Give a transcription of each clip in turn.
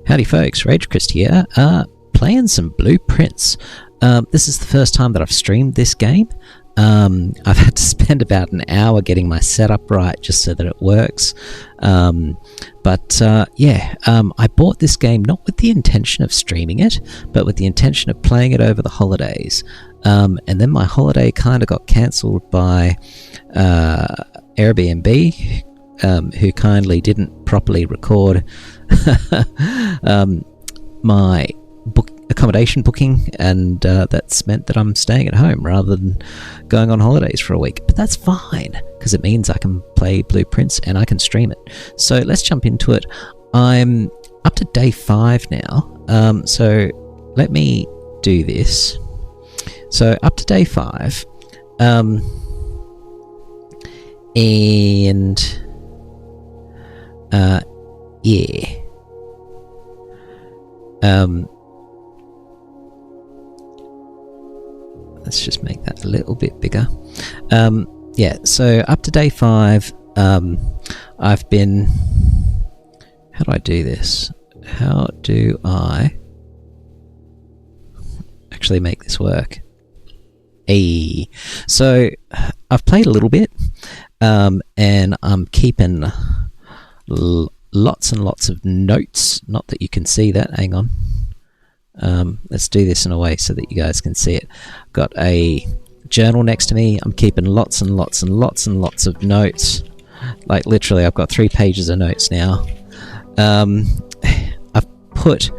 Howdy folks, Rage Christ here, playing some Blueprints. This is the first time that I've streamed this game. I've had to spend about an hour getting my setup right just so that it works. I bought this game not with the intention of streaming it, but with the intention of playing it over the holidays. And then my holiday kind of got cancelled by Airbnb, who kindly didn't properly record my accommodation booking, and that's meant that I'm staying at home rather than going on holidays for a week. But that's fine, because it means I can play Blueprints and I can stream it. So let's jump into it. I'm up to day 5 now, so let me do this. So up to day 5, let's just make that a little bit bigger. So up to day 5, I've been... How do I do this? How do I actually make this work? So I've played a little bit, and I'm keeping lots and lots of notes. Not that you can see that. Hang on. Let's do this in a way so that you guys can see it. I've got a journal next to me. I'm keeping lots and lots and lots and lots of notes. Like literally, I've got 3 pages of notes now. I've put,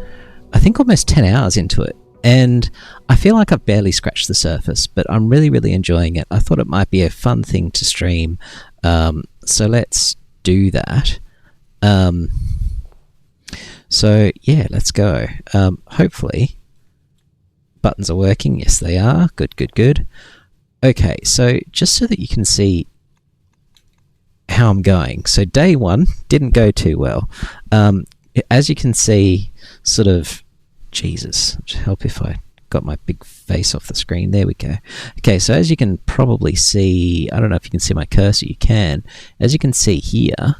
I think, almost 10 hours into it, and I feel like I've barely scratched the surface, but I'm really, really enjoying it. I thought it might be a fun thing to stream, so let's do that. So yeah, let's go. Hopefully buttons are working. Yes, they are. Good. Okay, so just so that you can see how I'm going. So day 1 didn't go too well. As you can see, sort of, Jesus, help if I got my big face off the screen. There we go. Okay, so as you can probably see, I don't know if you can see my cursor. You can. As you can see here,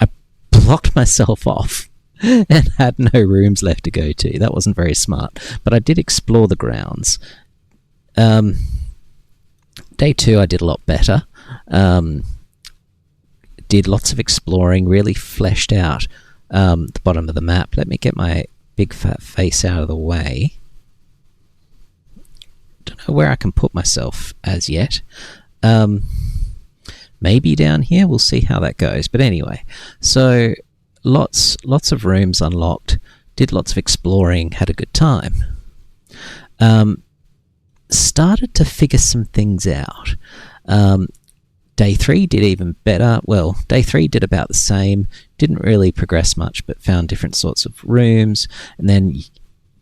I blocked myself off and had no rooms left to go to. That wasn't very smart, but I did explore the grounds. Day 2 I did a lot better. Did lots of exploring, really fleshed out the bottom of the map. Let me get my big fat face out of the way. Don't know where I can put myself as yet. Maybe down here. We'll see how that goes. But anyway, so lots of rooms unlocked. Did lots of exploring. Had a good time. Started to figure some things out. Day 3 did even better. Well, day 3 did about the same. Didn't really progress much, but found different sorts of rooms. And then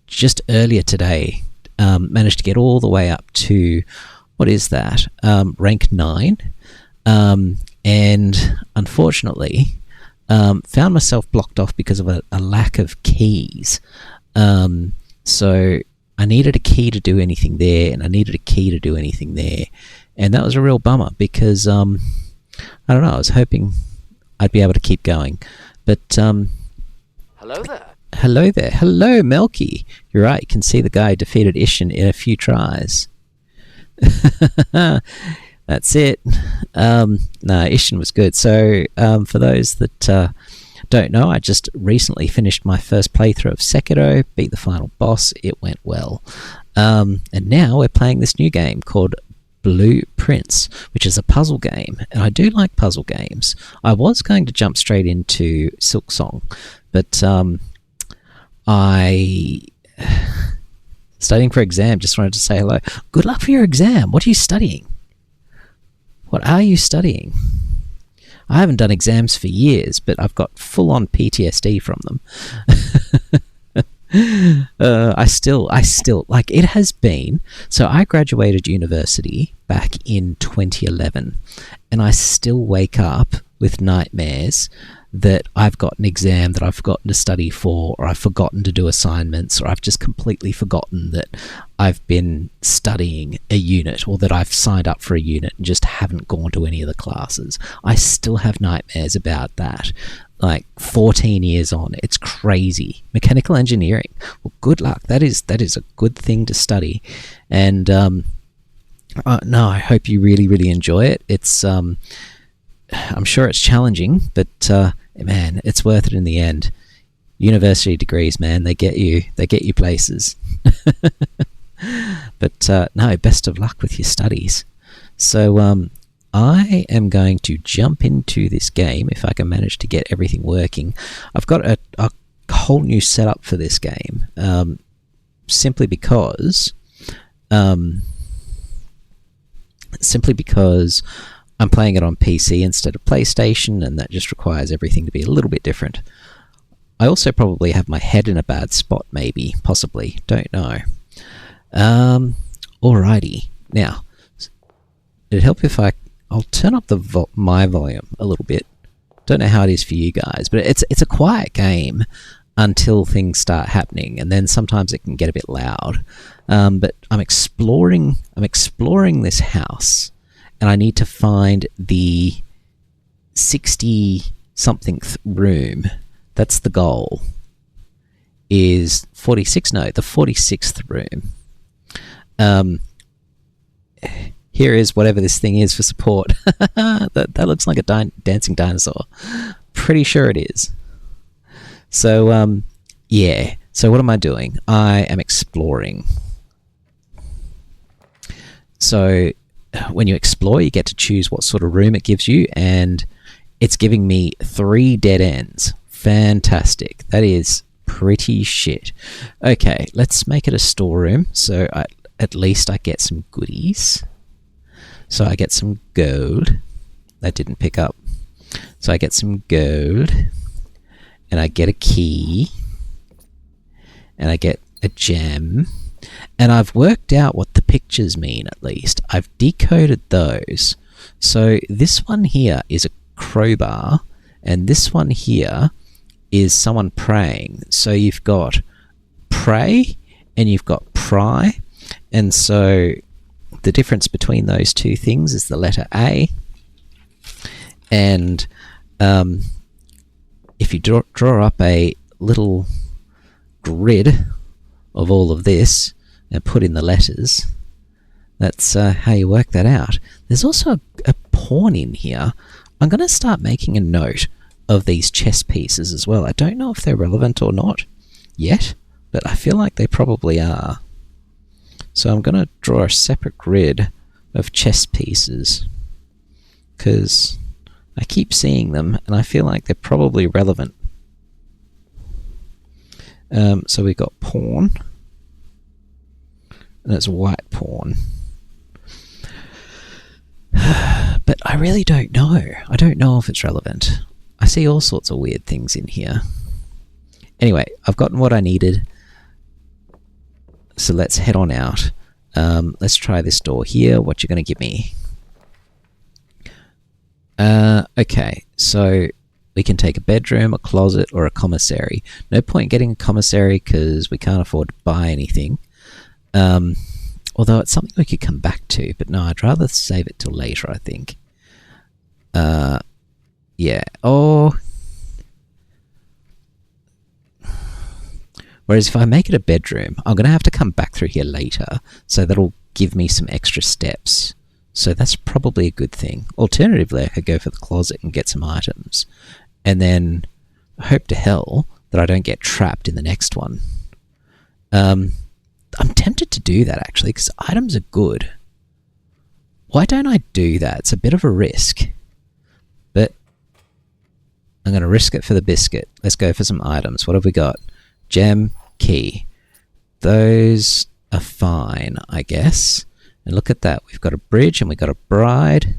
just earlier today, managed to get all the way up to, what is that? Rank 9. And unfortunately, found myself blocked off because of a lack of keys. So I needed a key to do anything there, and I needed a key to do anything there. And that was a real bummer because, I don't know, I was hoping I'd be able to keep going. But, Hello there. Hello there. Hello, Melky. You're right, you can see the guy defeated Ishin in a few tries. That's it. No, Ishin was good. So, for those that don't know, I just recently finished my first playthrough of Sekiro, beat the final boss. It went well. And now we're playing this new game called Blueprints, which is a puzzle game, and I do like puzzle games. I was going to jump straight into Silksong, but studying for exam. Just wanted to say hello. Good luck for your exam. What are you studying? What are you studying? I haven't done exams for years, but I've got full-on PTSD from them. I still, like, it has been, so I graduated university back in 2011, and I still wake up with nightmares that I've got an exam that I've forgotten to study for, or I've forgotten to do assignments, or I've just completely forgotten that I've been studying a unit, or that I've signed up for a unit and just haven't gone to any of the classes. I still have nightmares about that. Like 14 years on, it's crazy. crazy. Mechanical engineering. Well, good luck. That is a good thing to study. And no, I hope you really, really enjoy it. It's I'm sure it's challenging, but man, it's worth it in the end. University degrees, man, they get you places. But no, best of luck with your studies. So I am going to jump into this game if I can manage to get everything working. I've got a whole new setup for this game, simply because I'm playing it on PC instead of PlayStation, and that just requires everything to be a little bit different. I also probably have my head in a bad spot, maybe, possibly, don't know. Alrighty, now it'd help if I'll turn up my volume a little bit. Don't know how it is for you guys, but it's a quiet game until things start happening, and then sometimes it can get a bit loud. But I'm exploring this house, and I need to find the 60-somethingth room. That's the goal. Is 46? No, the 46th room. Here is whatever this thing is for support. that looks like a dancing dinosaur. Pretty sure it is. So, yeah. So what am I doing? I am exploring. So when you explore, you get to choose what sort of room it gives you, and it's giving me 3 dead ends. Fantastic. That is pretty shit. Okay, let's make it a storeroom, so at least I get some goodies. So I get some gold. That didn't pick up. So I get some gold, and I get a key, and I get a gem, and I've worked out what the pictures mean, at least. I've decoded those. So this one here is a crowbar, and this one here is someone praying. So you've got pray and you've got pry, and so the difference between those two things is the letter A. And if you draw up a little grid of all of this and put in the letters, that's how you work that out. There's also a pawn in here. I'm going to start making a note of these chess pieces as well. I don't know if they're relevant or not yet, but I feel like they probably are. So I'm going to draw a separate grid of chess pieces, because I keep seeing them and I feel like they're probably relevant. So we've got pawn, and it's white pawn. But I really don't know. I don't know if it's relevant. I see all sorts of weird things in here. Anyway, I've gotten what I needed, so let's head on out. Let's try this door here. What you going to give me? Okay, so we can take a bedroom, a closet, or a commissary. No point getting a commissary because we can't afford to buy anything. Although it's something we could come back to, but no, I'd rather save it till later, I think. Yeah. Oh. Whereas if I make it a bedroom, I'm going to have to come back through here later, so that'll give me some extra steps. So that's probably a good thing. Alternatively, I could go for the closet and get some items, and then hope to hell that I don't get trapped in the next one. I'm tempted to do that, actually, because items are good. Why don't I do that? It's a bit of a risk, but I'm going to risk it for the biscuit. Let's go for some items. What have we got? Gem, key. Those are fine, I guess. And look at that. We've got a bridge and we've got a bride.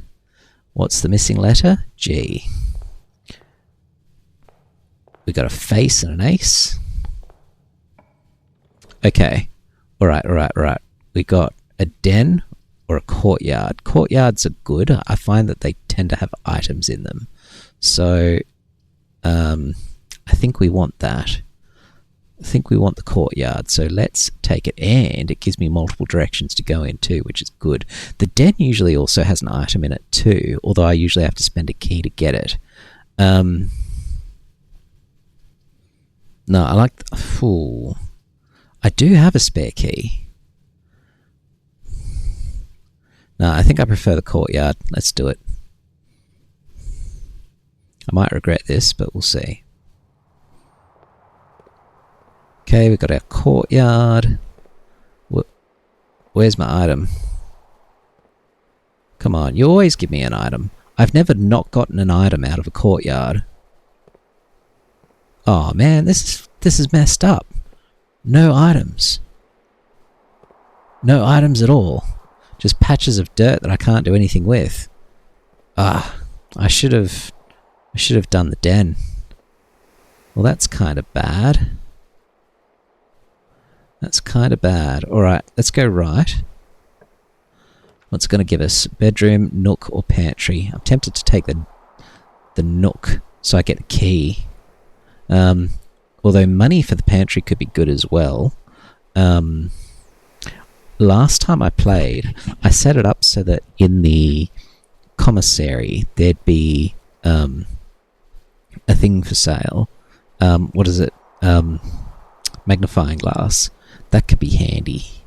What's the missing letter? G. We've got a face and an ace. Okay. Alright. We got a den or a courtyard. Courtyards are good. I find that they tend to have items in them. So, I think we want that. I think we want the courtyard, so let's take it, and it gives me multiple directions to go in too, which is good. The den usually also has an item in it too, although I usually have to spend a key to get it. No, I like... Ooh. I do have a spare key. No, I think I prefer the courtyard. Let's do it. I might regret this, but we'll see. Okay, we've got our courtyard. Where's my item? Come on, you always give me an item. I've never not gotten an item out of a courtyard. Oh man, this is messed up. No items. No items at all. Just patches of dirt that I can't do anything with. Ah, I should have done the den. Well, that's kind of bad. That's kind of bad. Alright, let's go right. What's it going to give us? Bedroom, nook, or pantry? I'm tempted to take the nook so I get the key. Although money for the pantry could be good as well. Last time I played, I set it up so that in the commissary there'd be a thing for sale. What is it? Magnifying glass. That could be handy.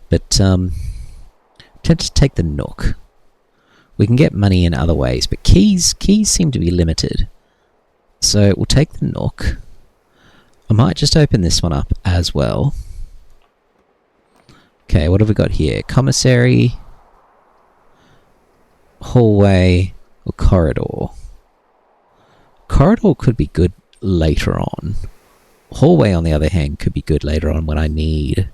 But tempted to take the nook. We can get money in other ways, but keys seem to be limited. So we'll take the nook. I might just open this one up as well. Okay, what have we got here? Commissary, hallway, or corridor? Corridor could be good later on. Hallway, on the other hand, could be good later on when I need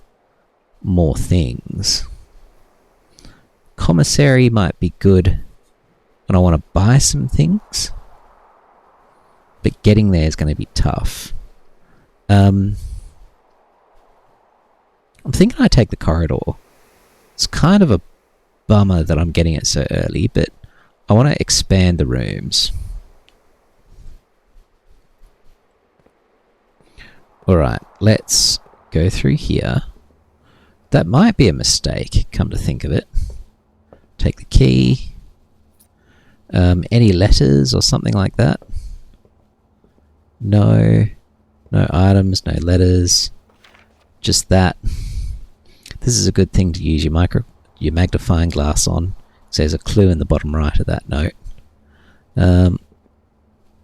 more things. Commissary might be good when I want to buy some things. But getting there is going to be tough. I'm thinking I take the corridor. It's kind of a bummer that I'm getting it so early, but I want to expand the rooms. Alright, let's go through here. That might be a mistake, come to think of it. Take the key. Any letters or something like that? No. No items, no letters. Just that. This is a good thing to use your magnifying glass on. So there's a clue in the bottom right of that note.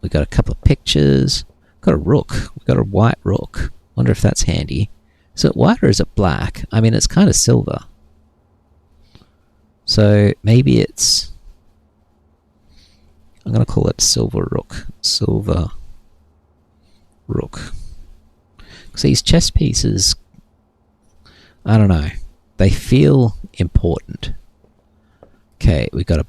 We've got a couple of pictures. Got a rook. We've got a white rook. Wonder if that's handy. Is it white or is it black? I mean, it's kind of silver. So maybe it's... I'm going to call it silver rook. Silver rook. Because these chess pieces, I don't know, they feel important. Okay, we got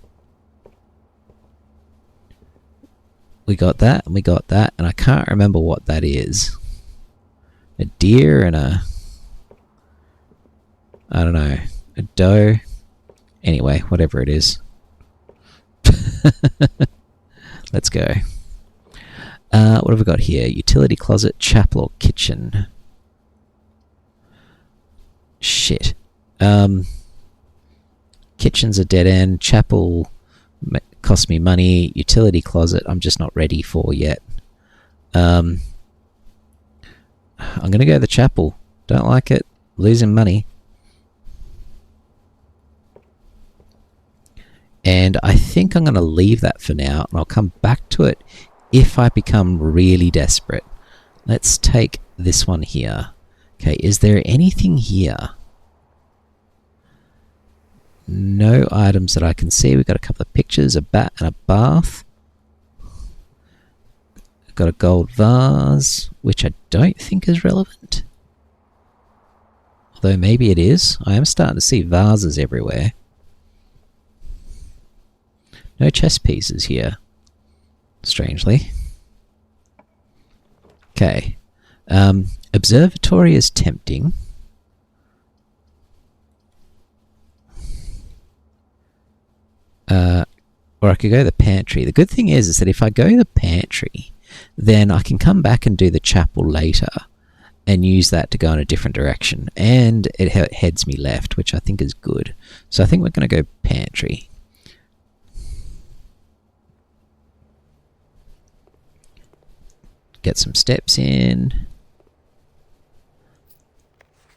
that, and we got that, and I can't remember what that is. A deer and a... I don't know, a doe. Anyway, whatever it is. Let's go. What have we got here? Utility closet, chapel, or kitchen? Shit. Kitchen's a dead end. Chapel cost me money. Utility closet, I'm just not ready for yet. I'm going to go the chapel. Don't like it. Losing money. And I think I'm going to leave that for now, and I'll come back to it if I become really desperate. Let's take this one here. Okay, is there anything here? No items that I can see. We've got a couple of pictures, a bat and a bath. We've got a gold vase, which I don't think is relevant. Although maybe it is. I am starting to see vases everywhere. No chess pieces here, strangely. Okay. Observatory is tempting. Or I could go to the pantry. The good thing is that if I go to the pantry, then I can come back and do the chapel later and use that to go in a different direction. And it heads me left, which I think is good. So I think we're going to go pantry. Get some steps in.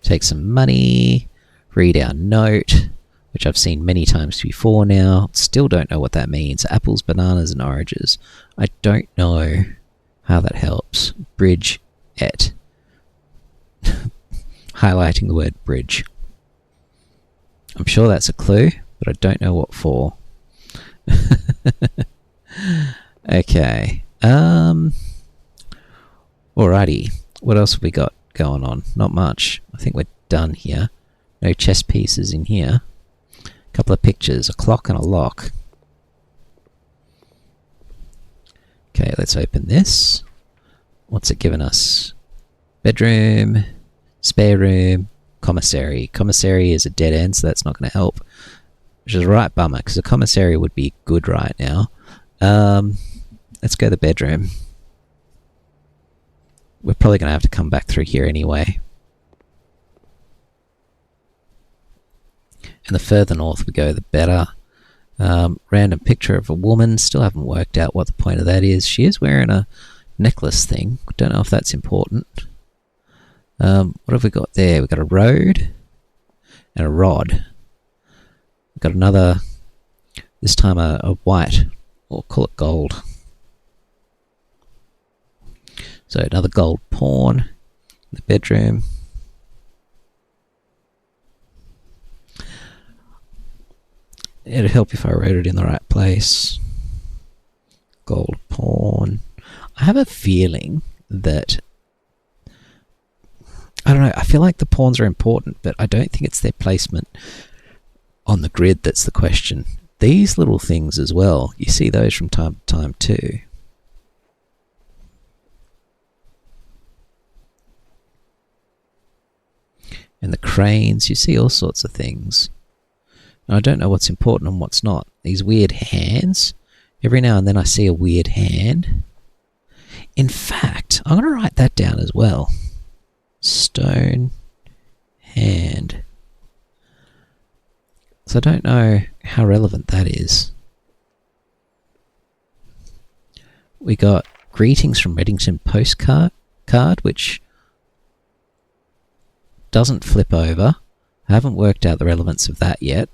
Take some money, read our note, which I've seen many times before now. Still don't know what that means. Apples, bananas, and oranges. I don't know how that helps. Bridge et. Highlighting the word bridge. I'm sure that's a clue, but I don't know what for. Okay. Alrighty. What else have we got going on? Not much. I think we're done here. No chess pieces in here. A couple of pictures, a clock and a lock. Okay, let's open this. What's it given us? Bedroom, spare room, commissary. Commissary is a dead end, so that's not going to help. Which is a right bummer, because a commissary would be good right now. Let's go to the bedroom. We're probably going to have to come back through here anyway. And the further north we go, the better. Random picture of a woman. Still haven't worked out what the point of that is. She is wearing a necklace thing. Don't know if that's important. What have we got there? We've got a road and a rod. We've got another, this time a white, or call it gold. So another gold pawn in the bedroom. It'd help if I wrote it in the right place. Gold pawn. I have a feeling that, I don't know, I feel like the pawns are important, but I don't think it's their placement on the grid that's the question. These little things as well, you see those from time to time too. And the cranes, you see all sorts of things. And I don't know what's important and what's not. These weird hands. Every now and then I see a weird hand. In fact, I'm going to write that down as well. Stone hand. So I don't know how relevant that is. We got greetings from Reddington postcard, which doesn't flip over. I haven't worked out the relevance of that yet.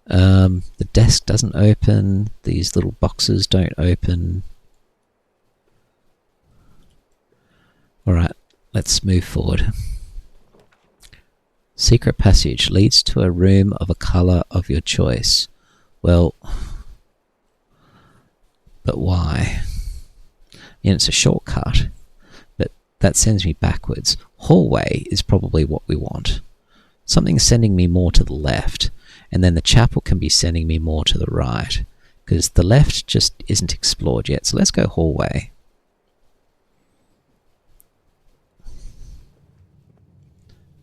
The desk doesn't open. These little boxes don't open. Alright, let's move forward. Secret passage leads to a room of a colour of your choice. Well, but why? Yeah, it's a shortcut, but that sends me backwards. Hallway is probably what we want. Something sending me more to the left, and then the chapel can be sending me more to the right, because the left just isn't explored yet. So let's go hallway.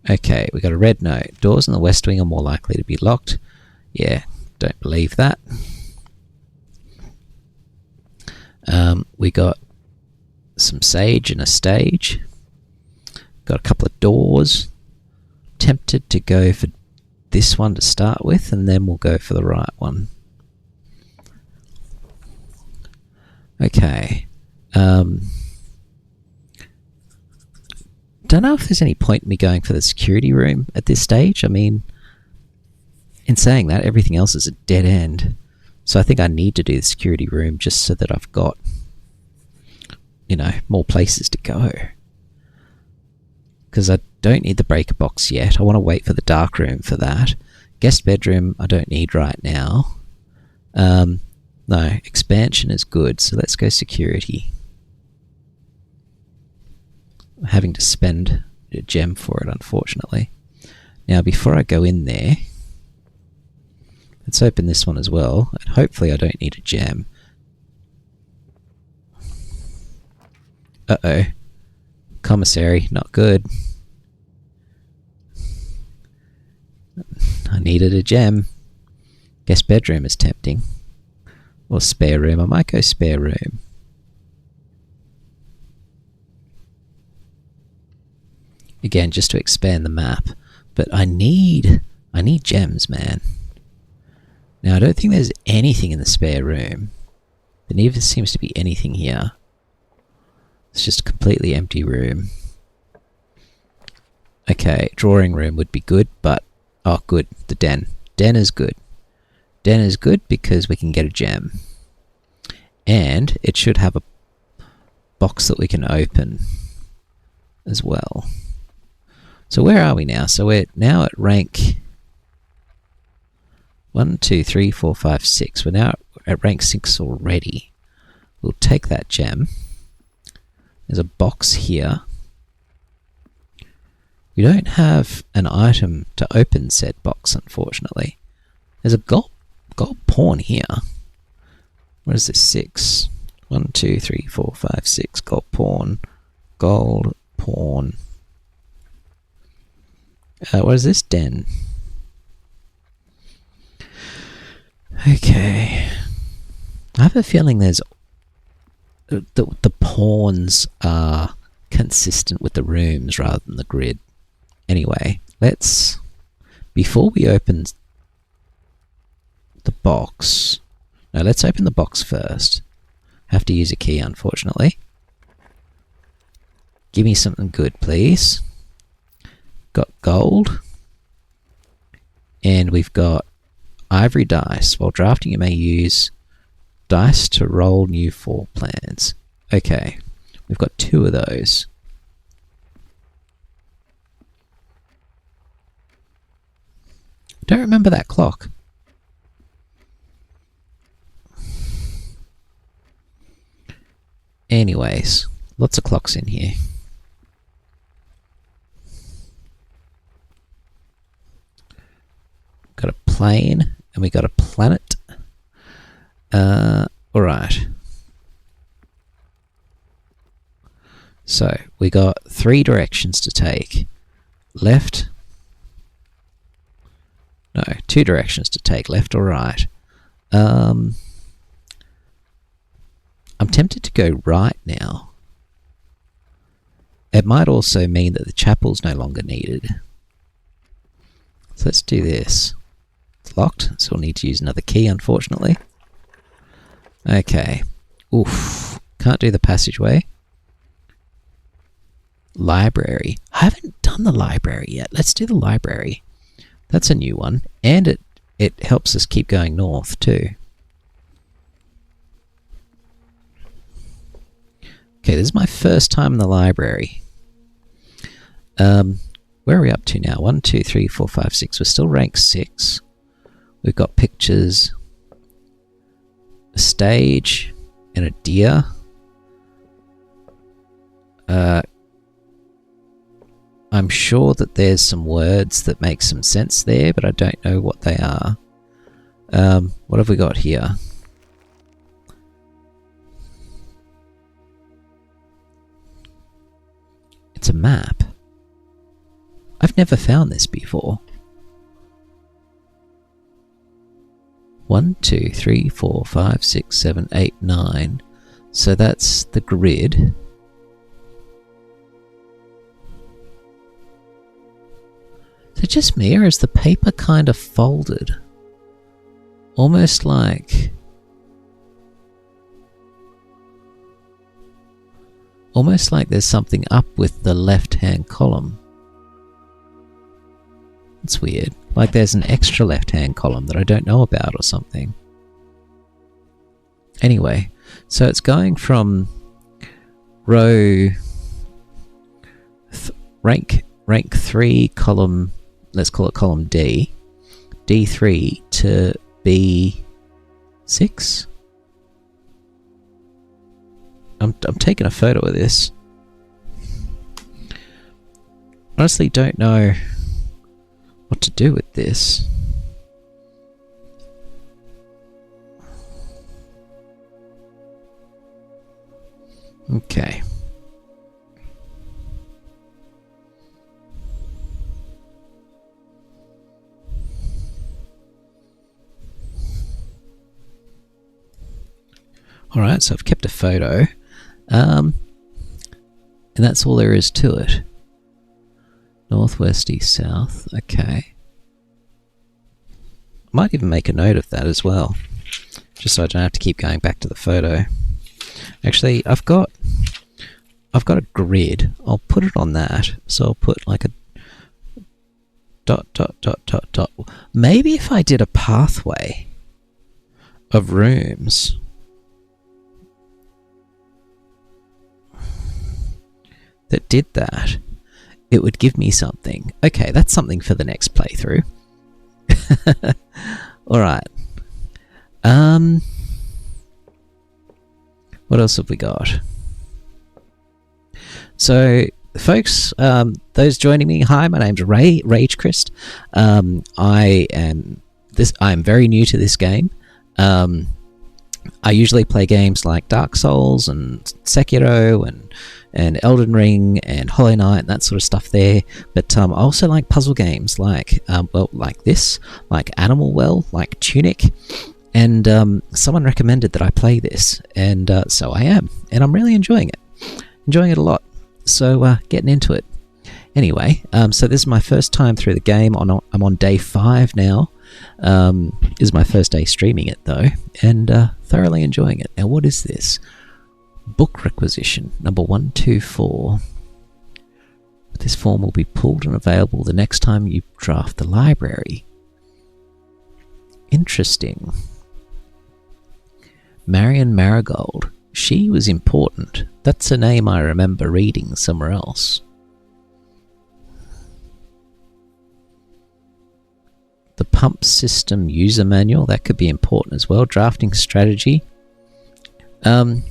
Okay, we got a red note. Doors in the west wing are more likely to be locked. Yeah, don't believe that. We got some sage and a stage. Got a couple of doors. Tempted to go for this one to start with, and then we'll go for the right one. Okay. Don't know if there's any point in me going for the security room at this stage. I mean, in saying that, everything else is a dead end. So I think I need to do the security room just so that I've got, you know, more places to go. Because I don't need the breaker box yet. I want to wait for the dark room for that. Guest bedroom I don't need right now. No, expansion is good, so let's go security. I'm having to spend a gem for it, unfortunately. Now, before I go in there, let's open this one as well, and hopefully I don't need a gem. Uh-oh. Commissary, not good. I needed a gem. Guest bedroom is tempting. Or spare room. I might go spare room. Again, just to expand the map. But I need gems, man. Now, I don't think there's anything in the spare room. There neither seems to be anything here. It's just a completely empty room. Okay, drawing room would be good, but... Oh, good. The den. Den is good. Den is good because we can get a gem. And it should have a box that we can open as well. So where are we now? So we're now at rank 1, 2, 3, 4, 5, 6. We're now at rank 6 already. We'll take that gem. There's a box here. We don't have an item to open said box, unfortunately. There's a gold pawn here. What is this? 6. 1, 2, 3, 4, 5, 6. Gold pawn. Gold pawn. What is this? Den. Okay. I have a feeling there's... The pawns are consistent with the rooms rather than the grid. Anyway, let's... Before we open the box... No, let's open the box first. Have to use a key, unfortunately. Give me something good, please. Got gold. And we've got ivory dice. While drafting, you may use dice to roll new floor plans. Okay, we've got 2 of those. Don't remember that clock. Anyways, lots of clocks in here. Got a plane and we got a planet. Alright. So, we got 3 directions to take. Left. No, 2 directions to take, left or right. I'm tempted to go right now. It might also mean that the chapel's no longer needed. So let's do this. It's locked, so we'll need to use another key, unfortunately. Okay. Oof. Can't do the passageway. Library. I haven't done the library yet. Let's do the library. That's a new one. And it helps us keep going north, too. Okay, this is my first time in the library. Where are we up to now? 1, 2, 3, 4, 5, 6. We're still rank 6. We've got pictures, a stage, and a deer. I'm sure that there's some words that make some sense there, but I don't know what they are. What have we got here? It's a map. I've never found this before. 1, 2, 3, 4, 5, 6, 7, 8, 9. So that's the grid. Is it just me, or is the paper kind of folded? Almost like... Almost like there's something up with the left-hand column. It's weird. Like there's an extra left-hand column that I don't know about or something. Anyway, so it's going from row... rank 3, column... Let's call it column D. D3 to B6? I'm taking a photo of this. Honestly, don't know what to do with this. Okay. Alright, so I've kept a photo. And that's all there is to it. Northwest, east, south. Okay. Might even make a note of that as well. Just so I don't have to keep going back to the photo. Actually, I've got a grid. I'll put it on that. So I'll put like dot dot dot dot dot. Maybe if I did a pathway of rooms that did that, it would give me something. Okay, that's something for the next playthrough. Alright. What else have we got? So, folks, those joining me, hi, my name's RageChrist. I am very new to this game. I usually play games like Dark Souls and Sekiro and Elden Ring and Hollow Knight and that sort of stuff there. But I also like puzzle games like like this, like Animal Well, like Tunic. And someone recommended that I play this, and so I am, and I'm really enjoying it a lot. So getting into it. Anyway, so this is my first time through the game. I'm on day 5 now. This is my first day streaming it though, and thoroughly enjoying it. Now, what is this? Book requisition number 124. This form will be pulled and available the next time you draft the library. Interesting. Marion Marigold. She was important. That's a name I remember reading somewhere else. The pump system user manual, that could be important as well. Drafting strategy. I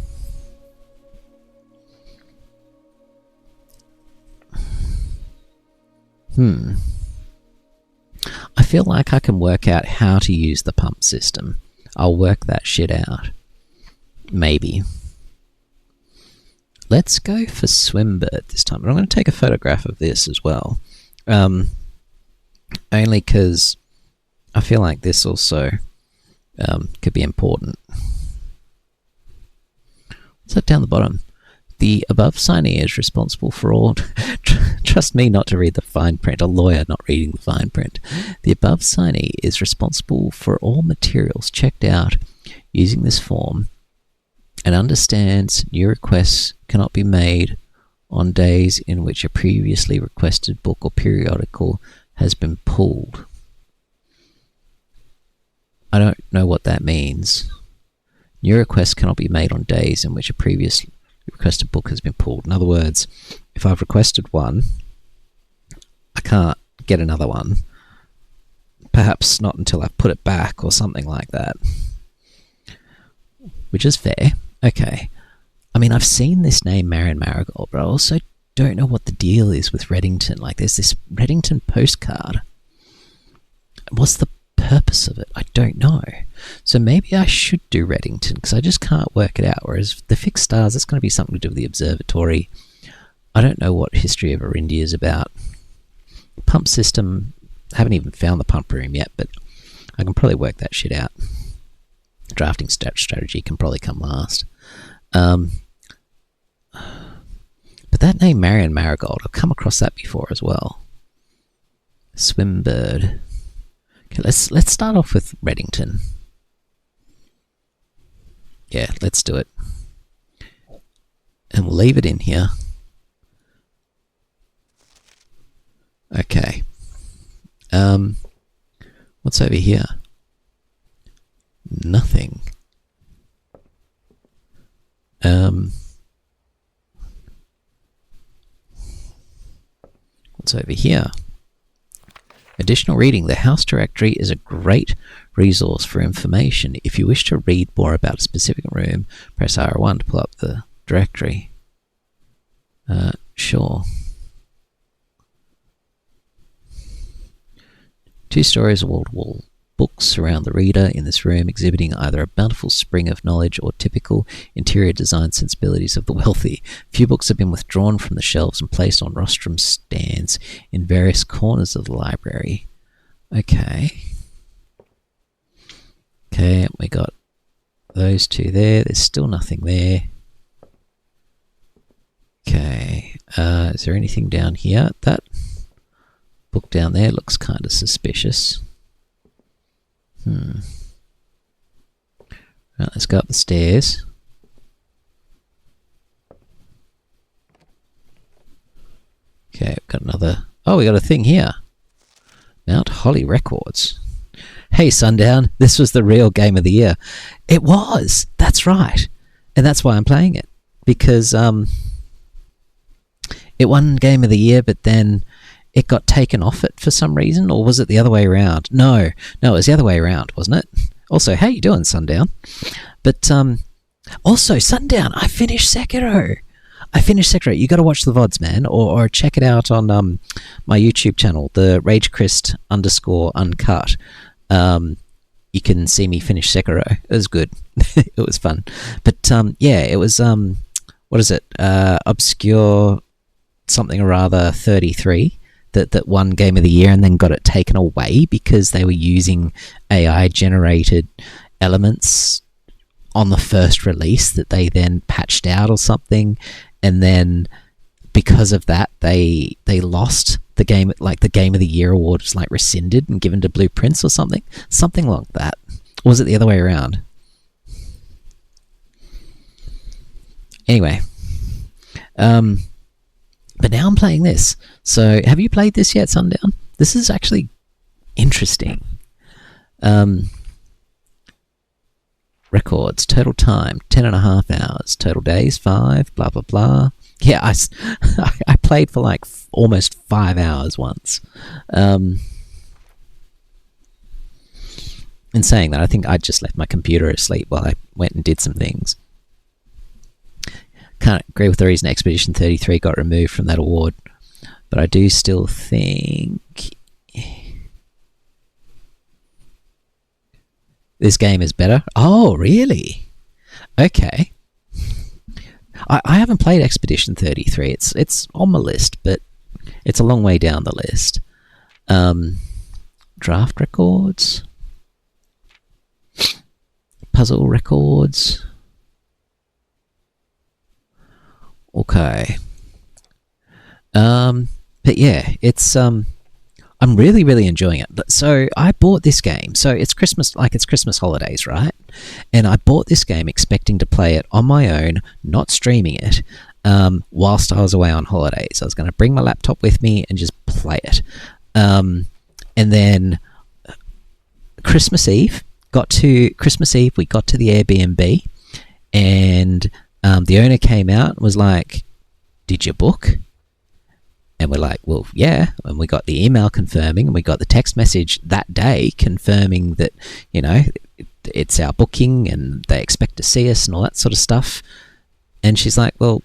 feel like I can work out how to use the pump system. I'll work that shit out. Maybe. Let's go for Swimbird this time. But I'm going to take a photograph of this as well. Only because I feel like this also could be important. What's that down the bottom? The above signee is responsible for all... Trust me not to read the fine print. A lawyer not reading the fine print. The above signee is responsible for all materials checked out using this form and understands new requests cannot be made on days in which a previously requested book or periodical has been pulled. I don't know what that means. New requests cannot be made on days in which a previously requested book has been pulled. In other words, if I've requested one, I can't get another one. Perhaps not until I've put it back or something like that. Which is fair. Okay. I mean, I've seen this name Marion Marigold, but I also don't know what the deal is with Reddington. Like, there's this Reddington postcard. What's the purpose of it? I don't know. So maybe I should do Reddington, because I just can't work it out. Whereas the fixed stars, that's going to be something to do with the observatory. I don't know what History of Arindia is about. Pump system, I haven't even found the pump room yet, but I can probably work that shit out. Drafting strategy can probably come last. But that name Marion Marigold, I've come across that before as well. Swimbird. Okay, let's start off with Reddington. Yeah, let's do it. And we'll leave it in here. Okay. What's over here? Nothing. What's over here? Additional reading. The house directory is a great resource for information. If you wish to read more about a specific room, press R1 to pull up the directory. Sure. 2 stories of wall-to-wall books surround the reader in this room, exhibiting either a bountiful spring of knowledge or typical interior design sensibilities of the wealthy. Few books have been withdrawn from the shelves and placed on rostrum stands in various corners of the library. Okay. Okay, we got those 2 there. There's still nothing there. Okay. Is there anything down here? That book down there looks kind of suspicious. Right, let's go up the stairs. Okay, I've got another... Oh, we got a thing here. Mount Holly Records. Hey, Sundown, this was the real game of the year. It was. That's right. And that's why I'm playing it. Because it won Game of the Year, but then it got taken off it for some reason. Or was it the other way around? No, it was the other way around, wasn't it? Also, how you doing, Sundown? But also, Sundown, I finished Sekiro. You got to watch the VODs, man, or check it out on my YouTube channel, the RageChrist_uncut. You can see me finish Sekiro. It was good. It was fun. But yeah, it was what is it? Obscure something or other 33 that won Game of the Year and then got it taken away because they were using AI generated elements on the first release that they then patched out or something, and then because of that they lost the game. Like the Game of the Year award was like rescinded and given to Blueprints or something like that. Or was it the other way around? Anyway, but now I'm playing this. So have you played this yet, Sundown? This is actually interesting. Records, total time 10.5 hours, total days 5, blah blah blah. Yeah, I played for like almost 5 hours once. In saying that, I think I just left my computer asleep while I went and did some things. Can't agree with the reason Expedition 33 got removed from that award, but I do still think this game is better. Oh, really? Okay. I haven't played Expedition 33. It's on my list, but it's a long way down the list. Draft records, puzzle records. Okay. But yeah, it's I'm really, really enjoying it. But so I bought this game. So it's Christmas holidays, right? And I bought this game expecting to play it on my own, not streaming it, whilst I was away on holidays. I was going to bring my laptop with me and just play it. And then Christmas Eve, we got to the Airbnb, and the owner came out and was like, "Did you book?" And we're like, well, yeah. And we got the email confirming, and we got the text message that day confirming that, you know, it's our booking and they expect to see us and all that sort of stuff. And she's like, well,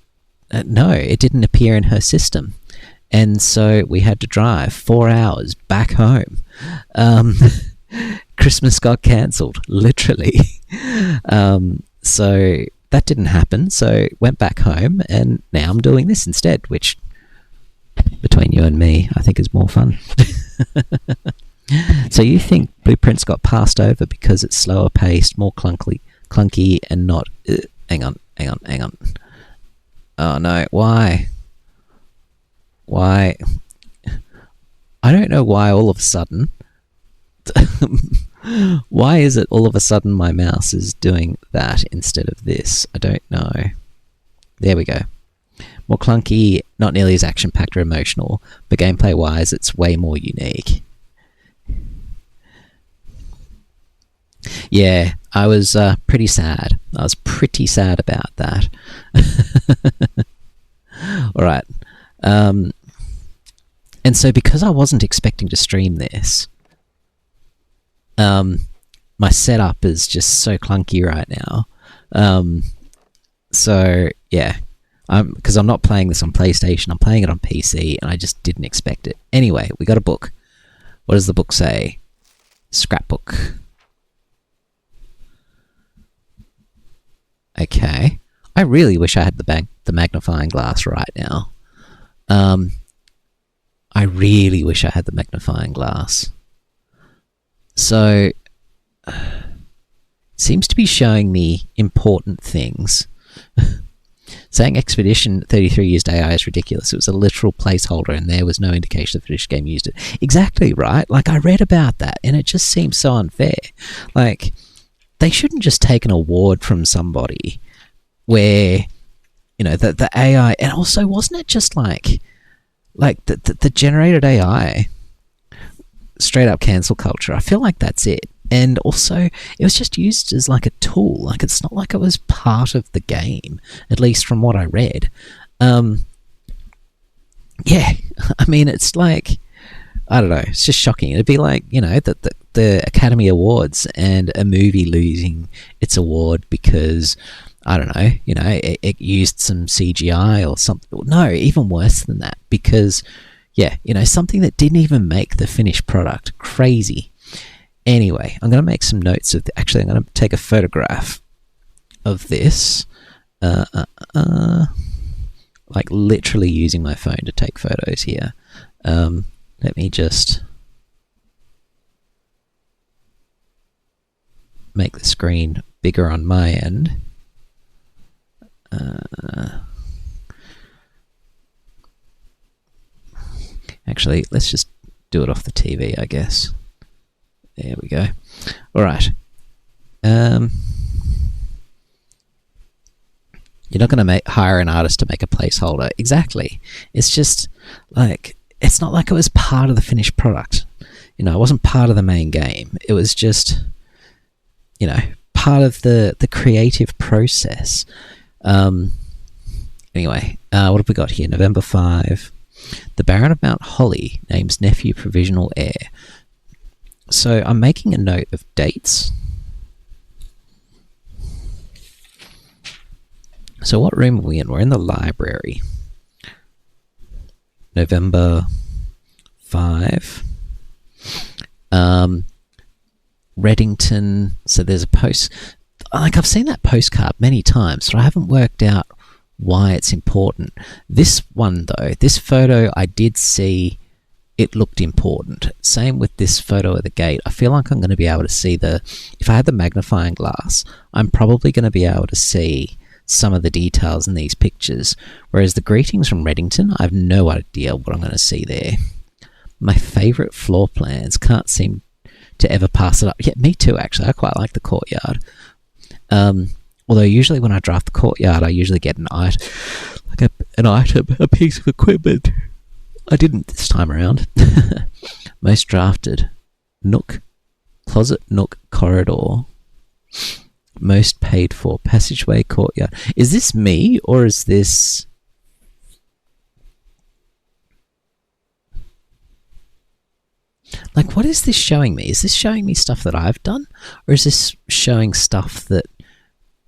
no, it didn't appear in her system. And so we had to drive 4 hours back home. Christmas got cancelled, literally. So that didn't happen. So went back home, and now I'm doing this instead, which, between you and me, I think is more fun. So you think Blueprints got passed over because it's slower paced, more clunky, and not... hang on. Oh no, why? I don't know why all of a sudden... Why is it all of a sudden my mouse is doing that instead of this? I don't know. There we go. More clunky, not nearly as action-packed or emotional, but gameplay-wise, it's way more unique. Yeah, I was pretty sad. I was pretty sad about that. Alright. And so because I wasn't expecting to stream this, my setup is just so clunky right now. So, yeah. Because I'm not playing this on PlayStation, I'm playing it on PC, and I just didn't expect it. Anyway, we got a book. What does the book say? Scrapbook. Okay. I really wish I had the magnifying glass right now. I really wish I had the magnifying glass. So, seems to be showing me important things. Saying Expedition 33 used AI is ridiculous. It was a literal placeholder, and there was no indication the British game used it. Exactly, right? Like, I read about that, and it just seems so unfair. Like, they shouldn't just take an award from somebody where, you know, the AI... And also, wasn't it just like the generated AI straight up cancel culture. I feel like that's it. And also, it was just used as like a tool. Like, it's not like it was part of the game, at least from what I read. Yeah, I mean, it's like, I don't know, it's just shocking. It'd be like, you know, the Academy Awards and a movie losing its award because, I don't know, you know, it used some CGI or something. No, even worse than that, because, yeah, you know, something that didn't even make the finished product. Crazy. Anyway, I'm going to make some notes of actually, I'm going to take a photograph of this. Like literally using my phone to take photos here. Let me just make the screen bigger on my end. Actually, let's just do it off the TV, I guess. There we go. All right. You're not going to hire an artist to make a placeholder. Exactly. It's just like, it's not like it was part of the finished product. You know, it wasn't part of the main game. It was just, you know, part of the creative process. Anyway, what have we got here? November 5. The Baron of Mount Holly names nephew provisional heir. So I'm making a note of dates. So what room are we in? We're in the library. November 5. Reddington. So there's a post. Like, I've seen that postcard many times, but I haven't worked out why it's important. This one, though, this photo, I did see it looked important. Same with this photo of the gate. I feel like I'm going to be able to see if I had the magnifying glass, I'm probably going to be able to see some of the details in these pictures. Whereas the greetings from Reddington, I have no idea what I'm going to see there. My favourite floor plans, can't seem to ever pass it up. Yeah, me too, actually. I quite like the courtyard. Although usually when I draft the courtyard, I usually get an item, a piece of equipment. I didn't this time around. Most drafted. Nook. Closet, nook, corridor. Most paid for. Passageway, courtyard. Is this me, or is this... Like, what is this showing me? Is this showing me stuff that I've done? Or is this showing stuff that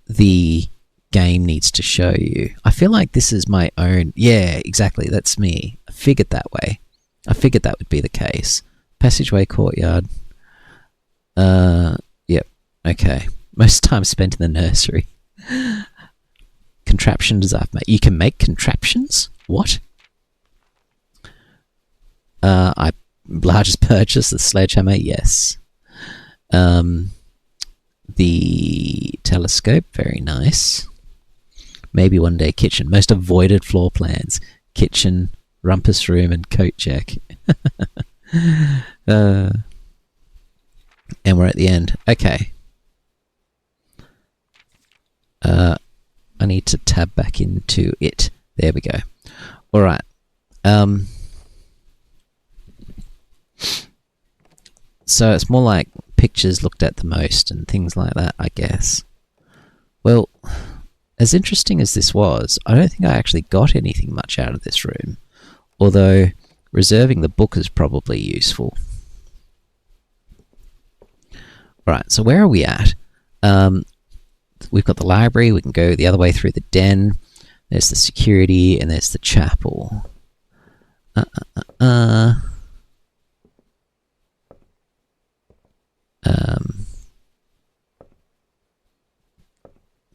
the game needs to show you? I feel like this is my own... Yeah, exactly, that's me. I figured that way. I figured that would be the case. Passageway, courtyard. Yep, okay. Most time spent in the nursery. Contraptions I've made. You can make contraptions? What? Largest purchase, the sledgehammer, yes. The telescope, very nice. Maybe one day kitchen. Most avoided floor plans. Kitchen, rumpus room, and coat check. And we're at the end. Okay. I need to tab back into it. There we go. Alright. So it's more like pictures looked at the most and things like that, I guess. Well, as interesting as this was, I don't think I actually got anything much out of this room. Although, reserving the book is probably useful. Right, so where are we at? We've got the library, we can go the other way through the den. There's the security, and there's the chapel.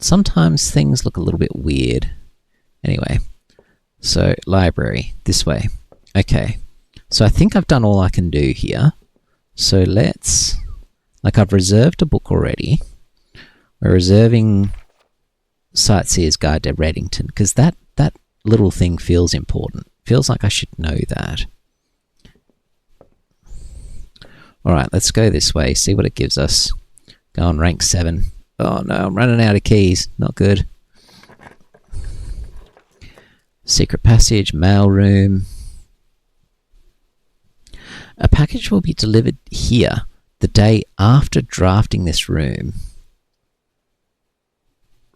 Sometimes things look a little bit weird. Anyway, so library, this way. Okay, so I think I've done all I can do here. So let's, like, I've reserved a book already. We're reserving Sightseer's Guide to Reddington, because that little thing feels important. Feels like I should know that. Alright, let's go this way, see what it gives us. Go on, rank 7. Oh no, I'm running out of keys. Not good. Secret passage, mail room. A package will be delivered here the day after drafting this room.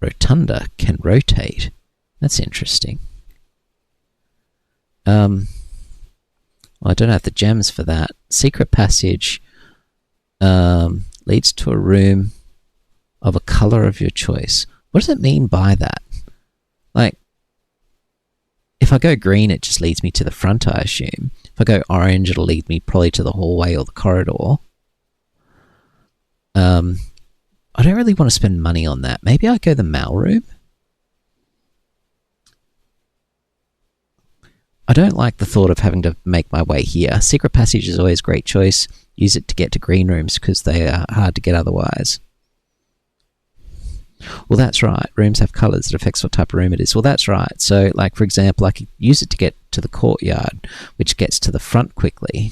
Rotunda can rotate. That's interesting. Well, I don't have the gems for that. Secret passage leads to a room of a color of your choice. What does it mean by that? Like, if I go green, it just leads me to the front, I assume. If I go orange, it'll lead me probably to the hallway or the corridor. I don't really want to spend money on that. Maybe I go the mail room. I don't like the thought of having to make my way here. Secret passage is always a great choice. Use it to get to green rooms because they are hard to get otherwise. Well, that's right. Rooms have colours that affects what type of room it is. Well, that's right. So, like, for example, I could use it to get to the courtyard, which gets to the front quickly.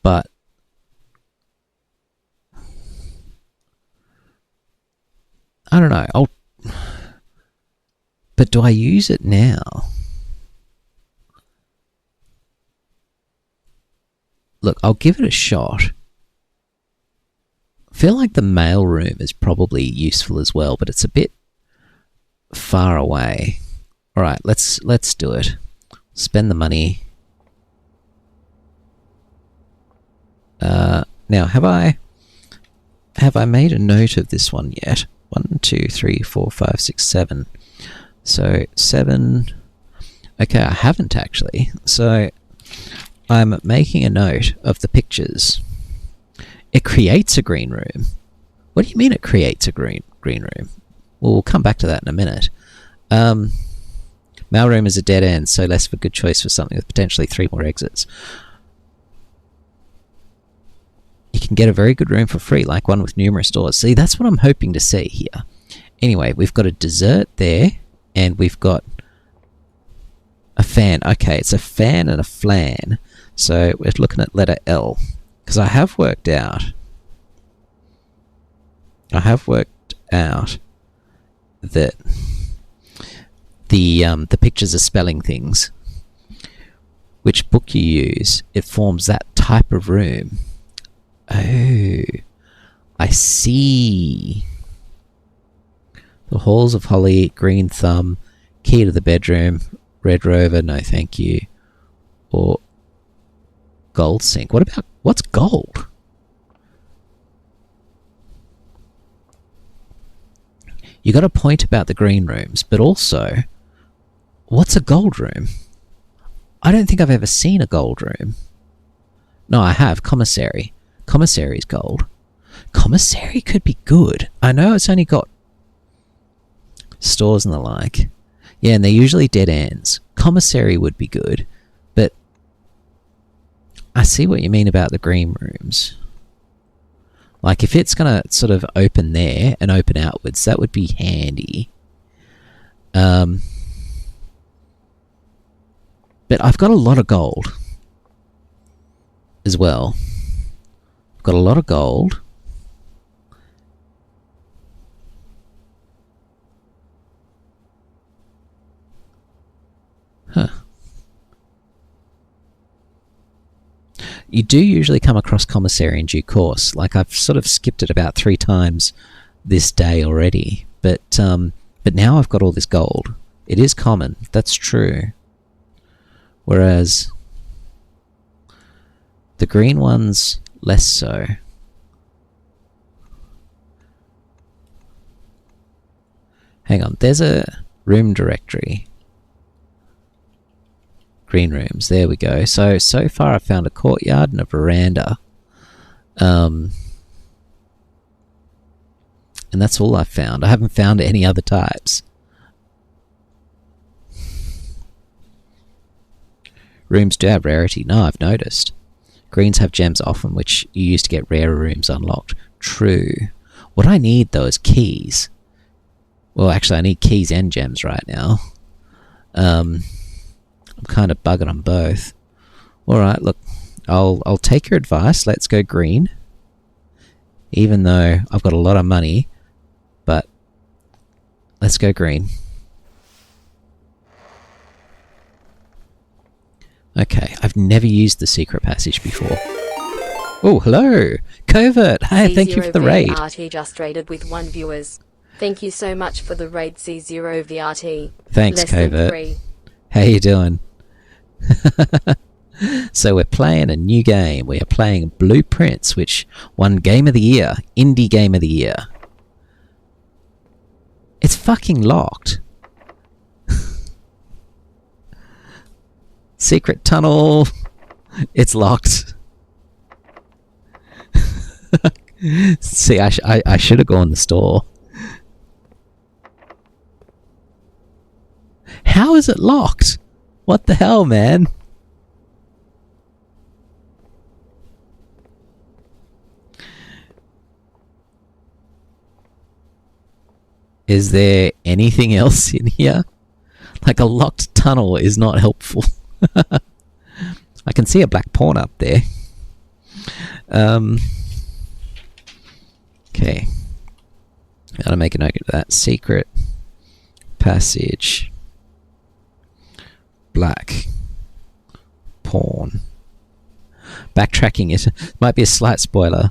But I don't know. But do I use it now? Look, I'll give it a shot. I feel like the mail room is probably useful as well, but it's a bit far away. All right, let's do it. Spend the money. Now, have I made a note of this one yet? 1, 2, 3, 4, 5, 6, 7. So 7. Okay, I haven't actually. So I'm making a note of the pictures. It creates a green room. What do you mean it creates a green room? Well, we'll come back to that in a minute. Mailroom is a dead end, so less of a good choice for something with potentially 3 more exits. You can get a very good room for free, like one with numerous doors. See, that's what I'm hoping to see here. Anyway, we've got a dessert there, and we've got a fan. Okay, it's a fan and a flan. So we're looking at letter L. Because I have worked out that the pictures are spelling things. Which book you use, it forms that type of room. Oh, I see. The Halls of Holly, Green Thumb, Key to the Bedroom, Red Rover, no thank you, or Gold Sink. What's gold? You got a point about the green rooms, but also, what's a gold room? I don't think I've ever seen a gold room. No, I have. Commissary. Commissary's gold. Commissary could be good. I know it's only got stores and the like. Yeah, and they're usually dead ends. Commissary would be good, but I see what you mean about the green rooms. Like, if it's going to sort of open there and open outwards, that would be handy. But I've got a lot of gold as well. I've got a lot of gold. Huh. You do usually come across commissary in due course. Like, I've sort of skipped it about 3 times this day already. But now I've got all this gold. It is common. That's true. Whereas the green ones, less so. Hang on. There's a room directory. Green rooms. There we go. So far I've found a courtyard and a veranda. And that's all I've found. I haven't found any other types. Rooms do have rarity. No, I've noticed. Greens have gems often, which you use to get rarer rooms unlocked. True. What I need, though, is keys. Well, actually, I need keys and gems right now. I'm kind of bugging on both. Alright, look. I'll take your advice. Let's go green. Even though I've got a lot of money. But Let's go green. Okay, I've never used the secret passage before. Oh, hello! Covert! Hi, thank you for the raid. C0VRT just raided with 1 viewers. Thank you so much for the raid, C0VRT. Thanks, Less than Covert. 3. How you doing? So we're playing a new game. We are playing Blueprints, which won Game of the Year. Indie Game of the Year. It's fucking locked. Secret tunnel. It's locked. See, I should have gone to the store. How is it locked? What the hell, man? Is there anything else in here? Like, a locked tunnel is not helpful. I can see a black pawn up there. Okay. Gotta make a note of that. Secret passage. Black pawn. Backtracking is might be a slight spoiler.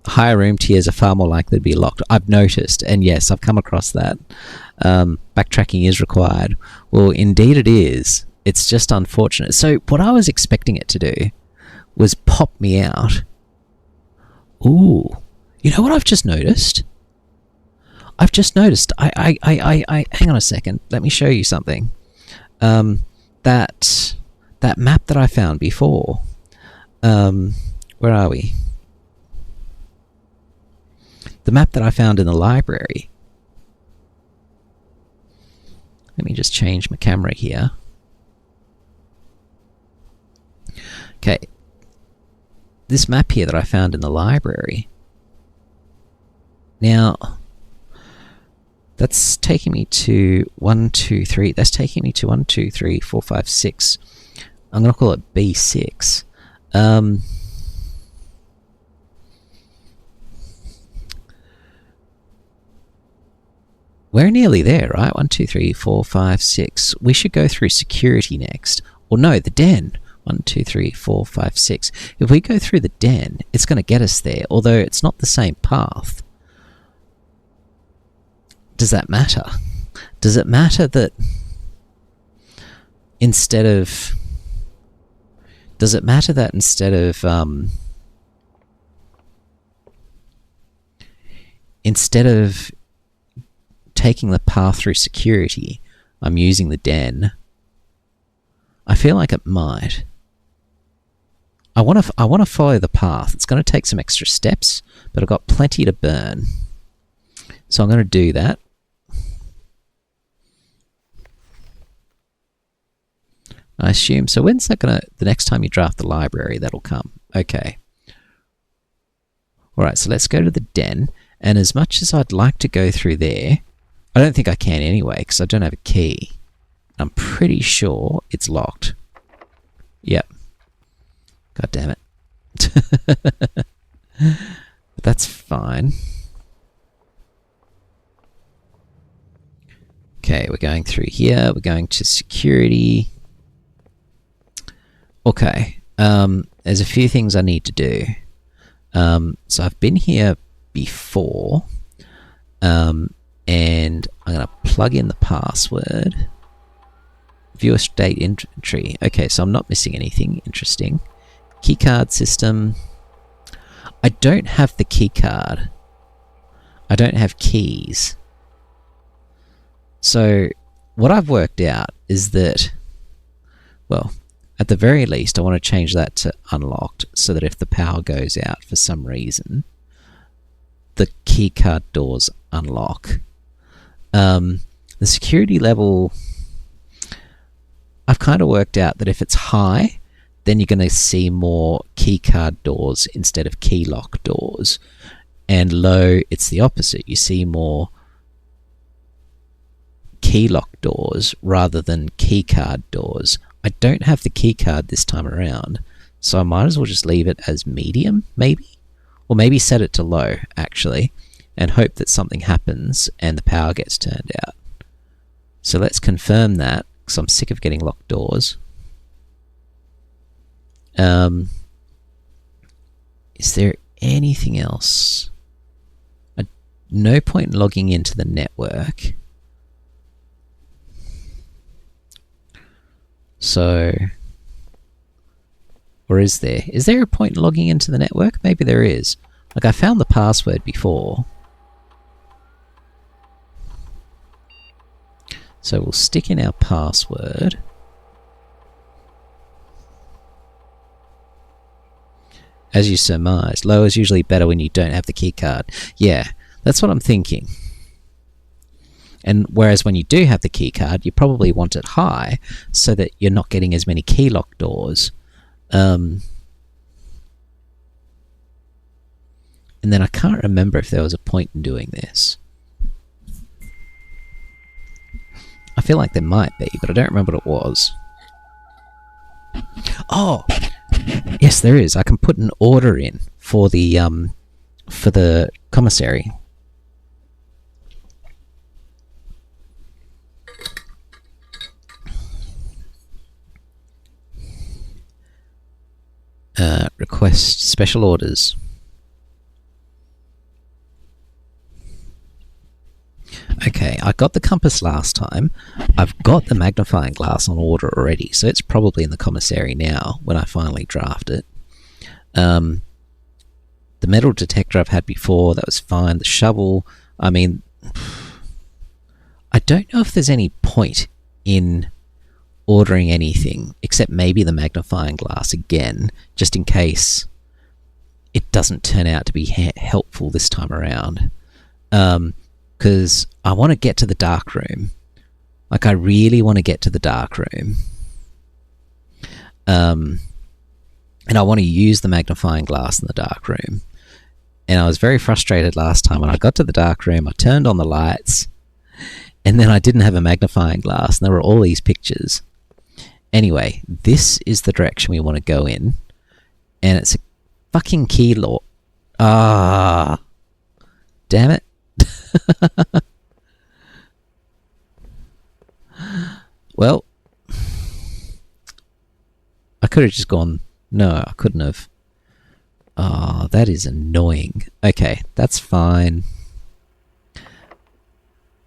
Higher room tiers are far more likely to be locked. I've noticed, and yes, I've come across that. Backtracking is required. Well, indeed it is. It's just unfortunate. So what I was expecting it to do was pop me out. Ooh. You know what I've just noticed? I've just noticed. I hang on a second. Let me show you something. That map that I found before. Where are we? The map that I found in the library. Let me just change my camera here. Okay. This map here that I found in the library. Now, that's taking me to 1, 2, 3. That's taking me to 1, 2, 3, 4, 5, 6. I'm going to call it B6. We're nearly there, right? 1, 2, 3, 4, 5, 6. We should go through security next. Or no, the den. 1, 2, 3, 4, 5, 6. If we go through the den, it's going to get us there, although it's not the same path. Does that matter? Does it matter that instead of... Does it matter that instead of... instead of taking the path through security, I'm using the den? I feel like it might. I want to follow the path. It's going to take some extra steps, but I've got plenty to burn. So I'm going to do that. I assume. So when's that going to... The next time you draft the library, that'll come. Okay. Alright, so let's go to the den. And as much as I'd like to go through there, I don't think I can anyway, because I don't have a key. I'm pretty sure it's locked. Yep. God damn it. But that's fine. Okay, we're going through here. We're going to security. Okay. There's a few things I need to do. So I've been here before. And I'm going to plug in the password. Viewer state entry. Okay, so I'm not missing anything interesting. Keycard system. I don't have the keycard. I don't have keys. So what I've worked out is that, well, at the very least, I want to change that to unlocked so that if the power goes out for some reason, the keycard doors unlock. The security level, I've kind of worked out that if it's high, then you're going to see more keycard doors instead of key lock doors. And low, it's the opposite. You see more key lock doors rather than keycard doors. I don't have the keycard this time around, so I might as well just leave it as medium, maybe? Or maybe set it to low, actually. and hope that something happens and the power gets turned out. So let's confirm that, because I'm sick of getting locked doors. Is there anything else? No point in logging into the network. So, or is there? Is there a point in logging into the network? Maybe there is. Like, I found the password before. So we'll stick in our password. As you surmised, low is usually better when you don't have the keycard. Yeah, that's what I'm thinking. And whereas when you do have the keycard, you probably want it high so that you're not getting as many key lock doors. And then I can't remember if there was a point in doing this. I feel like there might be, but I don't remember what it was. Oh! Yes, there is. I can put an order in for the commissary. Request special orders. Okay, I got the compass last time. I've got the magnifying glass on order already, so it's probably in the commissary now when I finally draft it. The metal detector I've had before, that was fine. The shovel, I mean, I don't know if there's any point in ordering anything except maybe the magnifying glass again, just in case it doesn't turn out to be helpful this time around. Because I want to get to the dark room. Like, I really want to get to the dark room. And I want to use the magnifying glass in the dark room. And I was very frustrated last time when I got to the dark room. I turned on the lights, and then I didn't have a magnifying glass, and there were all these pictures. Anyway, this is the direction we want to go in. And it's a fucking key lock. Ah. Damn it. Well, I could have just gone. No, I couldn't have. Oh, that is annoying. Okay, that's fine.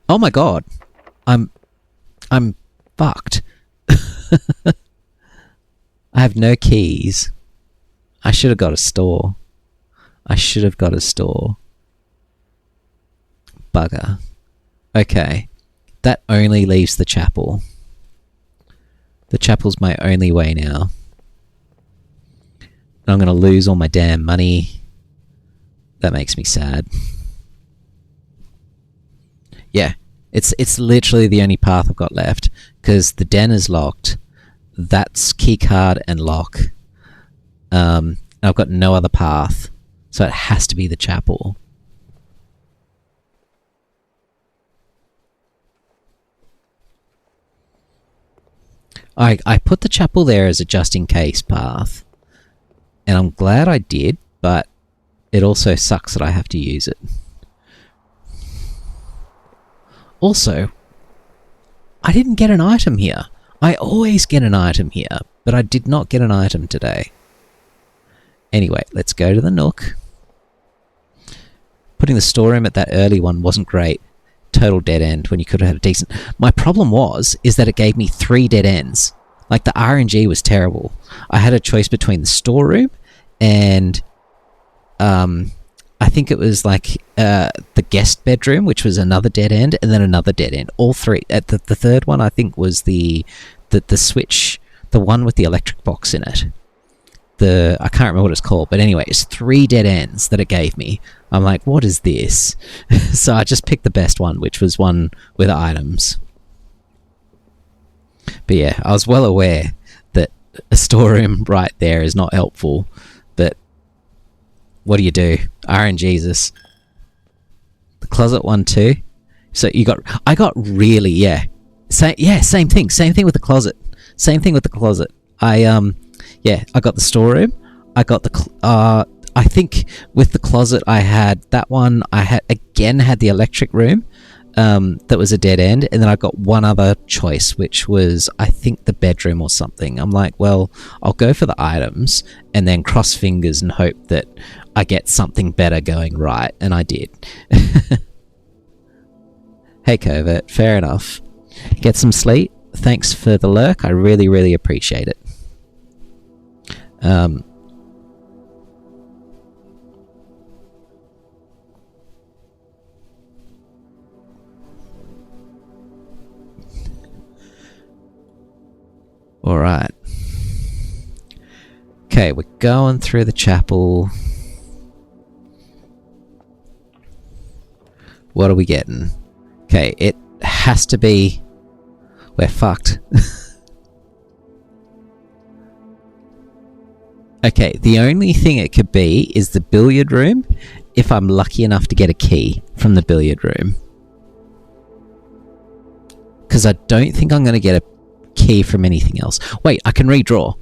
Oh my god, I'm fucked. I have no keys. I should have got a store. Bugger. Okay. That only leaves the chapel. The chapel's my only way now. And I'm going to lose all my damn money. That makes me sad. Yeah. It's literally the only path I've got left. Because the den is locked. That's keycard and lock. I've got no other path. So it has to be the chapel. I put the chapel there as a just-in-case path. And I'm glad I did, but it also sucks that I have to use it. Also, I didn't get an item here. I always get an item here, but I did not get an item today. Anyway, let's go to the Nook. Putting the storeroom at that early one wasn't great. Total dead end when you could have had a decent... My problem is that it gave me 3 dead ends. Like, the RNG was terrible. I had a choice between the storeroom and... I think it was like the guest bedroom, which was another dead end, and then another dead end. All 3. The third one, I think, was the switch, the one with the electric box in it. I can't remember what it's called, but anyway, it's 3 dead ends that it gave me. I'm like, what is this? So I just picked the best one, which was one with items. But yeah, I was well aware that a storeroom right there is not helpful, but what do you do? RNGesus. The closet one too. So I got really, yeah. Same thing with the closet. I got the storeroom. I got I think with the closet I had that one. I had the electric room. That was a dead end, and then I got one other choice, which was I think the bedroom or something. I'm like, well, I'll go for the items and then cross fingers and hope that I get something better going right, and I did. Hey Covert, fair enough. Get some sleep. Thanks for the lurk. I really, really appreciate it. Alright. Okay, we're going through the chapel. What are we getting? Okay, it has to be... We're fucked. Okay, the only thing it could be is the billiard room, if I'm lucky enough to get a key from the billiard room. Because I don't think I'm going to get a key from anything else. Wait, I can redraw.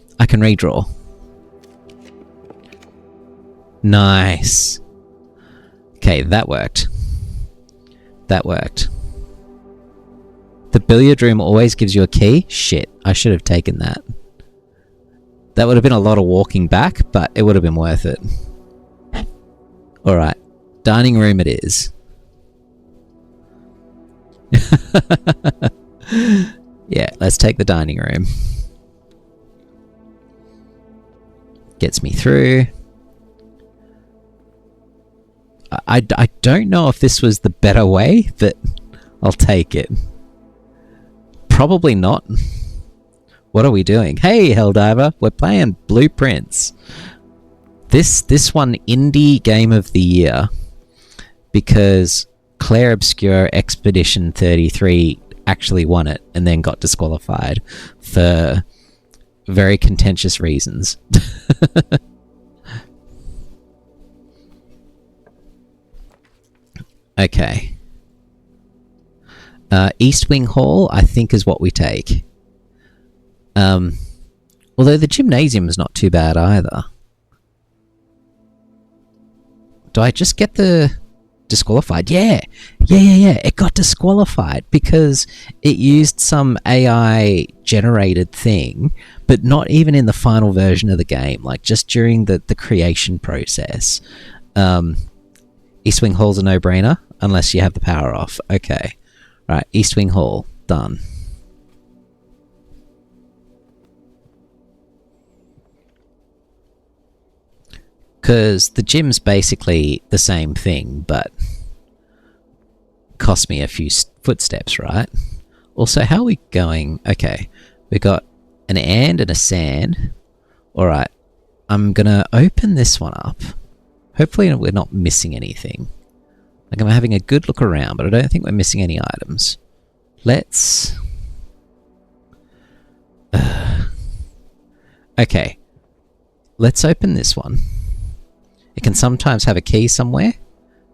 Nice. Okay, that worked. The billiard room always gives you a key? Shit, I should have taken that. That would have been a lot of walking back, but it would have been worth it. Alright, dining room it is. Yeah, let's take the dining room. Gets me through. I don't know if this was the better way, but I'll take it. Probably not. What are we doing? Hey, Helldiver, we're playing Blueprints. This one indie game of the year because Claire Obscure Expedition 33 actually won it and then got disqualified for very contentious reasons. Okay. East Wing Hall, I think, is what we take. Although the gymnasium is not too bad either. Do I just get the disqualified? Yeah. It got disqualified because it used some AI generated thing, but not even in the final version of the game, like just during the creation process. East Wing Hall's a no-brainer, unless you have the power off. Okay. Right, East Wing Hall, done. Because the gym's basically the same thing, but cost me a few footsteps, right? Also, how are we going? Okay, we got an and a sand. Alright, I'm gonna open this one up. Hopefully we're not missing anything. Like, I'm having a good look around, but I don't think we're missing any items. Let's... Okay. Let's open this one. It can sometimes have a key somewhere.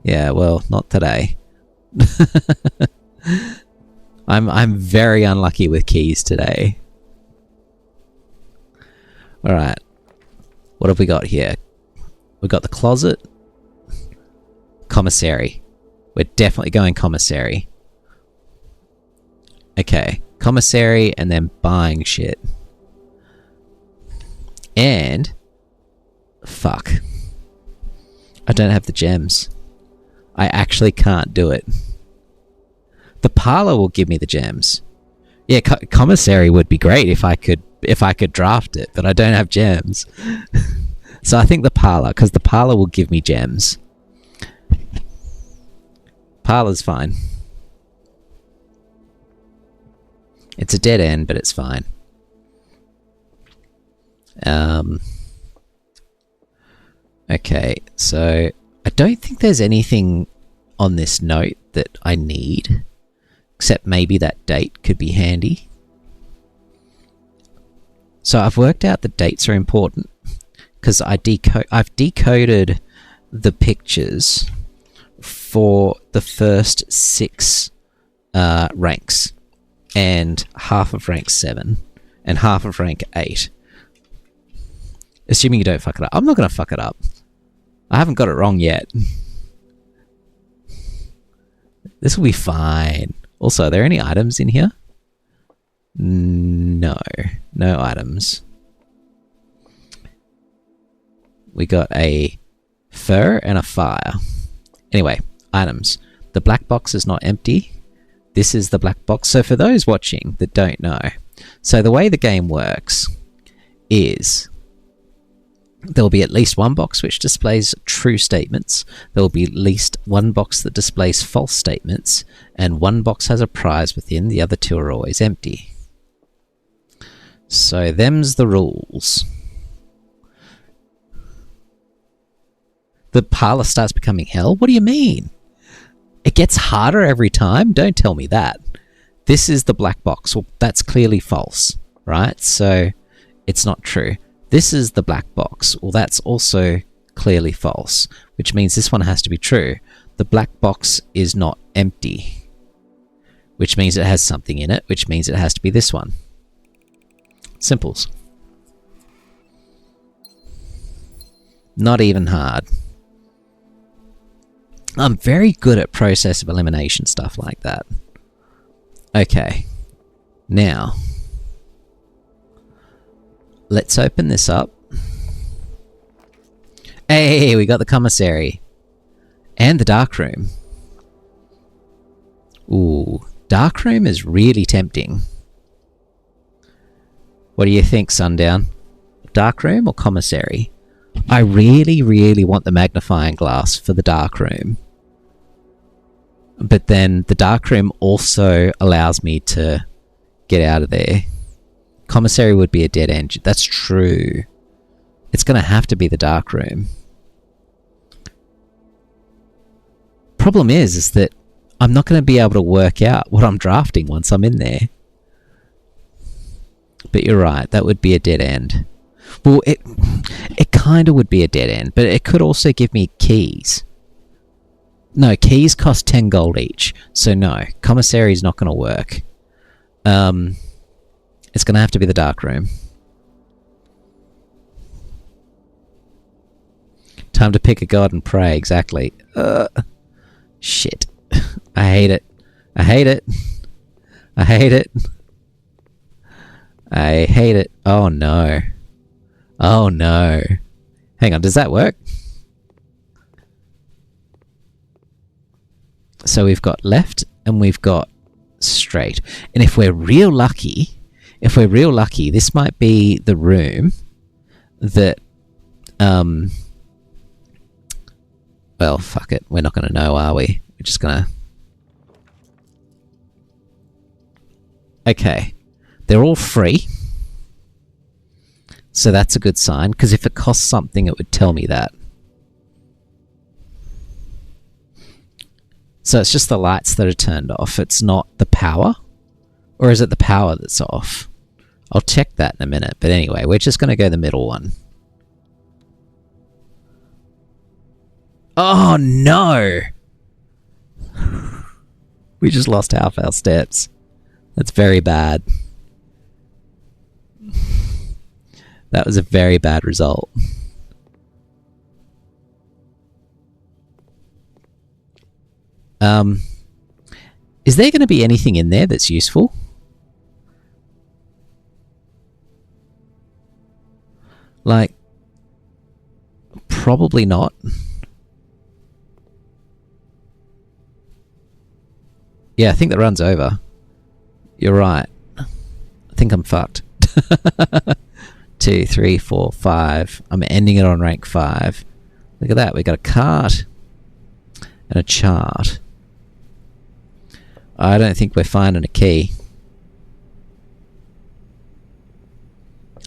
Yeah, well, not today. I'm very unlucky with keys today. Alright. What have we got here? We've got the closet. Commissary. We're definitely going commissary. Okay. Commissary and then buying shit. And... Fuck. I don't have the gems. I actually can't do it. The parlor will give me the gems. Yeah, commissary would be great if I could draft it, but I don't have gems. So I think the parlor, because the parlor will give me gems. Parlor's fine. It's a dead end, but it's fine. Okay, so I don't think there's anything on this note that I need, except maybe that date could be handy. So I've worked out the dates are important because I've decoded the pictures for the first 6 ranks and half of rank 7 and half of rank 8. Assuming you don't fuck it up. I'm not going to fuck it up. I haven't got it wrong yet. This will be fine. Also, are there any items in here? No. No items. We got a fur and a fire. Anyway, items. The black box is not empty. This is the black box. So for those watching that don't know, so the way the game works is there will be at least one box which displays true statements. There will be at least one box that displays false statements, and one box has a prize within. The other two are always empty. So them's the rules. The parlor starts becoming hell? What do you mean? It gets harder every time? Don't tell me that. This is the black box. Well, that's clearly false, right? So it's not true. This is the black box. Well, that's also clearly false, which means this one has to be true. The black box is not empty, which means it has something in it, which means it has to be this one. Simples. Not even hard. I'm very good at process of elimination stuff like that. Okay. Now, let's open this up. Hey, we got the commissary. And the dark room. Ooh, dark room is really tempting. What do you think, Sundown? Dark room or commissary? I really, really want the magnifying glass for the dark room. But then the dark room also allows me to get out of there. Commissary would be a dead end. That's true. It's going to have to be the dark room. Problem is that I'm not going to be able to work out what I'm drafting once I'm in there. But you're right, that would be a dead end. Well, it kind of would be a dead end, but it could also give me keys. No, keys cost 10 gold each, so no, commissary is not going to work. It's going to have to be the dark room. Time to pick a god and pray, exactly. Shit. I hate it. I hate it. I hate it. I hate it. Oh no. Oh no. Hang on, does that work? So we've got left and we've got straight. And if we're real lucky, this might be the room that, well, fuck it. We're not going to know, are we? We're just going to... Okay. They're all free. So that's a good sign, because if it costs something, it would tell me that. So it's just the lights that are turned off. It's not the power. Or is it the power that's off? I'll check that in a minute. But anyway, we're just going to go the middle one. Oh, no! We just lost half our steps. That's very bad. That was a very bad result. Is there going to be anything in there that's useful? Like, probably not. Yeah, I think that run's over. You're right. I think I'm fucked. 2, 3, 4, 5. I'm ending it on rank 5. Look at that. We got a cart and a chart. I don't think we're finding a key.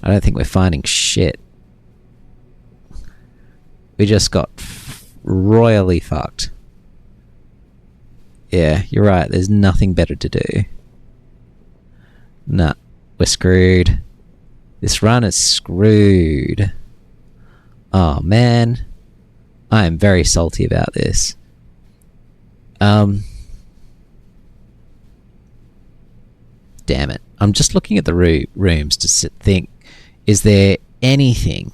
I don't think we're finding shit. We just got royally fucked. Yeah, you're right. There's nothing better to do. Nah, we're screwed. This run is screwed. Oh, man. I am very salty about this. Damn it. I'm just looking at the rooms to think, is there anything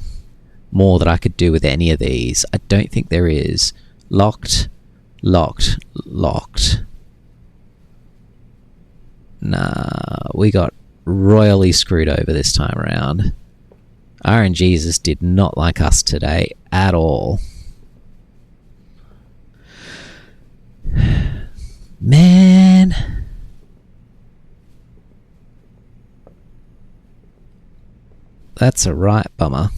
more that I could do with any of these. I don't think there is. Locked, locked, locked. Nah, we got royally screwed over this time around. RNGesus did not like us today at all. Man. That's a right bummer.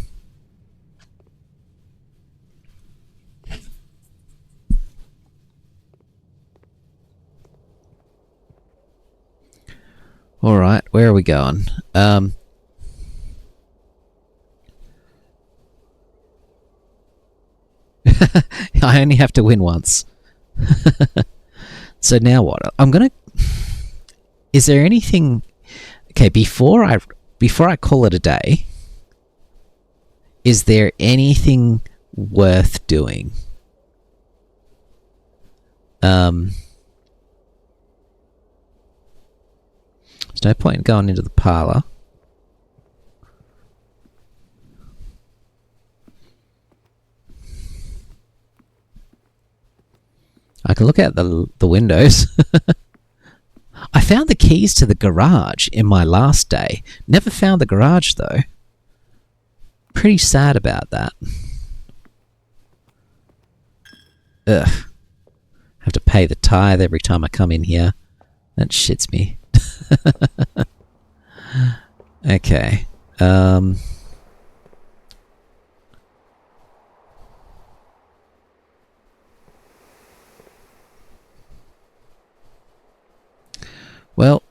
Alright, where are we going? I only have to win once. So now what? I'm gonna... Is there anything... Okay, before I call it a day, is there anything worth doing? There's no point in going into the parlour. I can look out the windows. I found the keys to the garage in my last day. Never found the garage though. Pretty sad about that. Ugh. Have to pay the tithe every time I come in here. That shits me. Okay. Well,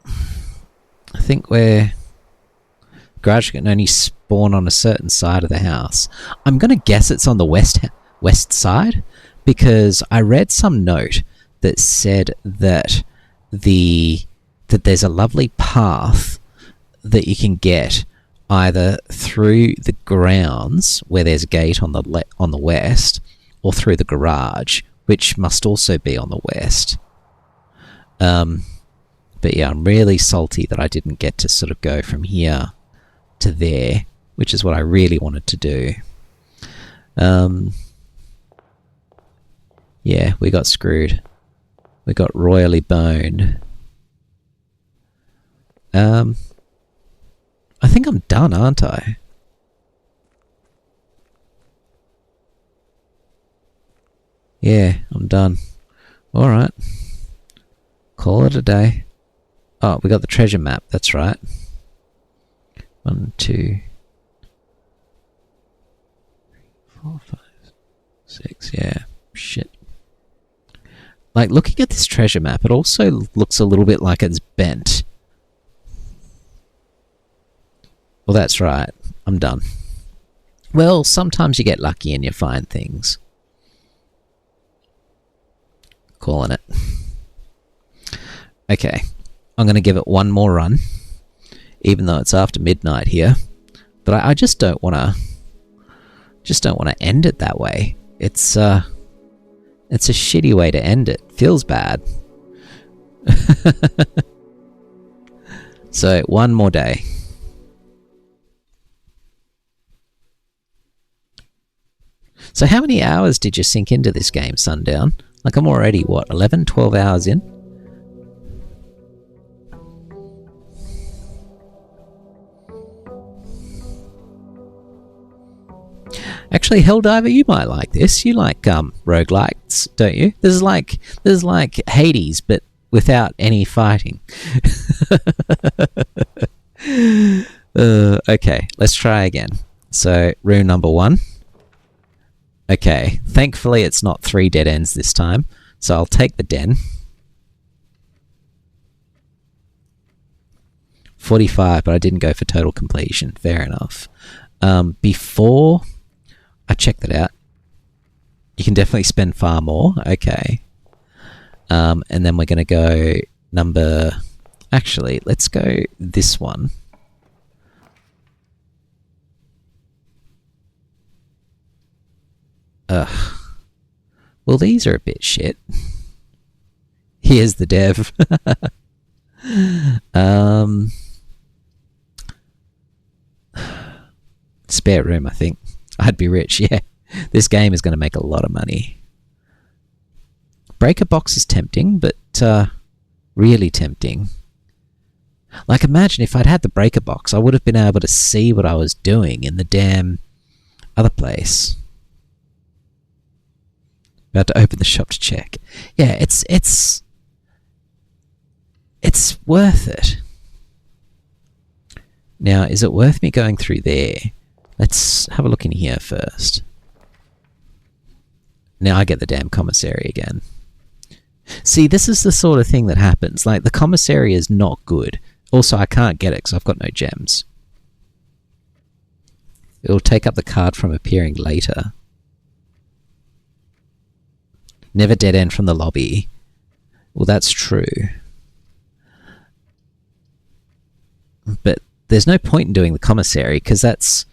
I think garage can only spawn on a certain side of the house. I'm going to guess it's on the west side, because I read some note that said that there's a lovely path that you can get either through the grounds where there's a gate on the west, or through the garage, which must also be on the west. But yeah, I'm really salty that I didn't get to sort of go from here to there, which is what I really wanted to do. Yeah, we got screwed. We got royally boned. I think I'm done, aren't I? Yeah, I'm done. Alright. Call it a day. Oh, we got the treasure map, that's right. 1, 2, 4, 5, 6, yeah. Shit. Like, looking at this treasure map, it also looks a little bit like it's bent. Well, that's right. I'm done. Well, sometimes you get lucky and you find things. Calling it. Okay. I'm going to give it one more run, even though it's after midnight here. But I just don't want to end it that way. It's a shitty way to end it. Feels bad. So, one more day. So how many hours did you sink into this game, Sundown? Like, I'm already, what, 11, 12 hours in? Actually, Helldiver, you might like this. You like roguelikes, don't you? This is like Hades, but without any fighting. Okay, let's try again. So, room number 1. Okay, thankfully it's not 3 dead ends this time, so I'll take the den. 45, but I didn't go for total completion. Fair enough. Before I check that out, you can definitely spend far more. Okay. And then we're going to go number... Actually, let's go this one. Ugh. Well, these are a bit shit. Here's the dev. Spare room, I think. I'd be rich, yeah. This game is going to make a lot of money. Breaker box is tempting, but really tempting. Like, imagine if I'd had the breaker box, I would have been able to see what I was doing in the damn other place. About to open the shop to check. Yeah, it's worth it. Now, is it worth me going through there? Let's have a look in here first. Now I get the damn commissary again. See, this is the sort of thing that happens. Like, the commissary is not good. Also, I can't get it because I've got no gems. It'll take up the card from appearing later. Never dead end from the lobby. Well, that's true. But there's no point in doing the commissary because that's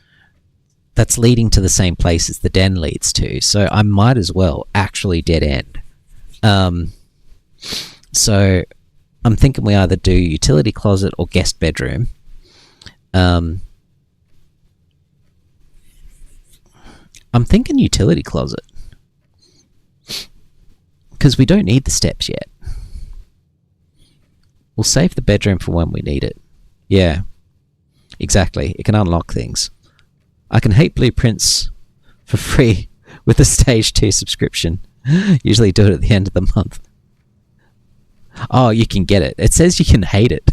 leading to the same place as the den leads to. So I might as well actually dead end. So I'm thinking we either do utility closet or guest bedroom. I'm thinking utility closet. Because we don't need the steps yet. We'll save the bedroom for when we need it. Yeah, exactly. It can unlock things. I can hate blueprints for free with a stage 2 subscription. Usually do it at the end of the month. Oh, you can get it. It says you can hate it.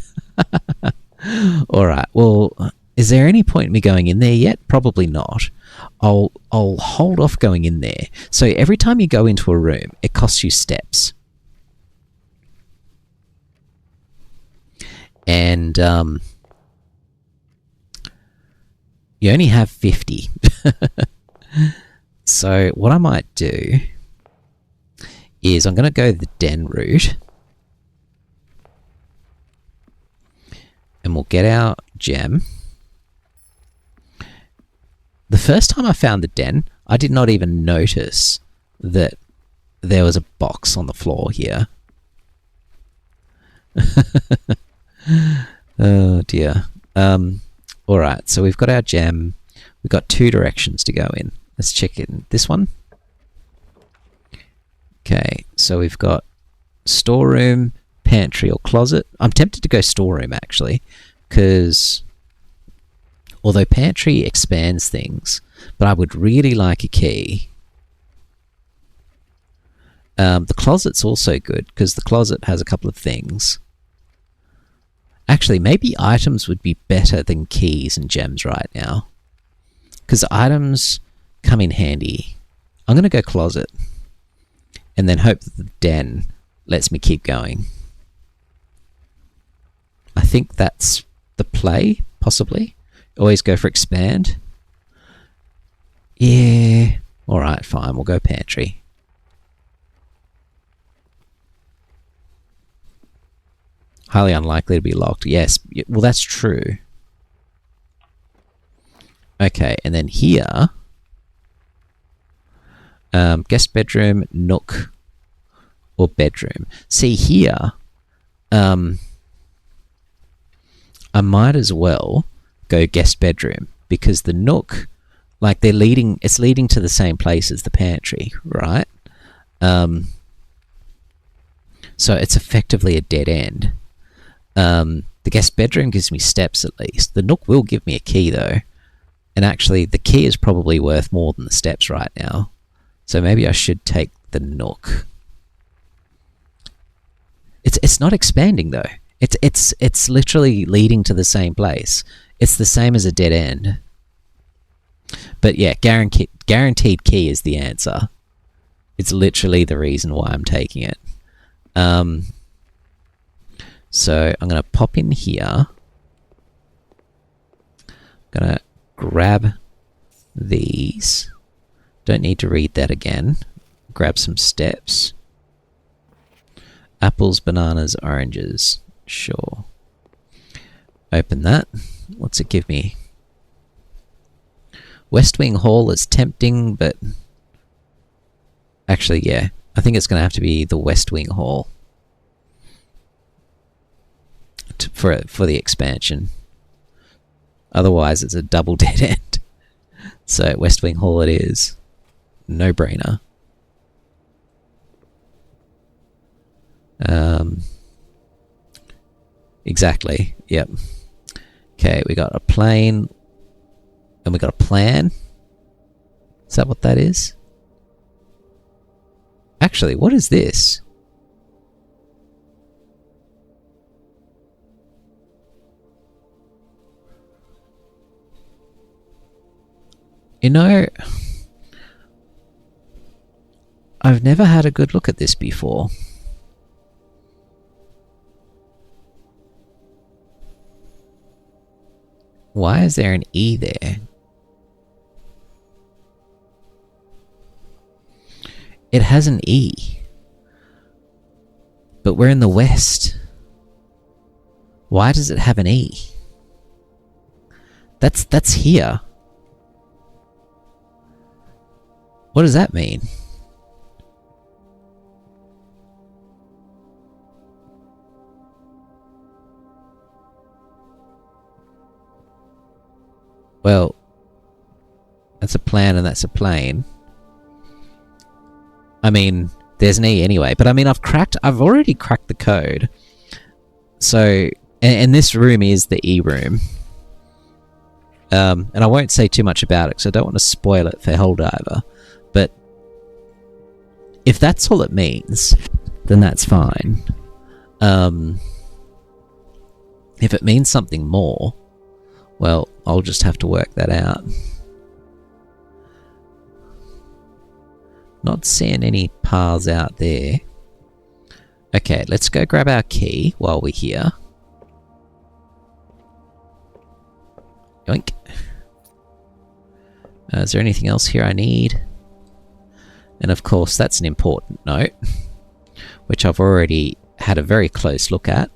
Alright, well, is there any point in me going in there yet? Probably not. I'll hold off going in there. So every time you go into a room, it costs you steps. And you only have 50. So what I might do is I'm going to go the den route. And we'll get our gem. The first time I found the den, I did not even notice that there was a box on the floor here. Oh dear. Alright, so we've got our gem. We've got 2 directions to go in. Let's check in this one. Okay, so we've got storeroom, pantry or closet. I'm tempted to go storeroom actually, because although pantry expands things, but I would really like a key. The closet's also good because the closet has a couple of things. Actually, maybe items would be better than keys and gems right now, because items come in handy. I'm going to go closet and then hope that the den lets me keep going. I think that's the play, possibly. Always go for expand. Yeah. Alright, fine. We'll go pantry. Highly unlikely to be locked. Yes. Well, that's true. Okay, and then here... guest bedroom, nook, or bedroom. See here... I might as well go guest bedroom because the nook, like it's leading to the same place as the pantry, right? So it's effectively a dead end. The guest bedroom gives me steps at least. The nook will give me a key though. And actually the key is probably worth more than the steps right now. So maybe I should take the nook. It's not expanding though. It's literally leading to the same place. It's the same as a dead end. But yeah, guaranteed key is the answer. It's literally the reason why I'm taking it. So I'm going to pop in here. I'm going to grab these. Don't need to read that again. Grab some steps. Apples, bananas, oranges. Sure. Open that. What's it give me? West Wing Hall is tempting, but... Actually, yeah. I think it's going to have to be the West Wing Hall. For the expansion. Otherwise, it's a double dead end. So West Wing Hall it is. No brainer. Exactly. Yep. Okay, we got a plane. And we got a plan. Is that what that is? Actually, what is this? You know, I've never had a good look at this before. Why is there an E there? It has an E. But we're in the West. Why does it have an E? That's here. What does that mean? Well, that's a plan and that's a plane. I mean, there's an E anyway, but I mean, I've already cracked the code. So, and this room is the E room. And I won't say too much about it because I don't want to spoil it for Helldiver. But if that's all it means, then that's fine. If it means something more, well, I'll just have to work that out. Not seeing any paths out there. Okay, let's go grab our key while we're here. Yoink. Is there anything else here I need? And of course, that's an important note, which I've already had a very close look at.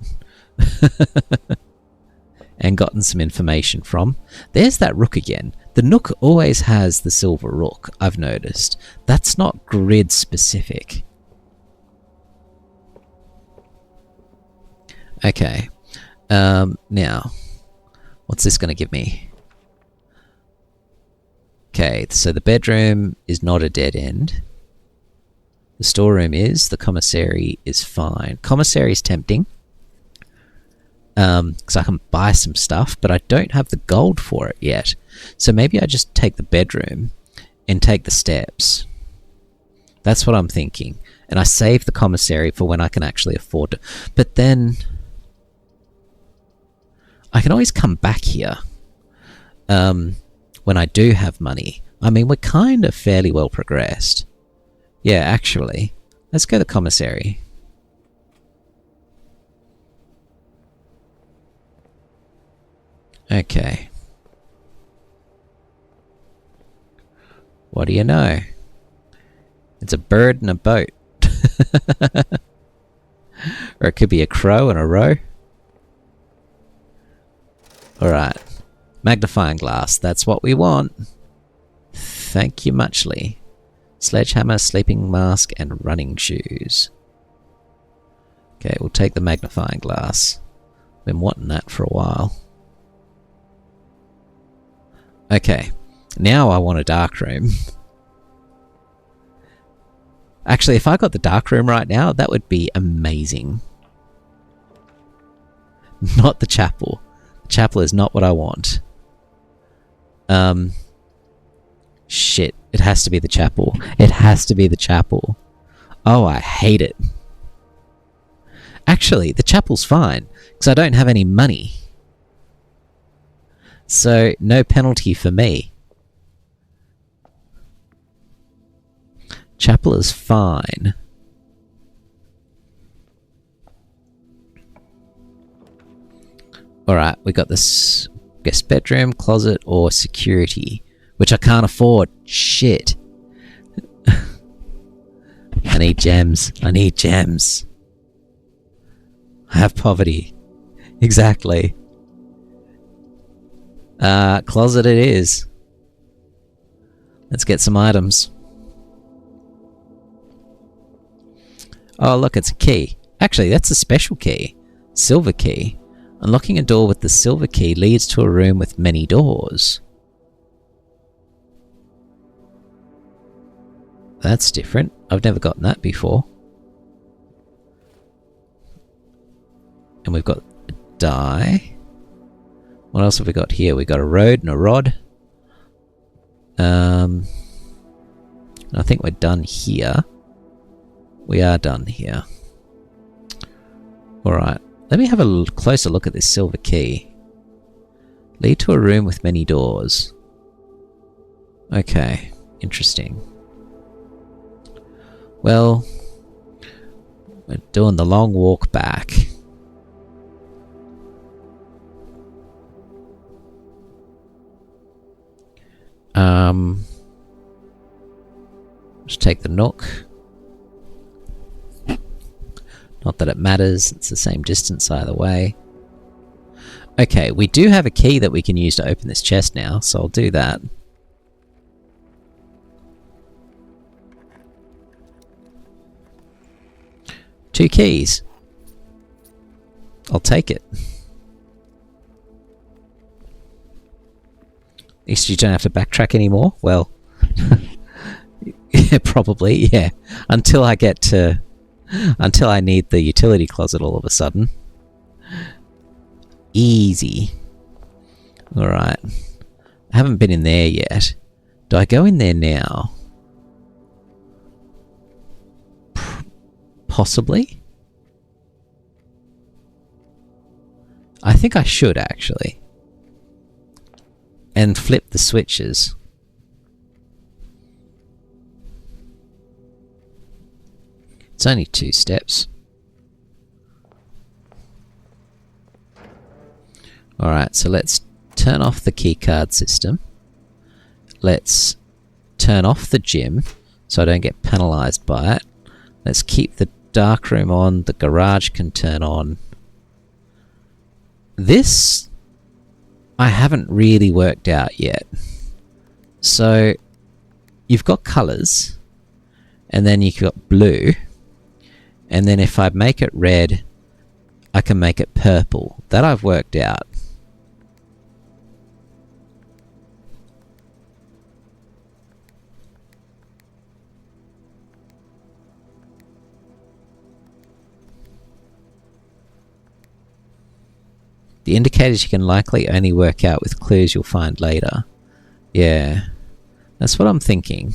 And gotten some information from. There's that rook again. The Nook always has the silver rook, I've noticed. That's not grid specific. Okay. Now, what's this going to give me? Okay, so the bedroom is not a dead end. The storeroom is. The commissary is fine. Commissary is tempting. Because I can buy some stuff, but I don't have the gold for it yet. So maybe I just take the bedroom and take the steps. That's what I'm thinking. And I save the commissary for when I can actually afford it. But then I can always come back here when I do have money. I mean, we're kind of fairly well progressed. Yeah, actually. Let's go to the commissary. Okay. What do you know? It's a bird and a boat. Or it could be a crow and a row. Alright. Magnifying glass. That's what we want. Thank you muchly. Sledgehammer, sleeping mask, and running shoes. Okay, we'll take the magnifying glass. Been wanting that for a while. Okay, now I want a dark room. Actually, if I got the dark room right now, that would be amazing. Not the chapel. The chapel is not what I want. Shit, it has to be the chapel. It has to be the chapel. Oh, I hate it. Actually, the chapel's fine, because I don't have any money. So, no penalty for me. Chapel is fine. Alright, we got this guest bedroom, closet, or security, which I can't afford. Shit. I need gems. I need gems. I have poverty. Exactly. Closet it is. Let's get some items. Oh, look, it's a key. Actually, that's a special key. Silver key. Unlocking a door with the silver key leads to a room with many doors. That's different. I've never gotten that before. And we've got a die. What else have we got here? We got a road and a rod. I think we're done here. We are done here. Alright. Let me have a closer look at this silver key. Lead to a room with many doors. Okay. Interesting. Well, we're doing the long walk back. Just take the nook. Not that it matters, it's the same distance either way. Okay, we do have a key that we can use to open this chest now, so I'll do that. Two keys. I'll take it. At least you don't have to backtrack anymore. Well, yeah, probably, yeah. Until I need the utility closet all of a sudden. Easy. Alright. I haven't been in there yet. Do I go in there now? Possibly? I think I should, actually. And flip the switches. It's only 2 steps. Alright, so let's turn off the keycard system. Let's turn off the gym so I don't get penalised by it. Let's keep the dark room on. The garage can turn on. This I haven't really worked out yet. So you've got colours, and then you've got blue, and then if I make it red, I can make it purple. That I've worked out. The indicators you can likely only work out with clues you'll find later. Yeah, that's what I'm thinking.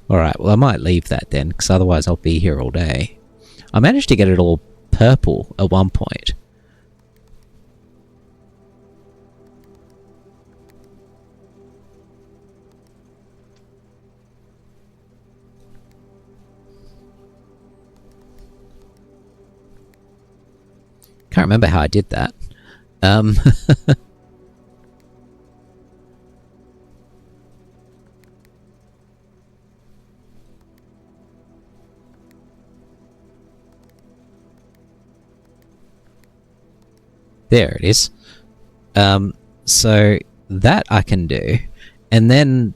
Alright, well I might leave that then, because otherwise I'll be here all day. I managed to get it all purple at one point. Can't remember how I did that. There it is. So that I can do. And then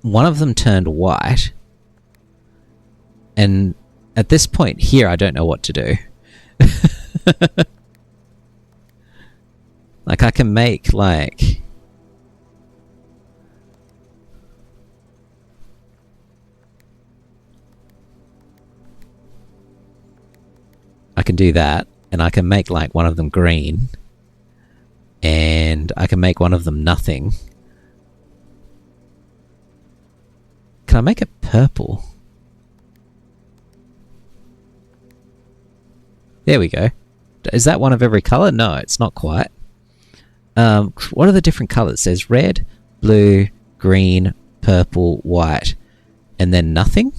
one of them turned white. And at this point here, I don't know what to do. Like, I can make, like... I can do that, and I can make, like, one of them green. And I can make one of them nothing. Can I make it purple? There we go. Is that one of every colour? No, it's not quite. What are the different colours? There's red, blue, green, purple, white, and then nothing?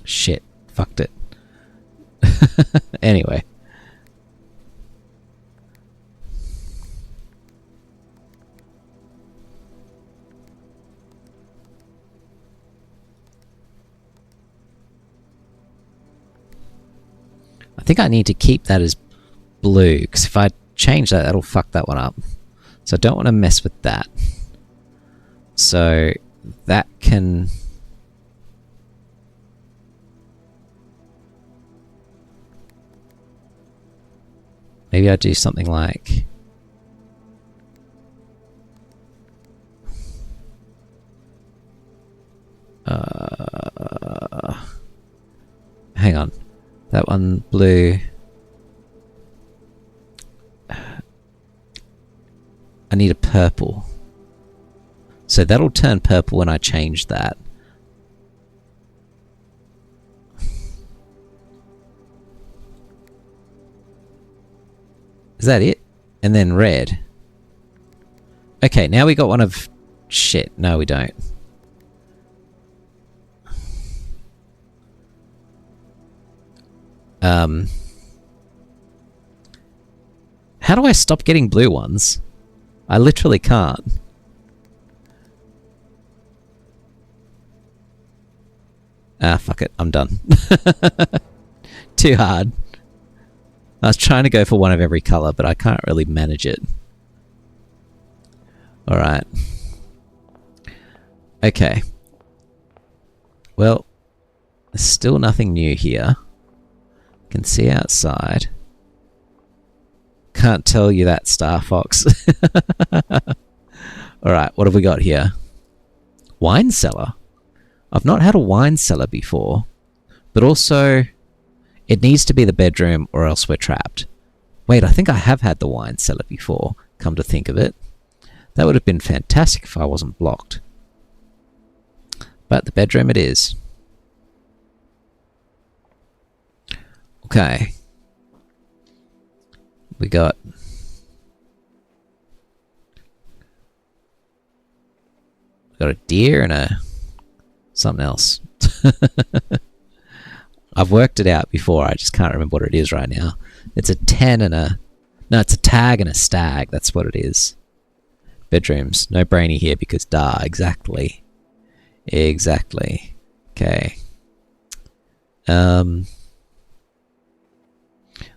Shit. Fucked it. Anyway. I think I need to keep that as blue, because if I change that, that'll fuck that one up. So I don't want to mess with that. So that can... Maybe I do something like... hang on. That one blue. I need a purple. So that'll turn purple when I change that. Is that it? And then red. Okay, now we got one of... Shit, no we don't. How do I stop getting blue ones? I literally can't. Ah, fuck it. I'm done. Too hard. I was trying to go for one of every colour, but I can't really manage it. Alright. Okay. Well, there's still nothing new here. Can see outside. Can't tell you that, Star Fox. Alright, what have we got here? Wine cellar. I've not had a wine cellar before, but also it needs to be the bedroom or else we're trapped. Wait, I think I have had the wine cellar before, come to think of it. That would have been fantastic if I wasn't blocked. But the bedroom it is. Okay. We got... got a deer and a... something else. I've worked it out before, I just can't remember what it is right now. It's a 10 and a... No, it's a tag and a stag, that's what it is. Bedrooms. No brainy here because duh, exactly. Exactly. Okay. I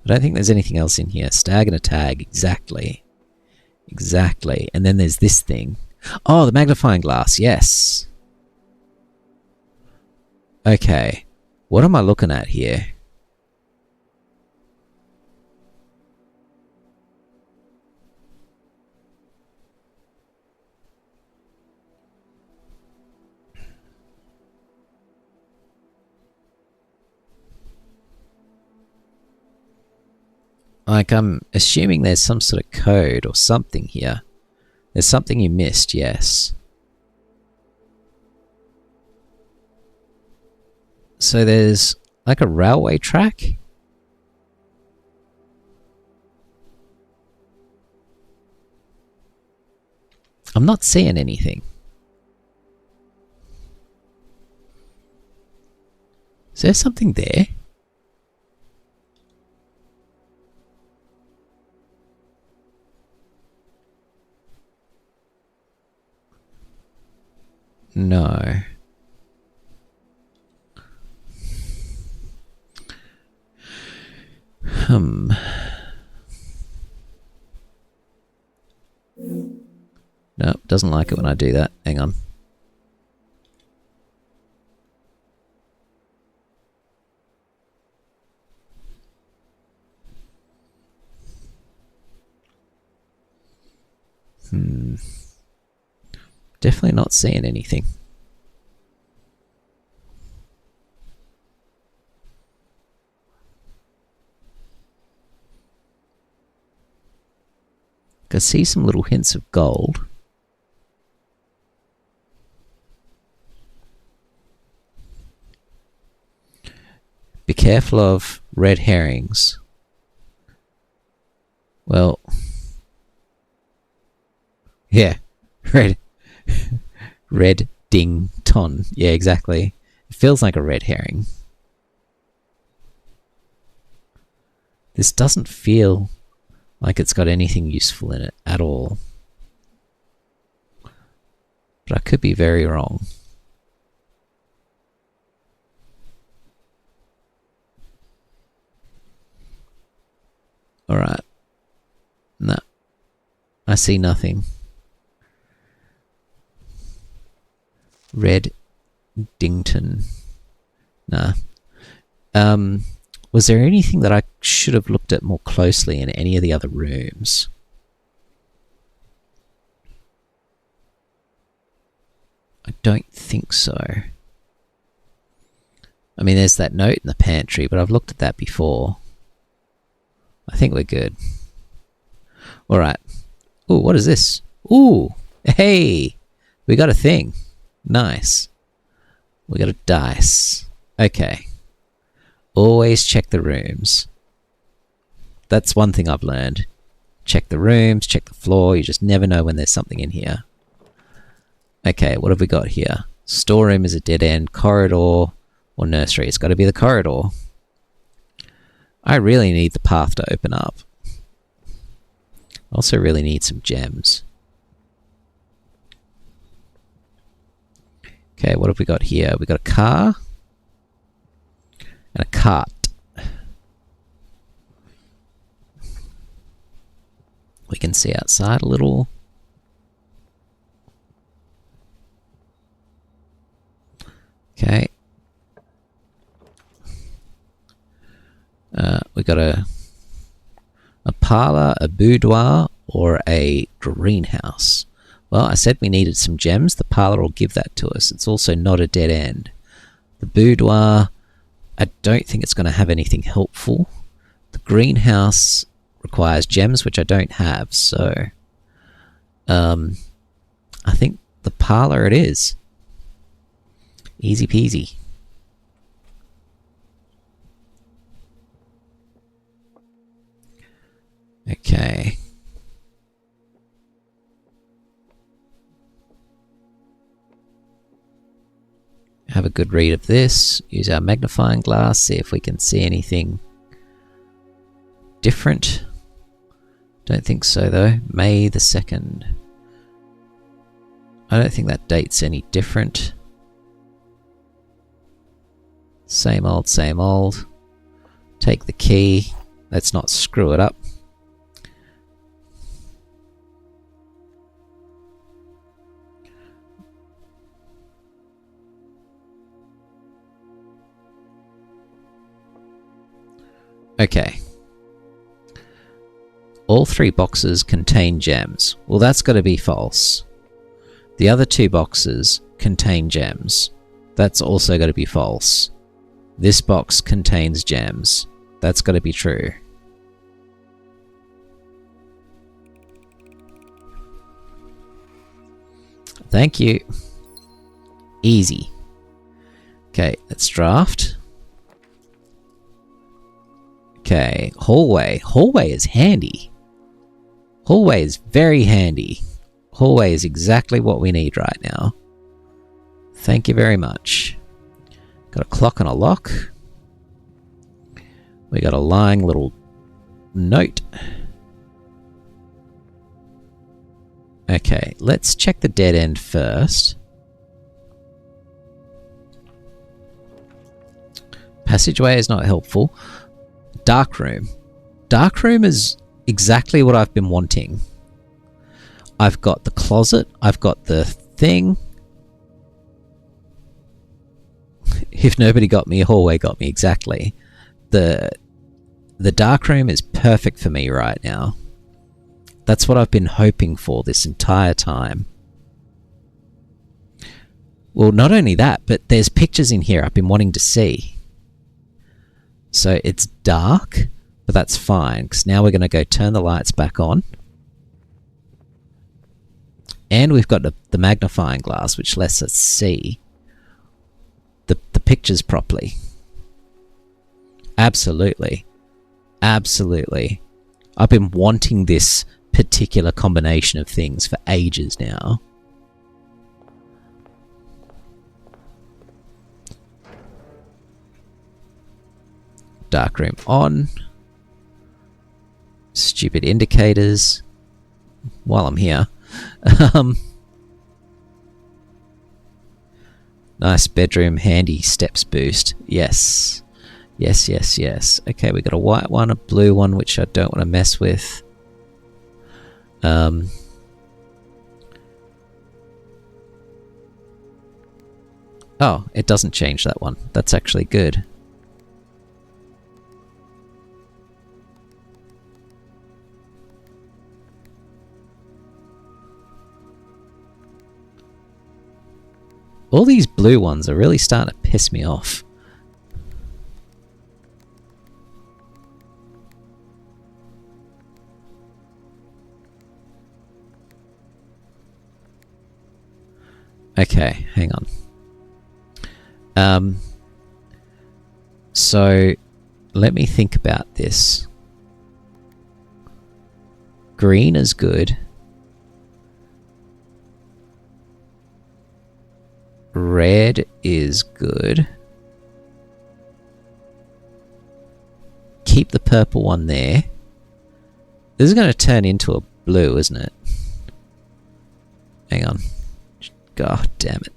don't think there's anything else in here. Stag and a tag, exactly. Exactly. And then there's this thing. Oh, the magnifying glass, yes. Okay. What am I looking at here? Like, I'm assuming there's some sort of code or something here. There's something you missed, yes. So there's like a railway track? I'm not seeing anything. Is there something there? No. Nope, doesn't like it when I do that. Hang on. Definitely not seeing anything. I see some little hints of gold. Be careful of red herrings. Well, yeah, red ding ton. Yeah, exactly. It feels like a red herring. This doesn't feel like it's got anything useful in it at all. But I could be very wrong. Alright. No. I see nothing. Red Dington. Nah. Was there anything that I should have looked at more closely in any of the other rooms? I don't think so. I mean, there's that note in the pantry, but I've looked at that before. I think we're good. Alright. Ooh, what is this? Ooh! Hey! We got a thing. Nice. We got a dice. Okay. Always check the rooms. That's one thing I've learned. Check the rooms, check the floor. You just never know when there's something in here. Okay, what have we got here? Storeroom is a dead end. Corridor or nursery. It's got to be the corridor. I really need the path to open up. Also really need some gems. Okay, what have we got here? We got a car and a cart. We can see outside a little. Okay. We got a parlor, a boudoir, or a greenhouse. Well, I said we needed some gems. The parlor will give that to us. It's also not a dead end. The boudoir, I don't think it's going to have anything helpful. The greenhouse requires gems, which I don't have, so I think the parlor it is. Easy peasy. Okay. Have a good read of this. Use our magnifying glass. See if we can see anything different. Don't think so though. May the 2nd. I don't think that date's any different. Same old, same old. Take the key. Let's not screw it up. Okay. All 3 boxes contain gems. Well, that's got to be false. The other 2 boxes contain gems. That's also got to be false. This box contains gems. That's got to be true. Thank you. Easy. Okay, let's draft. Okay, hallway. Hallway is handy. Hallway is very handy. Hallway is exactly what we need right now. Thank you very much. Got a clock and a lock. We got a lying little note. Okay, let's check the dead end first. Passageway is not helpful. Dark room. Dark room is exactly what I've been wanting. I've got the closet. I've got the thing. If nobody got me, hallway got me. Exactly. The dark room is perfect for me right now. That's what I've been hoping for this entire time. Well, not only that, but there's pictures in here I've been wanting to see. So it's dark, but that's fine, because now we're going to go turn the lights back on. And we've got the magnifying glass, which lets us see the pictures properly. Absolutely. Absolutely. I've been wanting this particular combination of things for ages now. Darkroom on. Stupid indicators. While I'm here. Nice bedroom, handy steps boost. Yes. Yes, yes, yes. Okay, we got a white one, a blue one, which I don't want to mess with. Oh, it doesn't change that one. That's actually good. All these blue ones are really starting to piss me off. Okay, hang on. So let me think about this. Green is good. Red is good. Keep the purple one there. This is going to turn into a blue, isn't it? Hang on. God damn it.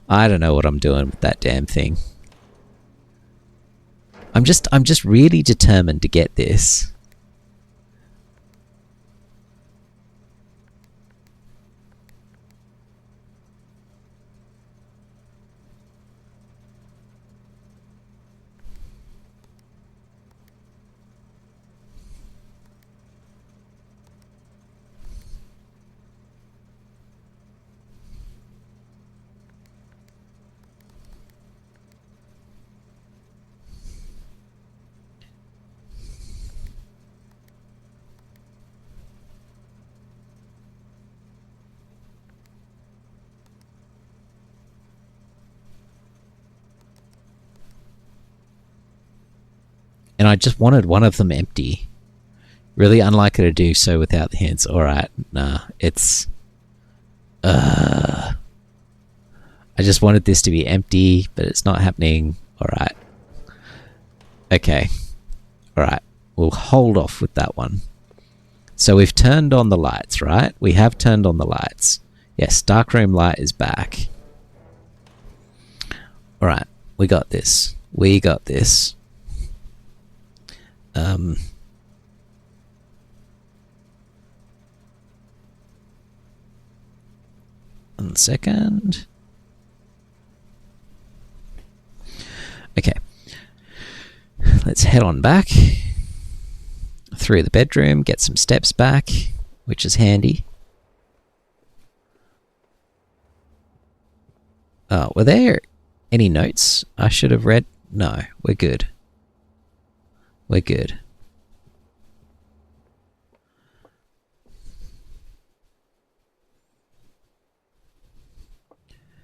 I don't know what I'm doing with that damn thing. I'm just really determined to get this. And I just wanted one of them empty. Really unlikely to do so without the hands. Alright, nah, it's... I just wanted this to be empty, but it's not happening. Alright. Okay. Alright, we'll hold off with that one. So we've turned on the lights, right? We have turned on the lights. Yes, darkroom light is back. Alright, we got this. We got this. 1 second. Okay. Let's head on back through the bedroom, get some steps back, which is handy. Were there any notes I should have read? No, we're good. We're good.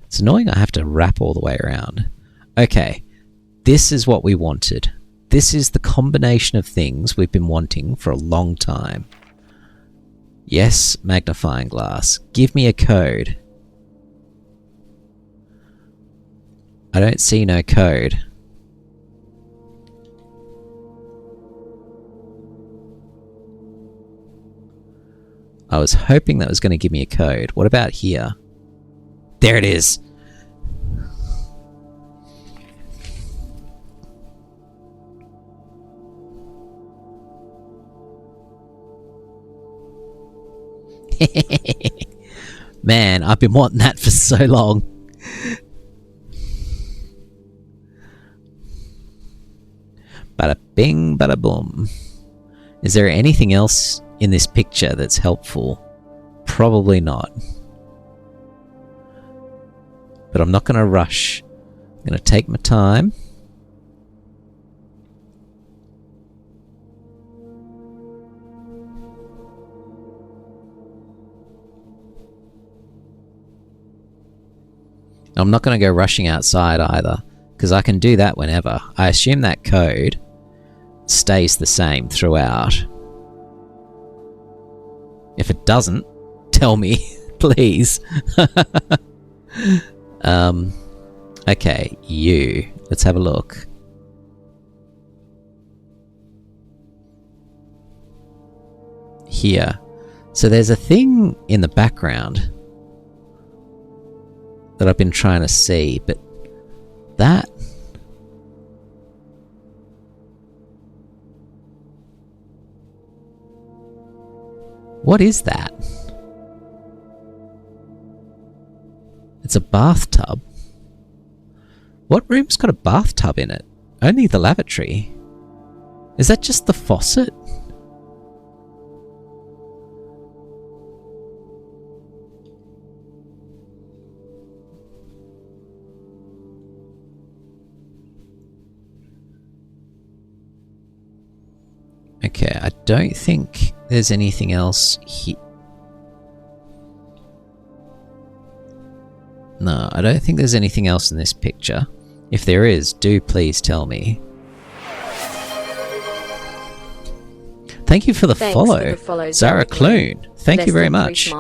It's annoying I have to wrap all the way around. Okay, this is what we wanted. This is the combination of things we've been wanting for a long time. Yes, magnifying glass. Give me a code. I don't see no code. I was hoping that was going to give me a code. What about here? There it is. Man, I've been wanting that for so long. Bada bing, bada boom. Is there anything else in this picture that's helpful? Probably not. But I'm not going to rush. I'm going to take my time. I'm not going to go rushing outside either, because I can do that whenever. I assume that code stays the same throughout. If it doesn't, tell me, please. Okay, you. Let's have a look. here. So there's a thing in the background that I've been trying to see, but that... What is that? It's a bathtub. What room's got a bathtub in it? Only the lavatory. Is that just the faucet? Okay, I don't think there's anything else here. No, I don't think there's anything else in this picture. If there is, do please tell me. Thank you for the follow, Zara Clune. Thank you very much.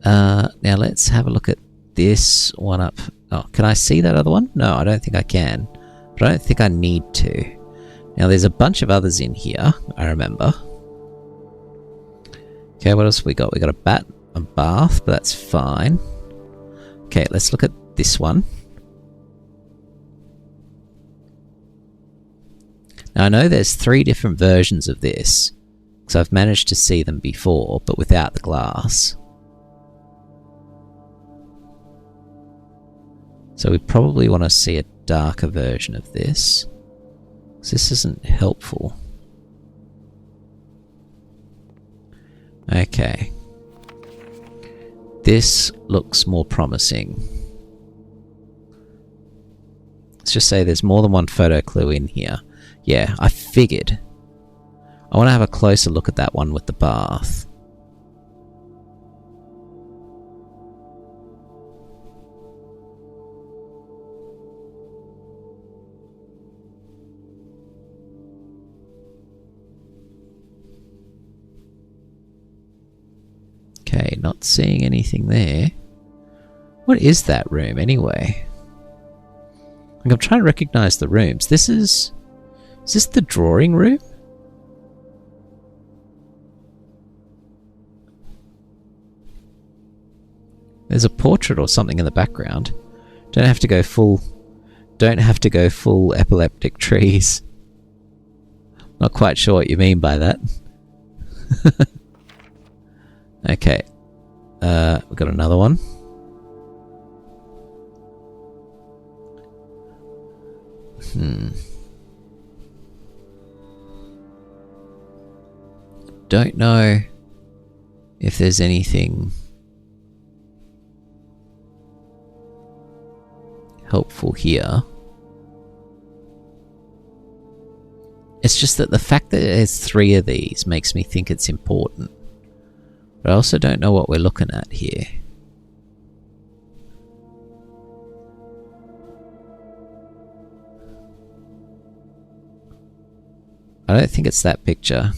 Now let's have a look at this one up. Oh, can I see that other one? No, I don't think I can. But I don't think I need to. Now there's a bunch of others in here, I remember. Okay, what else have we got? We got a bat, a bath, but that's fine. Okay, let's look at this one. Now I know there's 3 different versions of this, because I've managed to see them before, but without the glass. So we probably want to see a darker version of this, because this isn't helpful. Okay. This looks more promising. Let's just say there's more than one photo clue in here. Yeah, I figured. I want to have a closer look at that one with the bath. Okay, not seeing anything there. What is that room anyway? Like, I'm trying to recognize the rooms. Is this the drawing room? There's a portrait or something in the background. Don't have to go full epileptic trees. Not quite sure what you mean by that. Okay. We've got another one. Don't know if there's anything helpful here. It's just that the fact that there's 3 of these makes me think it's important. But I also don't know what we're looking at here. I don't think it's that picture.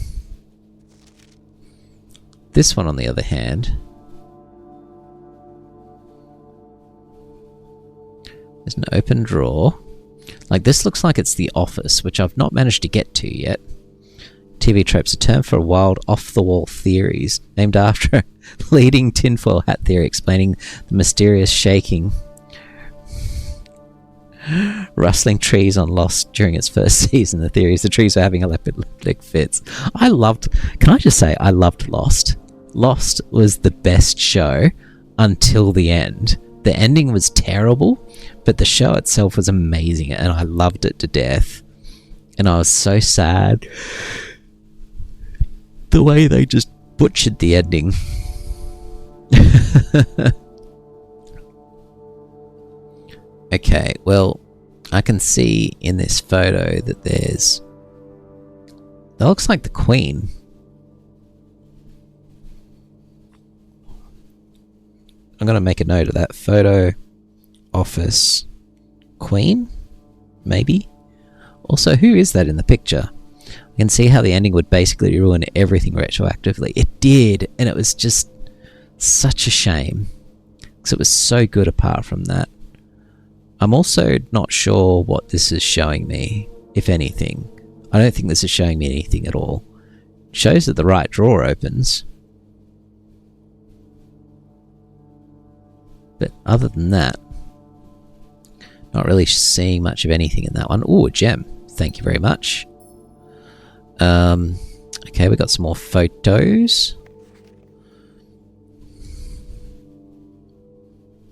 This one, on the other hand, there's an open drawer. Like, this looks like it's The Office, which I've not managed to get to yet. TV tropes, a term for wild, off-the-wall theories, named after a leading tinfoil hat theory explaining the mysterious shaking, rustling trees on Lost during its first season. The theory is the trees were having epileptic fits. Can I just say, I loved Lost. Lost was the best show until the end. The ending was terrible, but the show itself was amazing, and I loved it to death. And I was so sad the way they just butchered the ending. Okay, well, I can see in this photo that that looks like the Queen. I'm going to make a note of that. Photo, office, Queen? Maybe? Also, who is that in the picture? I can see how the ending would basically ruin everything retroactively. It did, and it was just such a shame, because it was so good apart from that. I'm also not sure what this is showing me, if anything. I don't think this is showing me anything at all. shows that the right drawer opens. But other than that, not really seeing much of anything in that one. Ooh, a gem. Thank you very much. Okay, we got some more photos.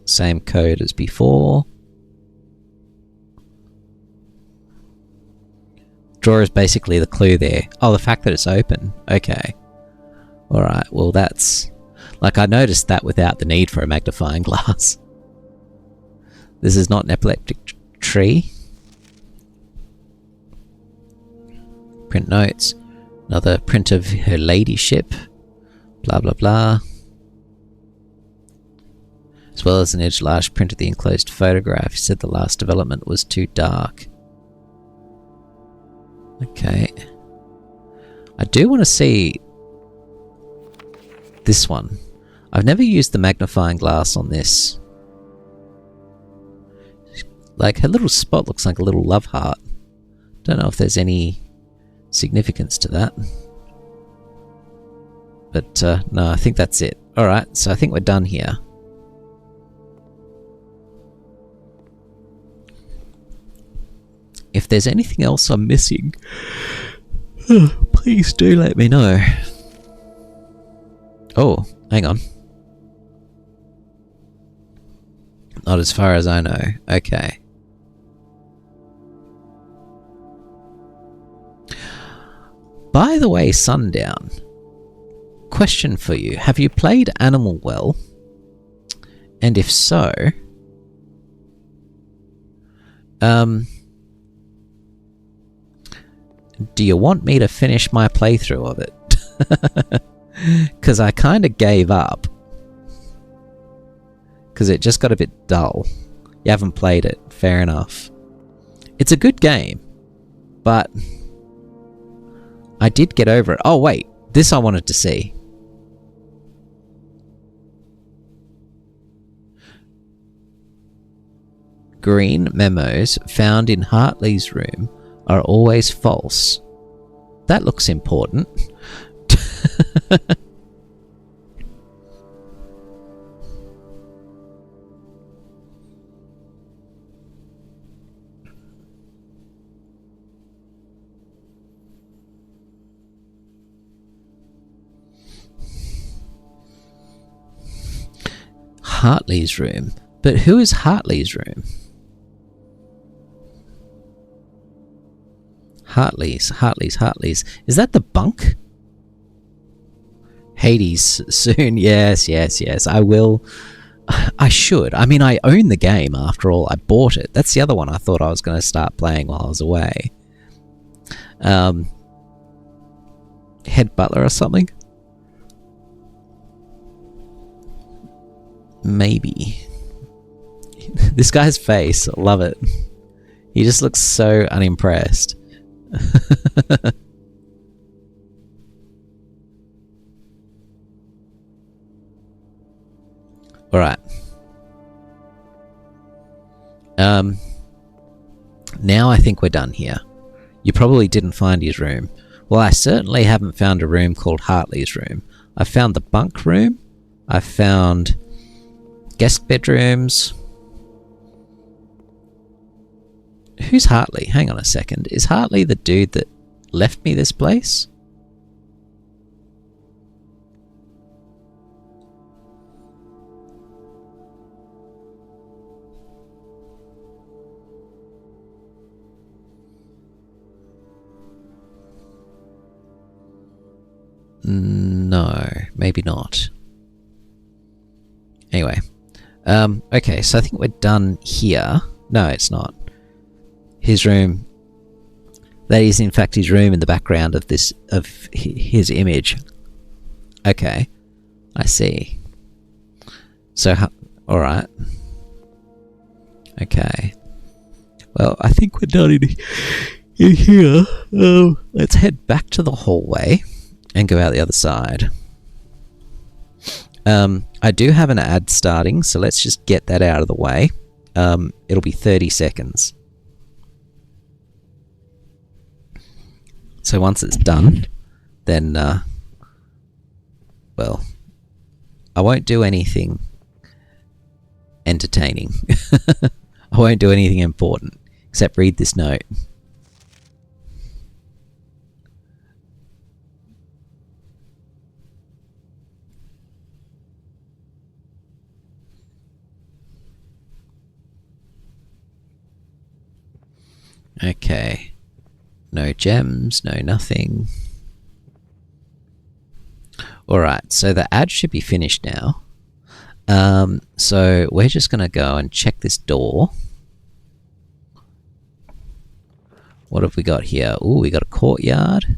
Same code as before. Drawer is basically the clue there. Oh, the fact that it's open. Okay. Alright, well that's... Like, I noticed that without the need for a magnifying glass. This is not an epileptic tree. Print notes. Another print of her ladyship. Blah, blah, blah. As well as an large print of the enclosed photograph. He said the last development was too dark. Okay. I do want to see this one. I've never used the magnifying glass on this. Like, her little spot looks like a little love heart. Don't know if there's any significance to that. But, no, I think that's it. Alright, so I think we're done here. If there's anything else I'm missing, please do let me know. Oh, hang on. Not as far as I know. Okay. By the way, Sundown. Question for you. Have you played Animal Well? And if so... do you want me to finish my playthrough of it? Because I kind of gave up. Because it just got a bit dull. You haven't played it. Fair enough. It's a good game. But I did get over it. Oh, wait. This I wanted to see. Green memos found in Hartley's room are always false. That looks important. Hartley's room. But who is Hartley's room? Hartley's. Is that the bunk? Hades soon. Yes. I will. I should. I mean, I own the game after all. I bought it. That's the other one I thought I was going to start playing while I was away. Head butler or something? Maybe. This guy's face. I love it. He just looks so unimpressed. Alright. Now I think we're done here. You probably didn't find his room. Well, I certainly haven't found a room called Hartley's room. I found the bunk room. I found guest bedrooms. Who's Hartley? Hang on a second. Is Hartley the dude that left me this place? No, maybe not. Anyway. Okay, so I think we're done here. No, it's not. His room. That is in fact his room in the background of this, of his image. Okay. I see. So, alright. Okay. Well, I think we're done in here. Let's head back to the hallway and go out the other side. I do have an ad starting, so let's just get that out of the way. It'll be 30 seconds. So once it's done, then, well, I won't do anything entertaining. I won't do anything important, except read this note. Okay. No gems, no nothing. Alright, so the ad should be finished now. So we're just going to go and check this door. What have we got here? Ooh, we got a courtyard.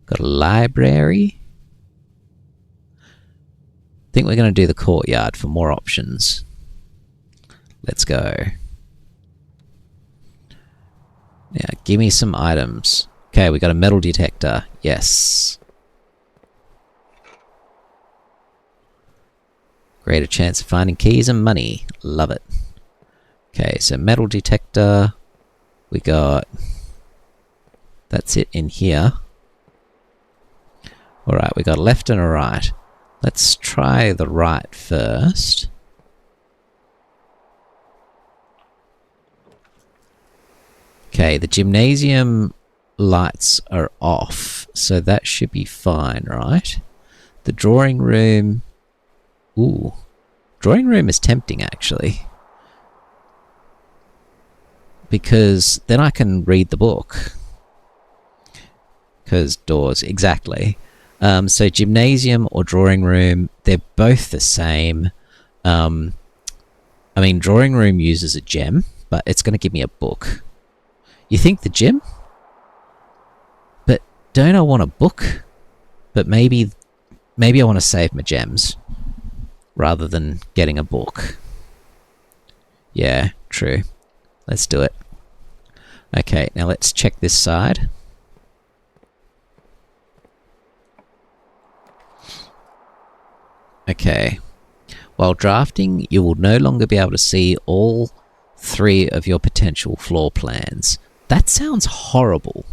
Got a library. I think we're going to do the courtyard for more options. Let's go. Now, give me some items. Okay, we got a metal detector. Yes. Greater chance of finding keys and money. Love it. Okay, so metal detector. We got... That's it in here. Alright, we got a left and a right. Let's try the right first. Okay, the gymnasium lights are off, so that should be fine, right? The drawing room... Ooh. Drawing room is tempting, actually. Because then I can read the book. Because doors, exactly. So gymnasium or drawing room, they're both the same. I mean, drawing room uses a gem, but it's going to give me a book. You think the gym? But don't I want a book? But maybe I want to save my gems rather than getting a book. Yeah, true. Let's do it. Okay, now let's check this side. Okay. While drafting, you will no longer be able to see all 3 of your potential floor plans. That sounds horrible.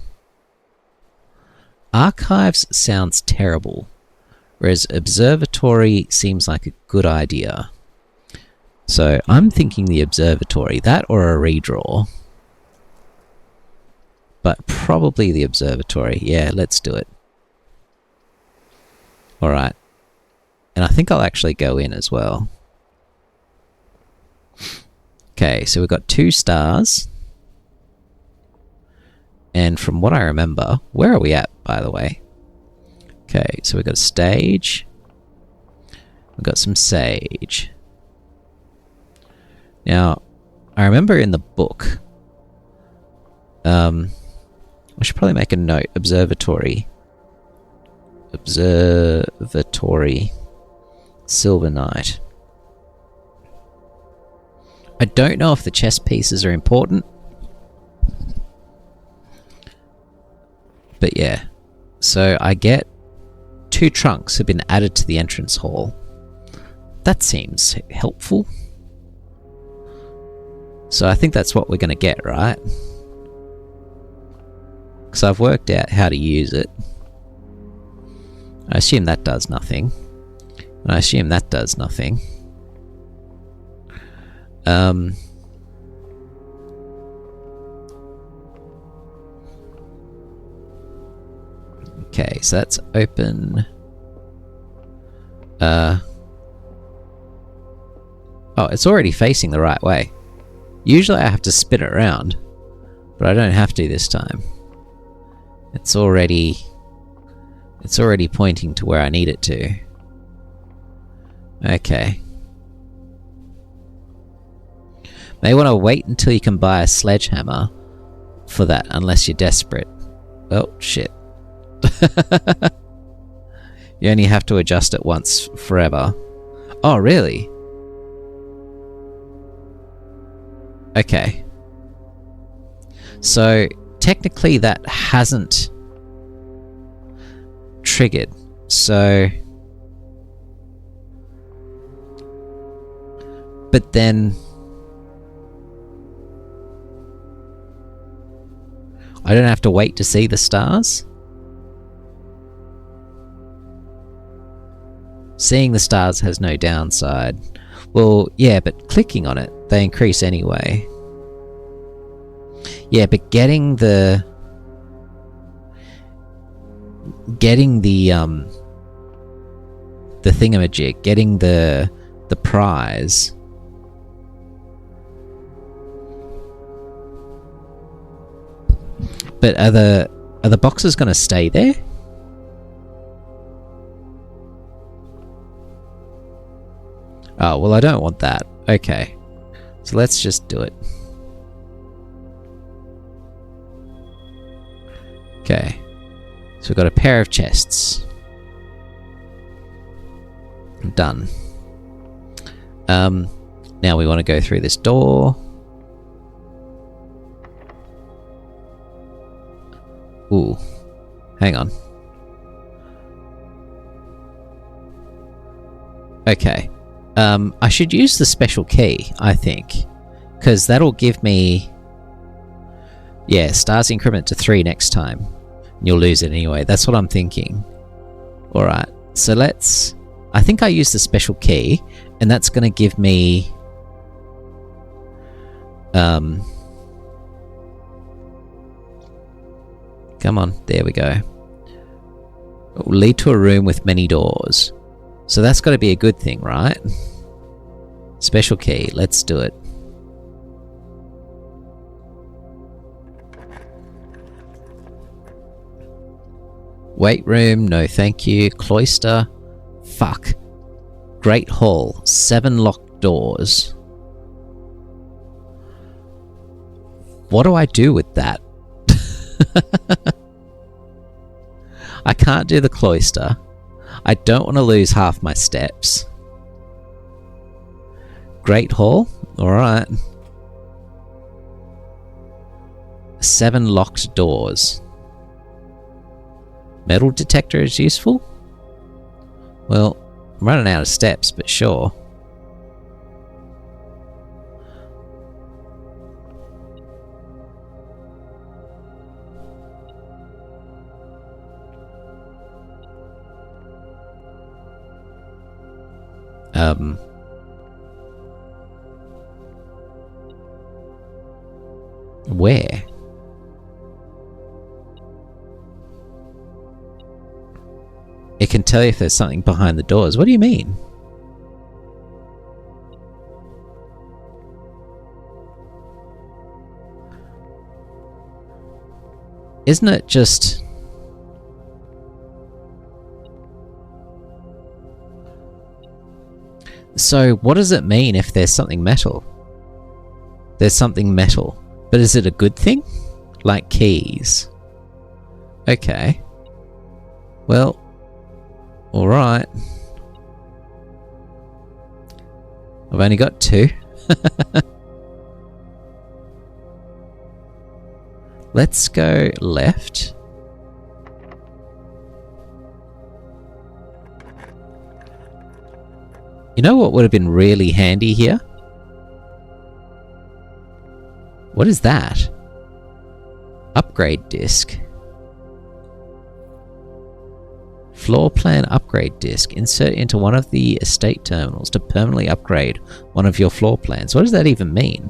Archives sounds terrible, whereas observatory seems like a good idea. So I'm thinking the observatory, that or a redraw. But probably the observatory. Yeah, let's do it. Alright. And I think I'll actually go in as well. Okay, so we've got 2 stars. And from what I remember, where are we at, by the way? Okay, so we've got a stage. We've got some sage. Now, I remember in the book, I should probably make a note. Observatory. Observatory. Silver Knight. I don't know if the chess pieces are important. But yeah, so I get 2 trunks have been added to the entrance hall. That seems helpful. So I think that's what we're going to get, right? Because I've worked out how to use it. I assume that does nothing. And I assume that does nothing. Okay, so that's open. Oh, it's already facing the right way. Usually I have to spin it around, but I don't have to this time. It's already pointing to where I need it to. Okay. May want to wait until you can buy a sledgehammer for that, unless you're desperate. Oh, shit. You only have to adjust it once forever. Oh, really? Okay. So, technically that hasn't triggered. So... But then... I don't have to wait to see the stars? Seeing the stars has no downside. Well, yeah, but clicking on it, they increase anyway. Yeah, but getting the thingamajig, getting the prize. But are the boxes going to stay there? Oh, well, I don't want that. Okay. So let's just do it. Okay. So we've got a pair of chests. Done. Now we want to go through this door. Ooh. Hang on. Okay. I should use the special key, I think. Because that'll give me... Yeah, stars increment to 3 next time. You'll lose it anyway. That's what I'm thinking. Alright, so let's... I think I use the special key, and that's going to give me... Come on, there we go. It will lead to a room with many doors. So that's got to be a good thing, right? Special key, let's do it. Weight room, no thank you. Cloister, fuck. Great hall, 7 locked doors. What do I do with that? I can't do the cloister. I don't want to lose half my steps. Great hall? Alright. 7 locked doors. Metal detector is useful? Well, I'm running out of steps, but sure. Where? It can tell you if there's something behind the doors. What do you mean? Isn't it just... So, what does it mean if there's something metal? There's something metal. But is it a good thing? Like keys. Okay. Well, alright. I've only got 2. Let's go left. You know what would have been really handy here? What is that? Upgrade disc. Floor plan upgrade disc. Insert into one of the estate terminals to permanently upgrade one of your floor plans. What does that even mean?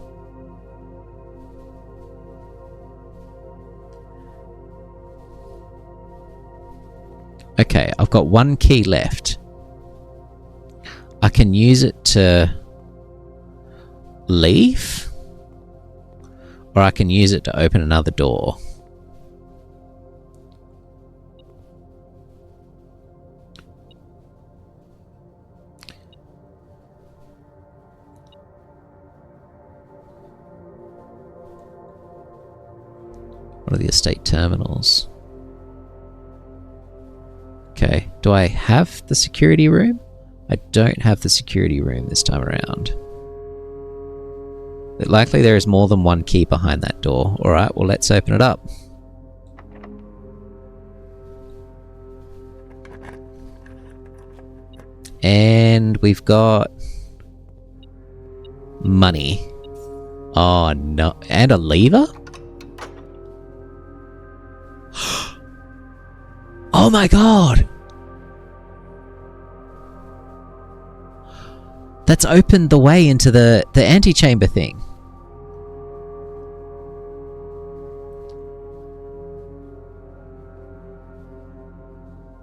Okay, I've got 1 key left. I can use it to leave, or I can use it to open another door. What are the estate terminals? Okay, do I have the security room? I don't have the security room this time around. Likely there is more than 1 key behind that door. Alright, well let's open it up. And we've got... money. Oh no, and a lever? Oh my god! That's opened the way into the antechamber thing.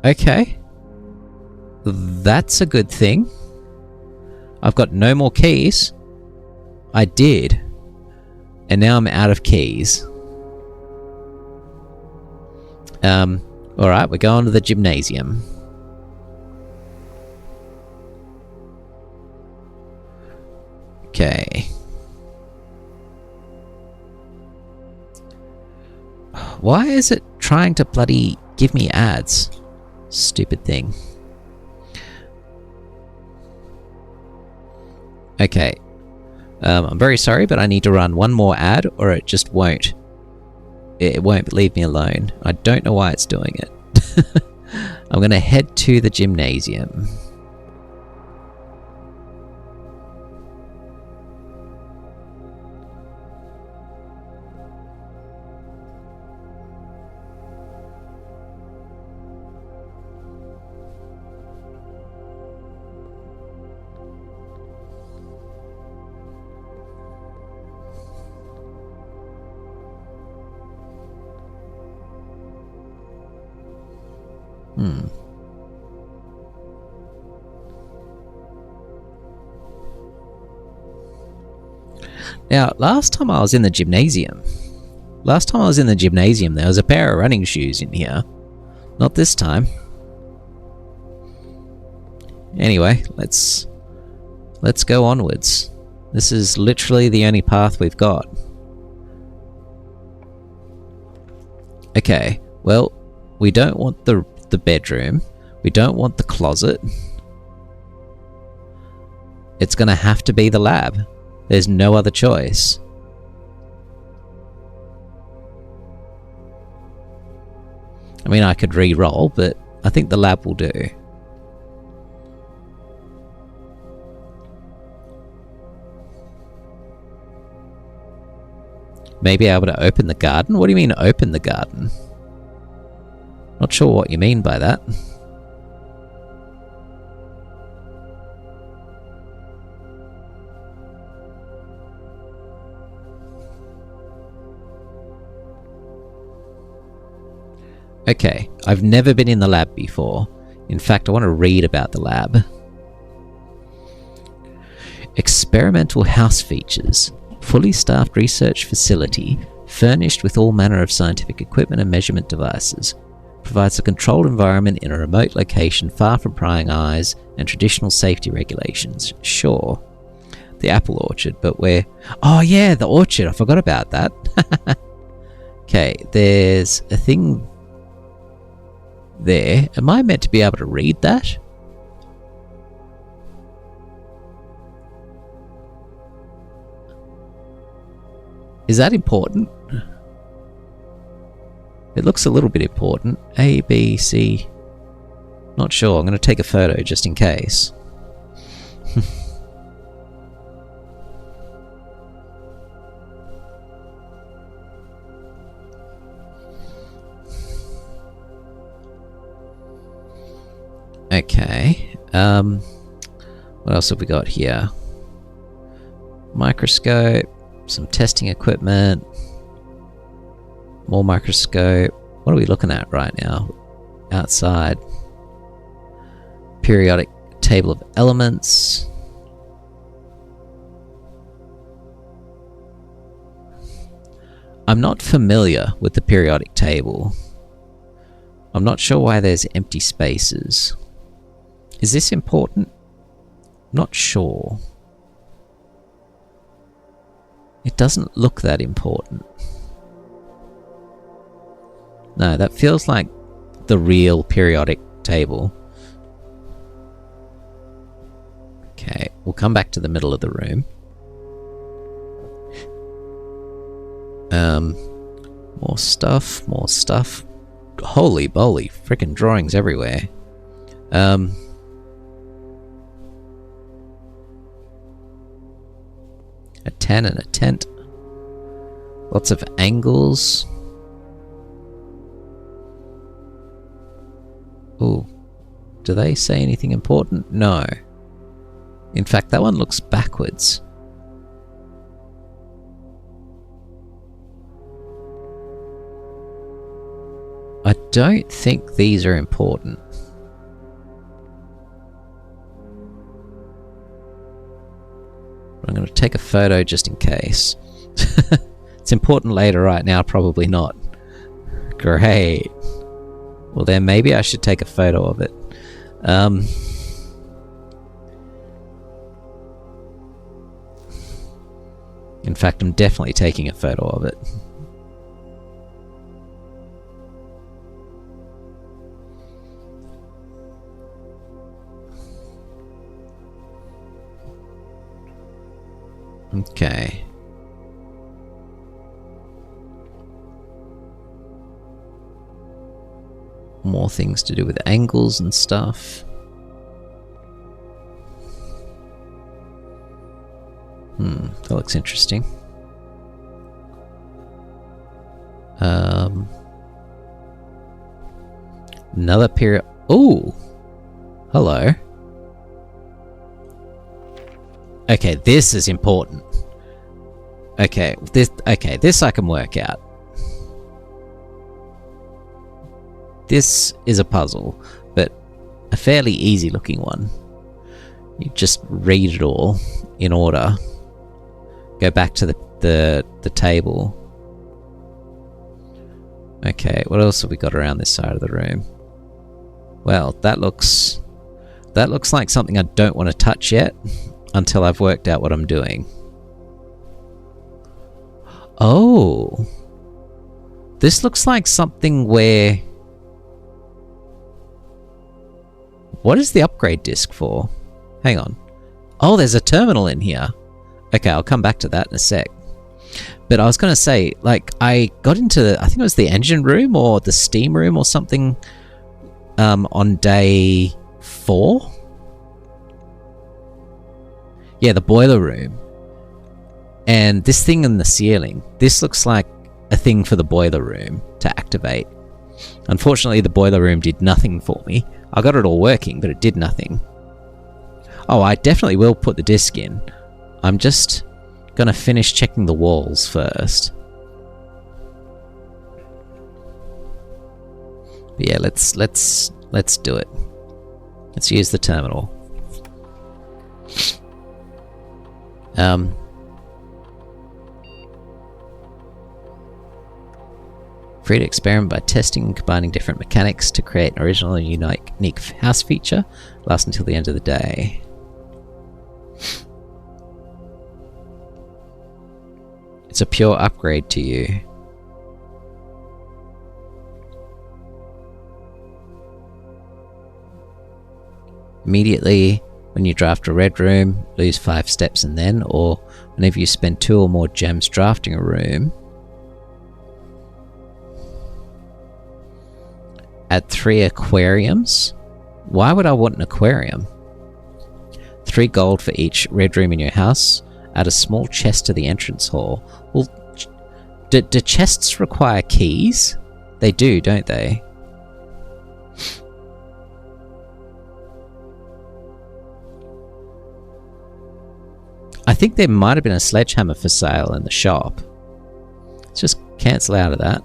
Okay. That's a good thing. I've got no more keys. I did. And now I'm out of keys. Alright, we're going to the gymnasium. Okay. Why is it trying to bloody give me ads? Stupid thing. Okay. I'm very sorry, but I need to run one more ad or it just won't. It won't leave me alone. I don't know why it's doing it. I'm going to head to the gymnasium. Now, last time I was in the gymnasium, there was a pair of running shoes in here. Not this time. Anyway, let's go onwards. This is literally the only path we've got. Okay, well, we don't want the bedroom. We don't want the closet. It's gonna have to be the lab. There's no other choice. I mean, I could re-roll, but I think the lab will do. Maybe able to open the garden? What do you mean open the garden? Not sure what you mean by that. Okay, I've never been in the lab before. In fact, I want to read about the lab. Experimental house features. Fully staffed research facility, furnished with all manner of scientific equipment and measurement devices. Provides a controlled environment in a remote location far from prying eyes and traditional safety regulations. Sure. The apple orchard, but where... Oh yeah, the orchard, I forgot about that. Okay, there's a thing... there. Am I meant to be able to read that? Is that important? It looks a little bit important. A, B, C. Not sure. I'm going to take a photo just in case. Okay. What else have we got here? Microscope, some testing equipment, more microscope. What are we looking at right now? Outside. Periodic table of elements. I'm not familiar with the periodic table. I'm not sure why there's empty spaces. Is this important? Not sure. It doesn't look that important. No, that feels like the real periodic table. Okay, we'll come back to the middle of the room. More stuff, more stuff. Holy moly, freaking drawings everywhere. A 10 and a tent. Lots of angles. Ooh. Do they say anything important? No. In fact, that one looks backwards. I don't think these are important. I'm going to take a photo just in case. It's important later, right now, probably not. Great. Well then, maybe I should take a photo of it. In fact, I'm definitely taking a photo of it. Okay. More things to do with angles and stuff. That looks interesting. Another period. Oh, hello. Okay, this is important. Okay, this I can work out. This is a puzzle, but a fairly easy looking one. You just read it all in order. Go back to the table. Okay, what else have we got around this side of the room? Well, that looks like something I don't want to touch yet until I've worked out what I'm doing. Oh. This looks like something where... What is the upgrade disc for? Hang on. Oh, there's a terminal in here. Okay, I'll come back to that in a sec. But I was going to say, like, I got into, I think it was the engine room or the steam room or something on day 4. Yeah, the boiler room. And this thing in the ceiling, this looks like a thing for the boiler room to activate. Unfortunately, the boiler room did nothing for me. I got it all working, but it did nothing. Oh, I definitely will put the disc in. I'm just gonna finish checking the walls first. But yeah, let's do it. Let's use the terminal. Free to experiment by testing and combining different mechanics to create an original and unique house feature. Lasts until the end of the day. It's a pure upgrade to you. Immediately, when you draft a red room, lose 5 steps and then, or whenever you spend 2 or more gems drafting a room, add 3 aquariums. Why would I want an aquarium? 3 gold for each red room in your house. Add a small chest to the entrance hall. Well, do chests require keys? They do, don't they? I think there might have been a sledgehammer for sale in the shop. Let's just cancel out of that.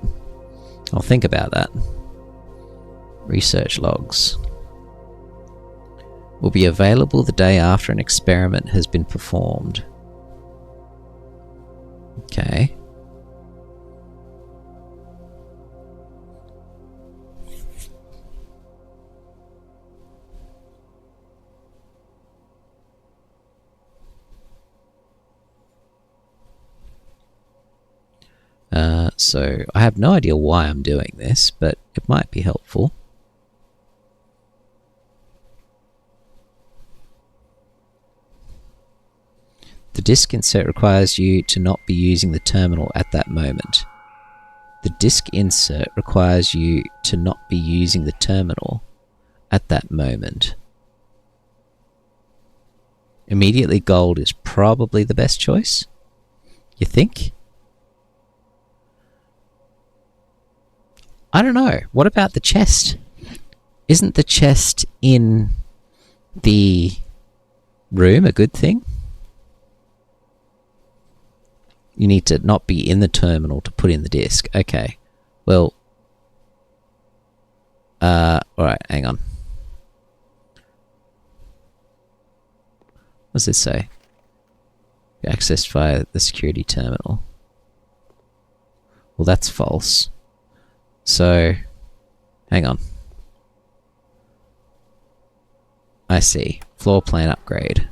I'll think about that. Research logs. Will be available the day after an experiment has been performed. Okay. So I have no idea why I'm doing this, but it might be helpful. The disk insert requires you to not be using the terminal at that moment. The disk insert requires you to not be using the terminal at that moment. Immediately gold is probably the best choice. You think? I don't know. What about the chest? Isn't the chest in the room a good thing? You need to not be in the terminal to put in the disk. Okay. Well, alright, hang on. What does this say? Accessed via the security terminal. Well, that's false. So, hang on. I see. Floor plan upgrade.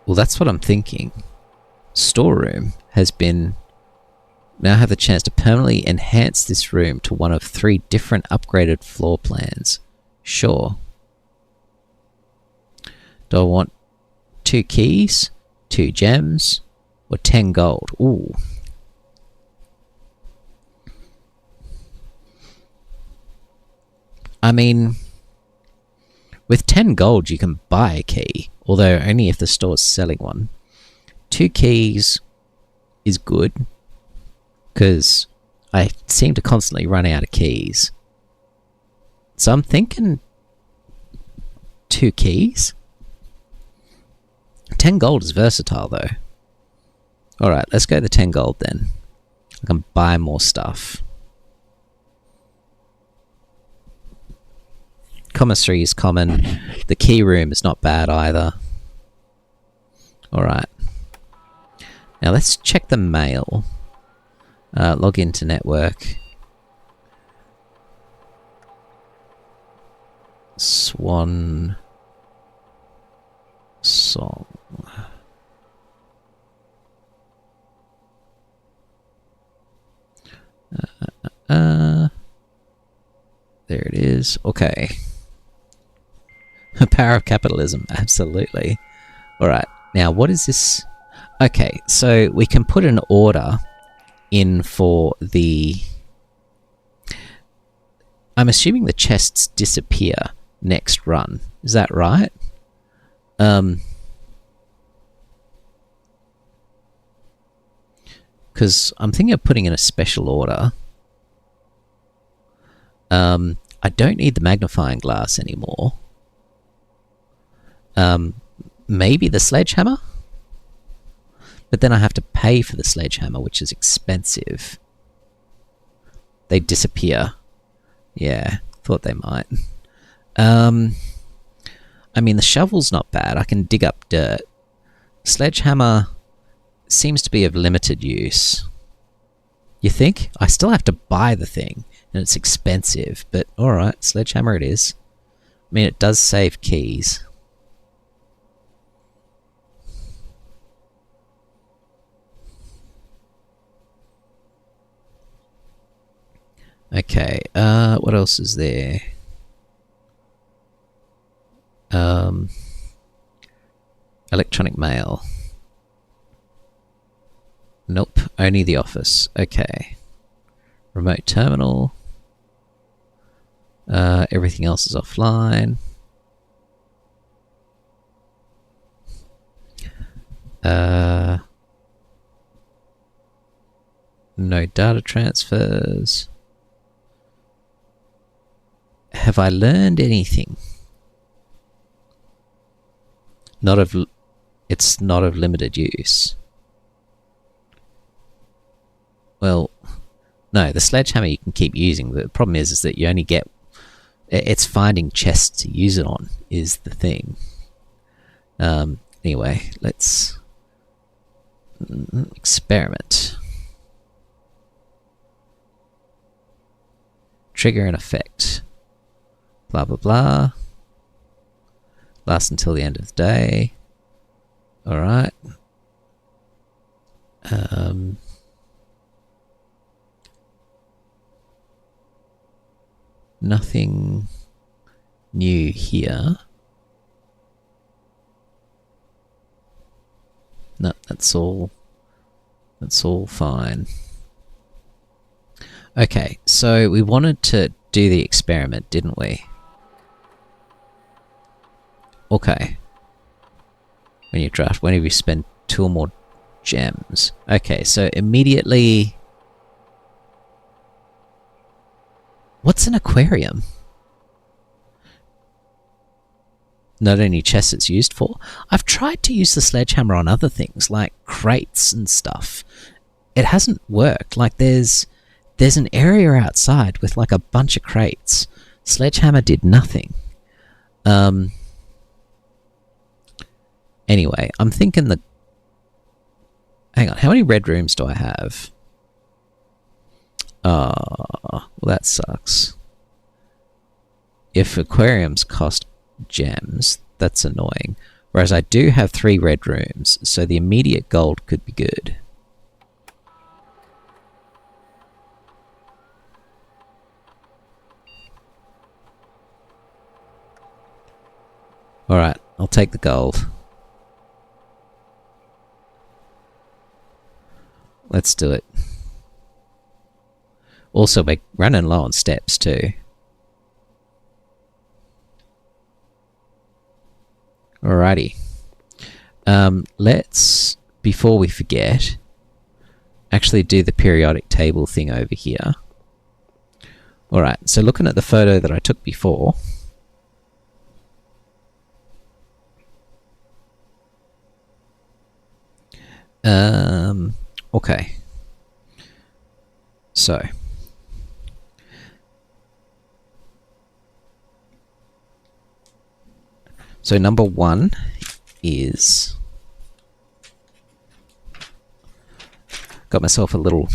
Well, that's what I'm thinking. Storeroom has been... Now have the chance to permanently enhance this room to one of 3 different upgraded floor plans. Sure. Do I want 2 keys, 2 gems, or 10 gold? Ooh. I mean, with 10 gold you can buy a key, although only if the store's selling one. 2 keys is good, because I seem to constantly run out of keys. So I'm thinking 2 keys? 10 gold is versatile though. Alright, let's go the 10 gold then. I can buy more stuff. Commissary is common. The key room is not bad either. Alright. Now let's check the mail. Log into network. Swan Song. There it is. Okay. The power of capitalism. Absolutely. Alright. Now, what is this? Okay, so we can put an order in for the... I'm assuming the chests disappear next run. Is that right? Because I'm thinking of putting in a special order. I don't need the magnifying glass anymore. Maybe the sledgehammer? But then I have to pay for the sledgehammer, which is expensive. They disappear. Yeah, thought they might. I mean, the shovel's not bad. I can dig up dirt. Sledgehammer seems to be of limited use. You think? I still have to buy the thing, and it's expensive, but alright, sledgehammer it is. I mean, it does save keys. Okay, what else is there? Electronic mail. Nope, only the office. Okay. Remote terminal. Everything else is offline. No data transfers. Have I learned anything? It's not of limited use. Well, no, the sledgehammer you can keep using. The problem is that you only get... It's finding chests to use it on is the thing. Anyway, let's... experiment. Trigger an effect. Blah, blah, blah. Last until the end of the day. Alright. Nothing new here. No, that's all fine. Okay, so we wanted to do the experiment, didn't we? Okay. When you draft, whenever you spend 2 or more gems. Okay, so immediately... What's an aquarium? Not only chests it's used for. I've tried to use the sledgehammer on other things, like crates and stuff. It hasn't worked. Like, there's an area outside with, like, a bunch of crates. Sledgehammer did nothing. Anyway, I'm thinking the... Hang on, how many red rooms do I have? Well, that sucks. If aquariums cost gems, that's annoying. Whereas I do have 3 red rooms, so the immediate gold could be good. Alright, I'll take the gold. Let's do it. Also, we're running low on steps too. Alrighty. Let's, before we forget, actually do the periodic table thing over here. Alright, so looking at the photo that I took before... okay. So number 1 is... Got myself a little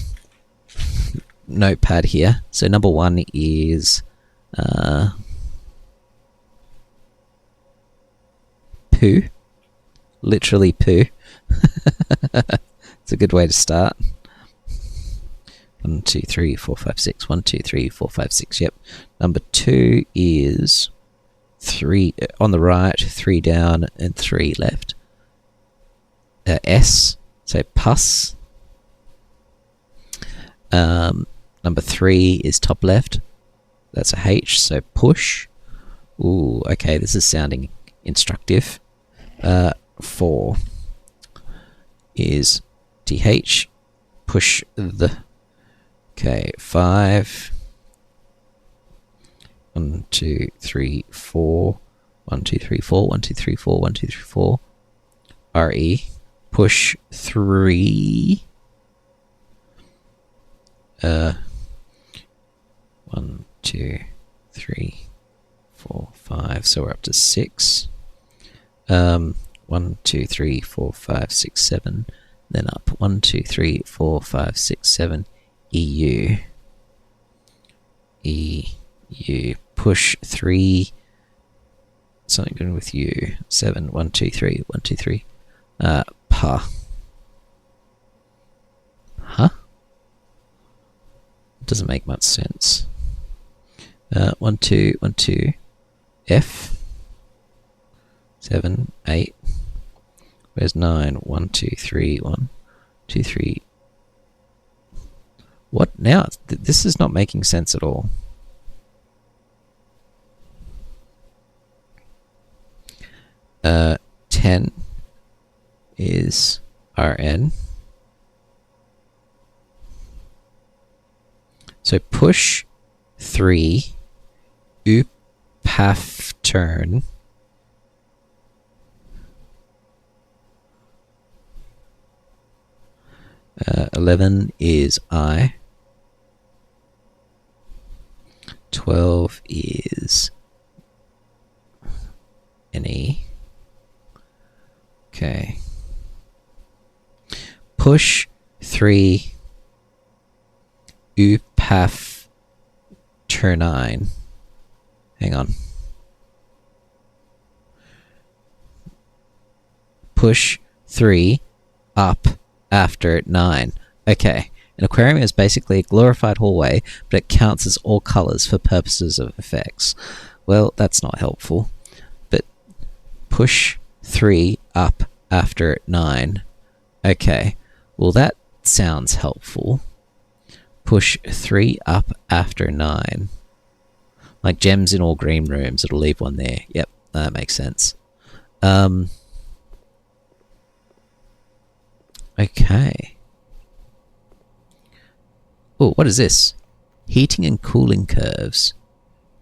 notepad here. So number 1 is... poo. Literally poo. It's a good way to start. 1, 2, 3, 4, 5, 6. 1, 2, 3, 4, 5, 6. Yep. Number 2 is 3 on the right, 3 down, and 3 left. S. So pus. Number 3 is top left. That's a H. So push. Ooh. Okay. This is sounding instructive. 4 is TH. Push the... Okay, 5. 1, 2, 3, 4. 1, 2, 3, 4. 1, 2, 3, 4. 1, 2, 3, 4. RE. Push 3. 1, 2, 3, 4, 5. So we're up to 6. 1, 2, 3, 4, 5, 6, 7. Then up. 1, 2, 3, 4, 5, 6, 7. EU. EU. Push 3. Something good with U. 7. 1, 2, 3. 1, 2, 3. Pa. Huh? Doesn't make much sense. 1, 2, 1, 2. F. 7, 8. Where's 9? 1, 2, 3. 1, 2, 3. What now? This is not making sense at all. Uh, 10 is RN. So push 3. Upaf turn. Uh, 11 is I. 12 is NE. Okay. Push 3. Upaf turn 9. Hang on. Push 3 up after 9. Okay. An aquarium is basically a glorified hallway, but it counts as all colours for purposes of effects. Well, that's not helpful. But push 3 up after 9. Okay. Well, that sounds helpful. Push 3 up after 9. Like gems in all green rooms, it'll leave 1 there. Yep, that makes sense. Okay. Oh, what is this? Heating and cooling curves.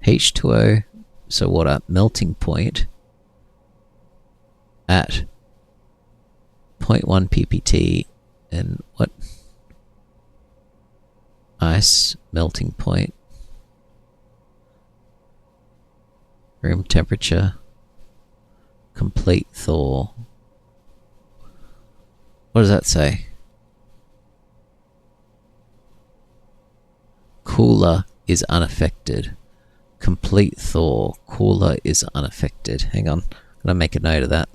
H2O, so water, melting point at 0.1 ppt, and what? Ice melting point. Room temperature. Complete thaw. What does that say? Cooler is unaffected. Complete thaw. Cooler is unaffected. Hang on. I'm going to make a note of that.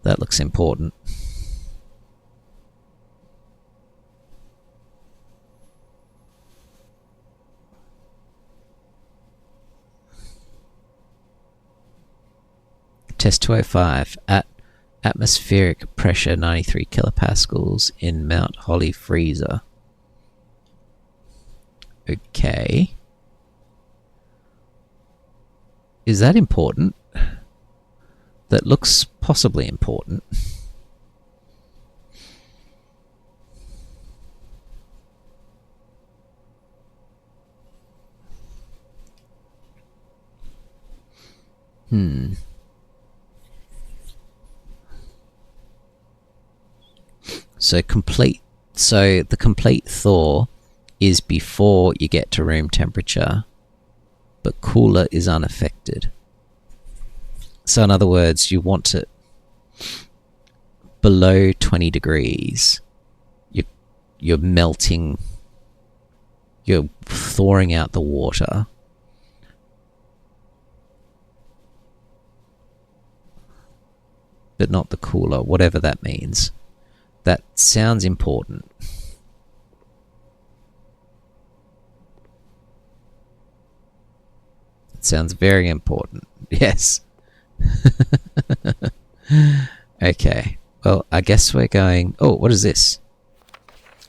That looks important. Test 205 at atmospheric pressure 93 kilopascals in Mount Holly freezer. Okay. Is that important? That looks possibly important. So the complete thaw is before you get to room temperature, but cooler is unaffected. So in other words, you want it below 20 degrees. You're melting, you're thawing out the water. But not the cooler, whatever that means. That sounds important. It sounds very important. Yes. Okay. Well, I guess we're going... Oh, what is this?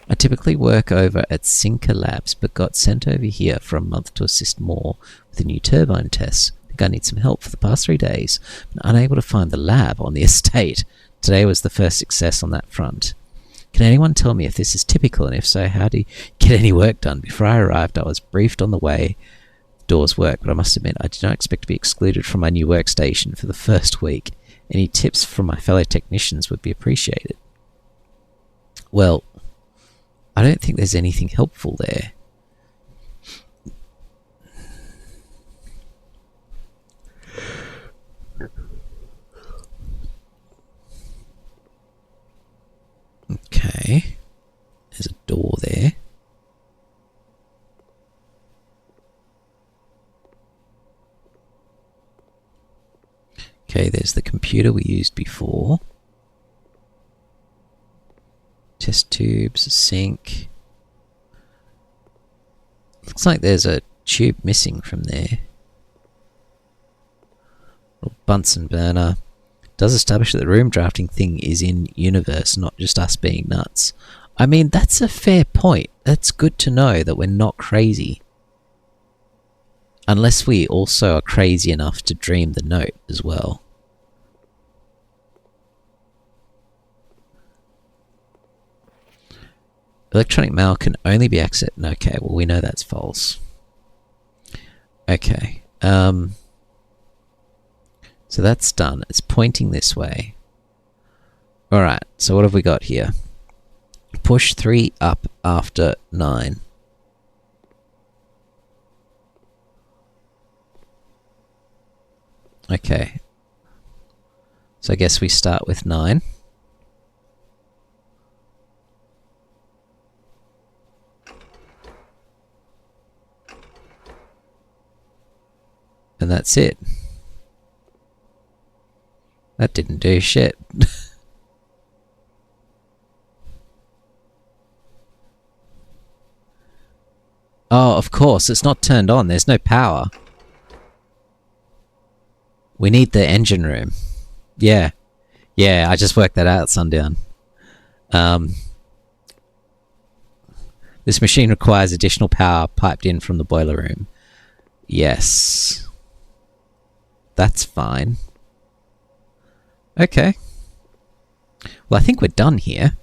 I typically work over at Sinker Labs, but got sent over here for a month to assist more with the new turbine tests. I think I need some help for the past 3 days. I'm unable to find the lab on the estate. Today was the first success on that front. Can anyone tell me if this is typical, and if so, how do you get any work done? Before I arrived, I was briefed on the way doors work, but I must admit I did not expect to be excluded from my new workstation for the first week. Any tips from my fellow technicians would be appreciated. Well, I don't think there's anything helpful there. Okay. There's a door there. Okay, there's the computer we used before. Test tubes, sink. Looks like there's a tube missing from there. Little Bunsen burner. Does establish that the room drafting thing is in universe, not just us being nuts. I mean, that's a fair point. That's good to know that we're not crazy. Unless we also are crazy enough to dream the note as well. Electronic mail can only be accessed... Okay, well, we know that's false. Okay. So that's done. It's pointing this way. Alright, so what have we got here? Push 3 up after 9. Okay. So I guess we start with 9. And that's it. That didn't do shit. Oh, of course, it's not turned on. There's no power. We need the engine room. Yeah. Yeah, I just worked that out at sundown. This machine requires additional power piped in from the boiler room. Yes. That's fine. Okay. Well, I think we're done here.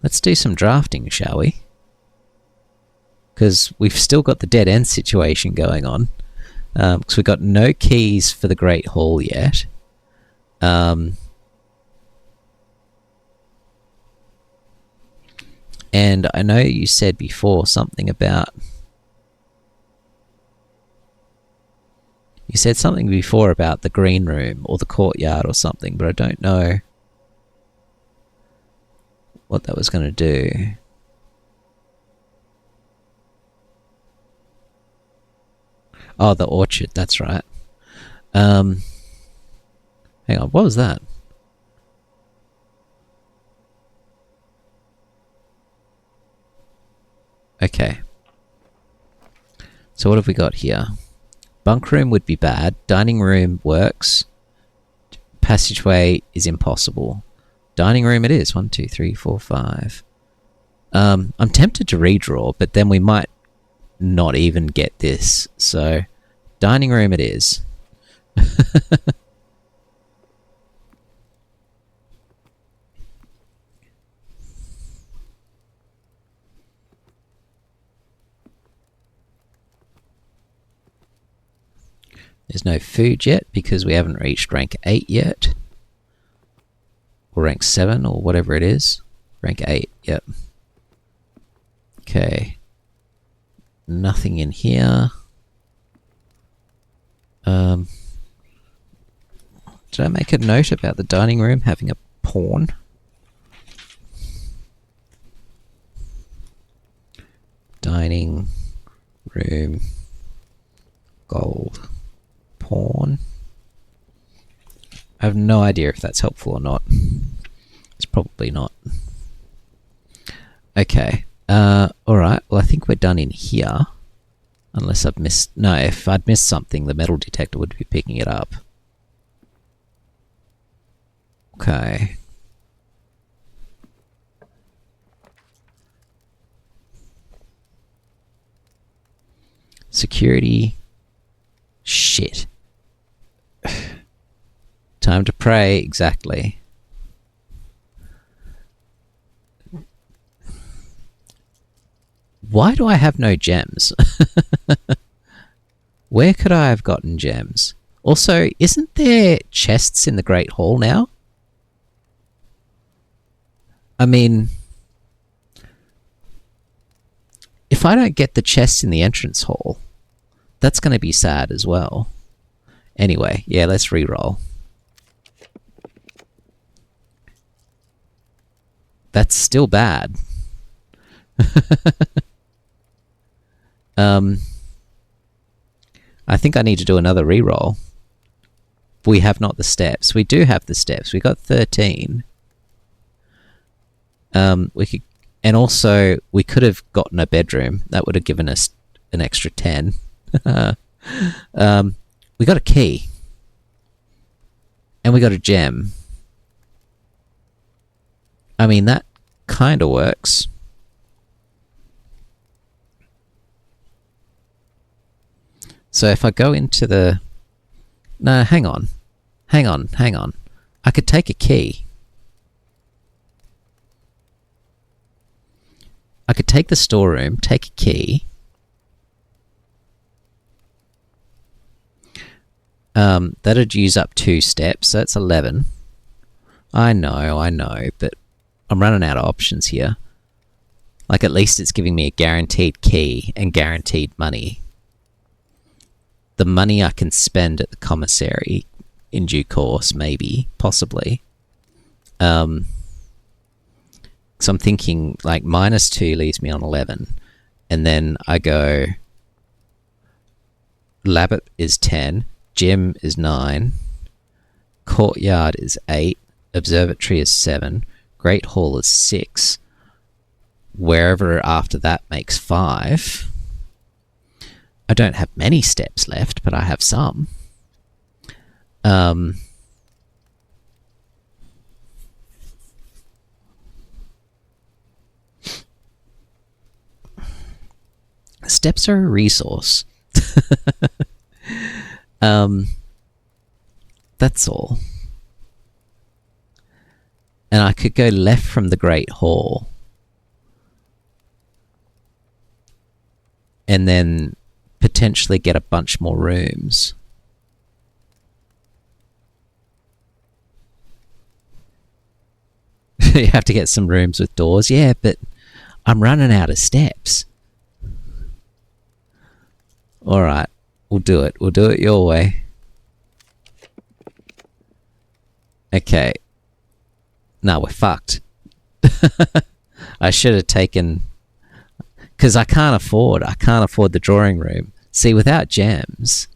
Let's do some drafting, shall we? because we've still got the dead end situation going on. Because we've got no keys for the Great Hall yet. And I know you said before something about... You said something before about the green room or the courtyard or something, but I don't know what that was going to do. Oh, the orchard, that's right. Hang on, what was that? Okay. So what have we got here? Bunk room would be bad. Dining room works. Passageway is impossible. Dining room it is. 1, 2, 3, 4, 5. I'm tempted to redraw, but then we might not even get this. So, dining room it is. There's no food yet because we haven't reached rank 8 yet. Or rank 7 or whatever it is. Rank 8, yep. Okay. Nothing in here. Did I make a note about the dining room having a pawn? Dining room gold pawn. I have no idea if that's helpful or not. It's probably not. Okay. Alright, well I think we're done in here. Unless I've missed... No, if I'd missed something, the metal detector would be picking it up. Okay. Security. Shit. Time to pray, exactly. Why do I have no gems? Where could I have gotten gems? Also, isn't there chests in the Great Hall now? I mean, if I don't get the chests in the entrance hall, that's going to be sad as well. Anyway, yeah, let's re-roll. That's still bad. I think I need to do another re-roll. We have not the steps. We do have the steps. We got 13. We could, and also we could have gotten a bedroom. That would have given us an extra 10. We got a key. And we got a gem. I mean, that kind of works. So if I go into the... No, hang on. Hang on. I could take a key. I could take the storeroom, take a key. That'd use up 2 steps, so that's 11. I know, but I'm running out of options here. Like, at least it's giving me a guaranteed key and guaranteed money. The money I can spend at the commissary in due course, maybe, possibly. So I'm thinking, like, -2 leaves me on 11. And then I go... Labbit is 10. Gym is 9. Courtyard is 8. Observatory is 7. Great Hall is 6. Wherever after that makes 5. I don't have many steps left, but I have some. Steps are a resource. That's all. And I could go left from the Great Hall. and then potentially get a bunch more rooms. You have to get some rooms with doors. Yeah, but I'm running out of steps. Alright, we'll do it. We'll do it your way. Okay. No, we're fucked. I should have taken... Because I can't afford the drawing room. See, without gems...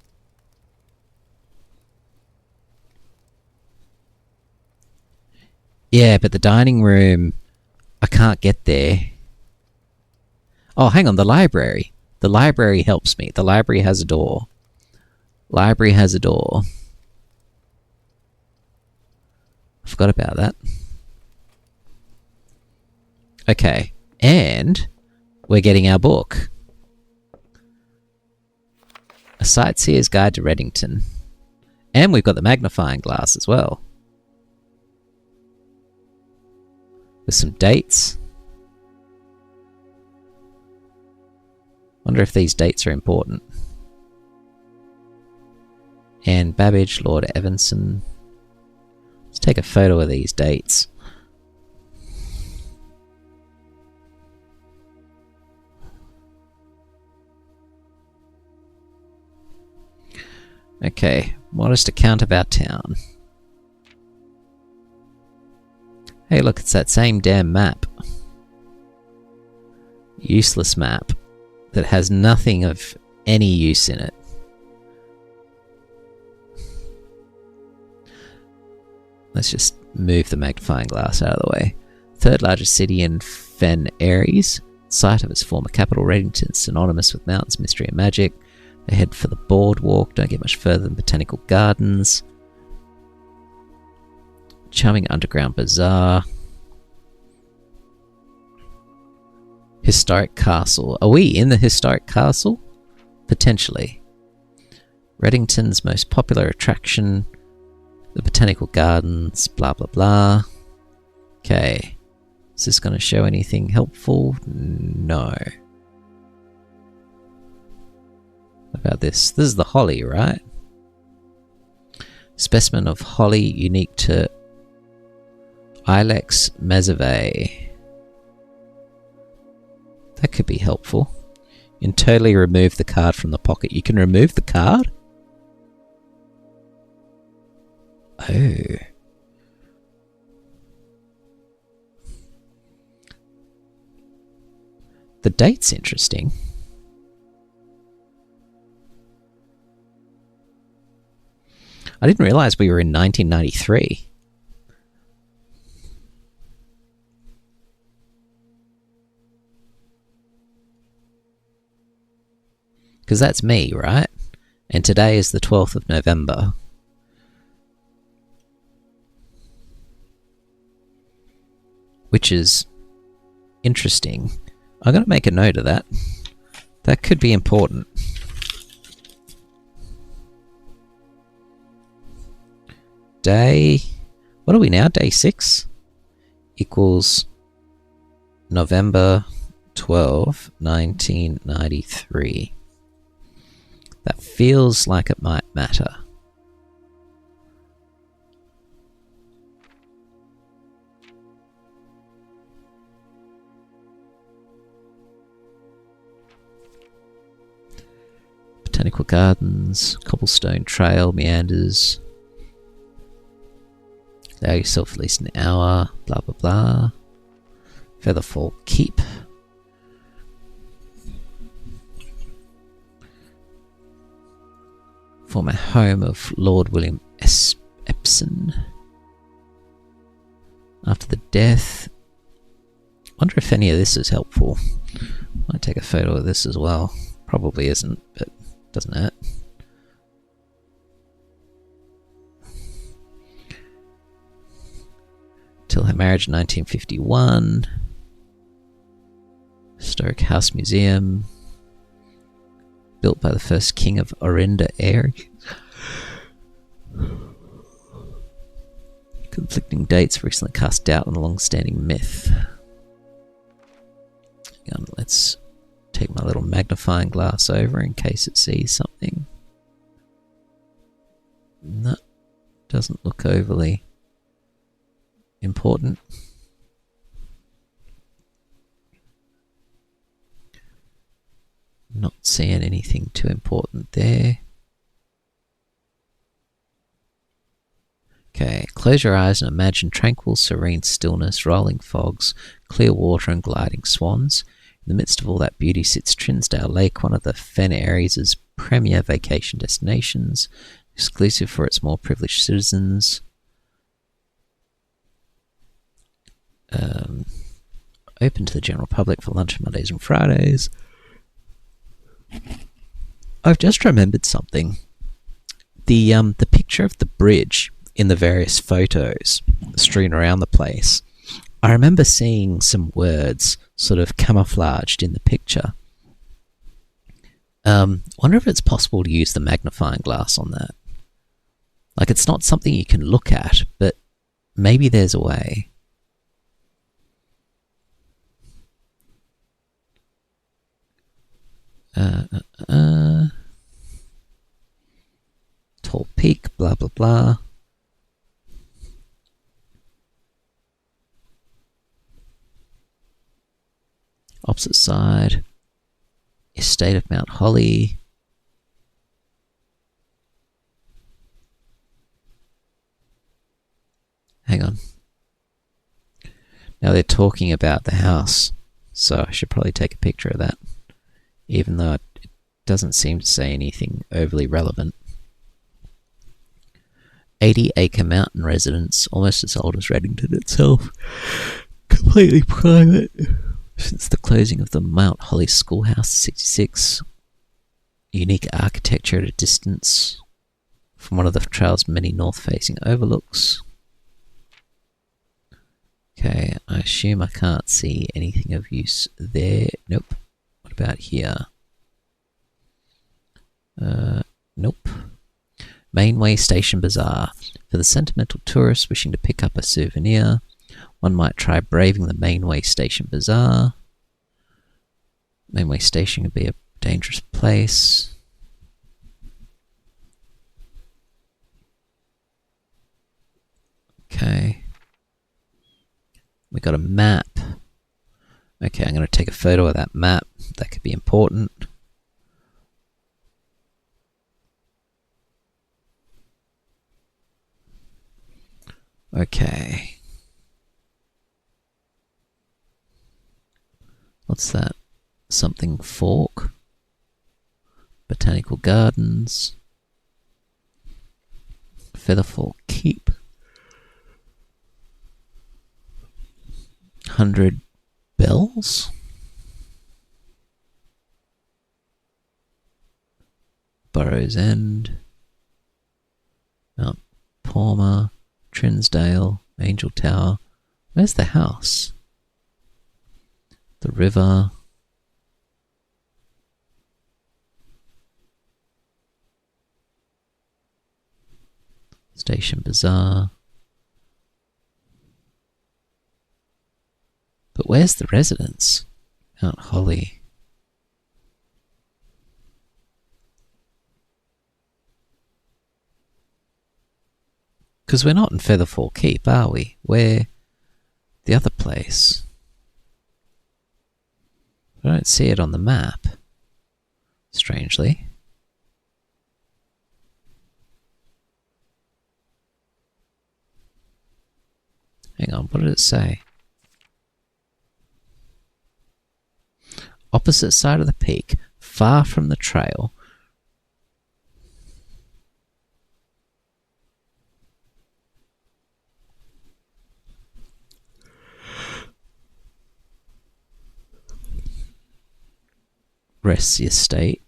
Yeah, but the dining room, I can't get there. Oh, hang on, the library. The library helps me. The library has a door. Library has a door. I forgot about that. Okay, and we're getting our book. A Sightseer's Guide to Reddington. And we've got the magnifying glass as well. With some dates. Wonder if these dates are important. Anne Babbage, Lord Evanson. Let's take a photo of these dates. Okay, modest account of our town. Hey, look, it's that same damn map. Useless map that has nothing of any use in it. Let's just move the magnifying glass out of the way. Third largest city in Fen Aries, site of its former capital, Reddington, synonymous with mountains, mystery and magic. They head for the boardwalk, don't get much further than Botanical Gardens. Charming underground bazaar. Historic castle. Are we in the historic castle? Potentially. Reddington's most popular attraction. The Botanical Gardens. Blah blah blah. Okay. Is this going to show anything helpful? No. What about this? This is the holly, right? Specimen of holly unique to Ilex Mesovae. That could be helpful. You can totally remove the card from the pocket. You can remove the card? Oh. The date's interesting. I didn't realize we were in 1993. Because that's me, right? And today is the 12th of November. Which is interesting. I'm going to make a note of that. That could be important. Day... What are we now? Day 6? Equals November 12, 1993. That feels like it might matter. Botanical Gardens, Cobblestone Trail, meanders. Allow yourself at least an hour, blah blah blah. Featherfall Keep. Former home of Lord William Epson. After the death. Wonder if any of this is helpful. Might take a photo of this as well. Probably isn't, but doesn't hurt. Till her marriage in 1951. Historic House Museum. Built by the first king of Orinda Aries. Conflicting dates recently cast doubt on the long-standing myth. Hang on, let's take my little magnifying glass over in case it sees something. No, doesn't look overly important. Not seeing anything too important there. Okay, close your eyes and imagine tranquil, serene stillness, rolling fogs, clear water and gliding swans. In the midst of all that beauty sits Trinsdale Lake, one of the Fen Aires' premier vacation destinations, exclusive for its more privileged citizens. Open to the general public for lunch Mondays and Fridays. I've just remembered something. The picture of the bridge in the various photos strewn around the place, I remember seeing some words sort of camouflaged in the picture. Wonder if it's possible to use the magnifying glass on that. Like, it's not something you can look at, but maybe there's a way. Tall peak, blah blah blah. Opposite side, estate of Mount Holly. Hang on. Now they're talking about the house, so I should probably take a picture of that, even though it doesn't seem to say anything overly relevant. 80-acre mountain residence, almost as old as Reddington itself. Completely private. Since the closing of the Mount Holly Schoolhouse in '66. Unique architecture at a distance from one of the trail's many north-facing overlooks. Okay, I assume I can't see anything of use there. Nope. What about here? Nope. Mainway Station Bazaar. For the sentimental tourist wishing to pick up a souvenir, one might try braving the Mainway Station Bazaar. Mainway Station could be a dangerous place. Okay. We got a map. Okay, I'm going to take a photo of that map. That could be important. Okay. What's that? Something Fork? Botanical Gardens? Featherfall Keep? 100 Bells? Burrows End? Mount Palmer? Trinsdale, Angel Tower. Where's the house? The river. Station Bazaar. But where's the residence? Mount Holly. Because we're not in Featherfall Keep, are we? We're the other place. I don't see it on the map, strangely. Hang on, what did it say? Opposite side of the peak, far from the trail. Rests the estate.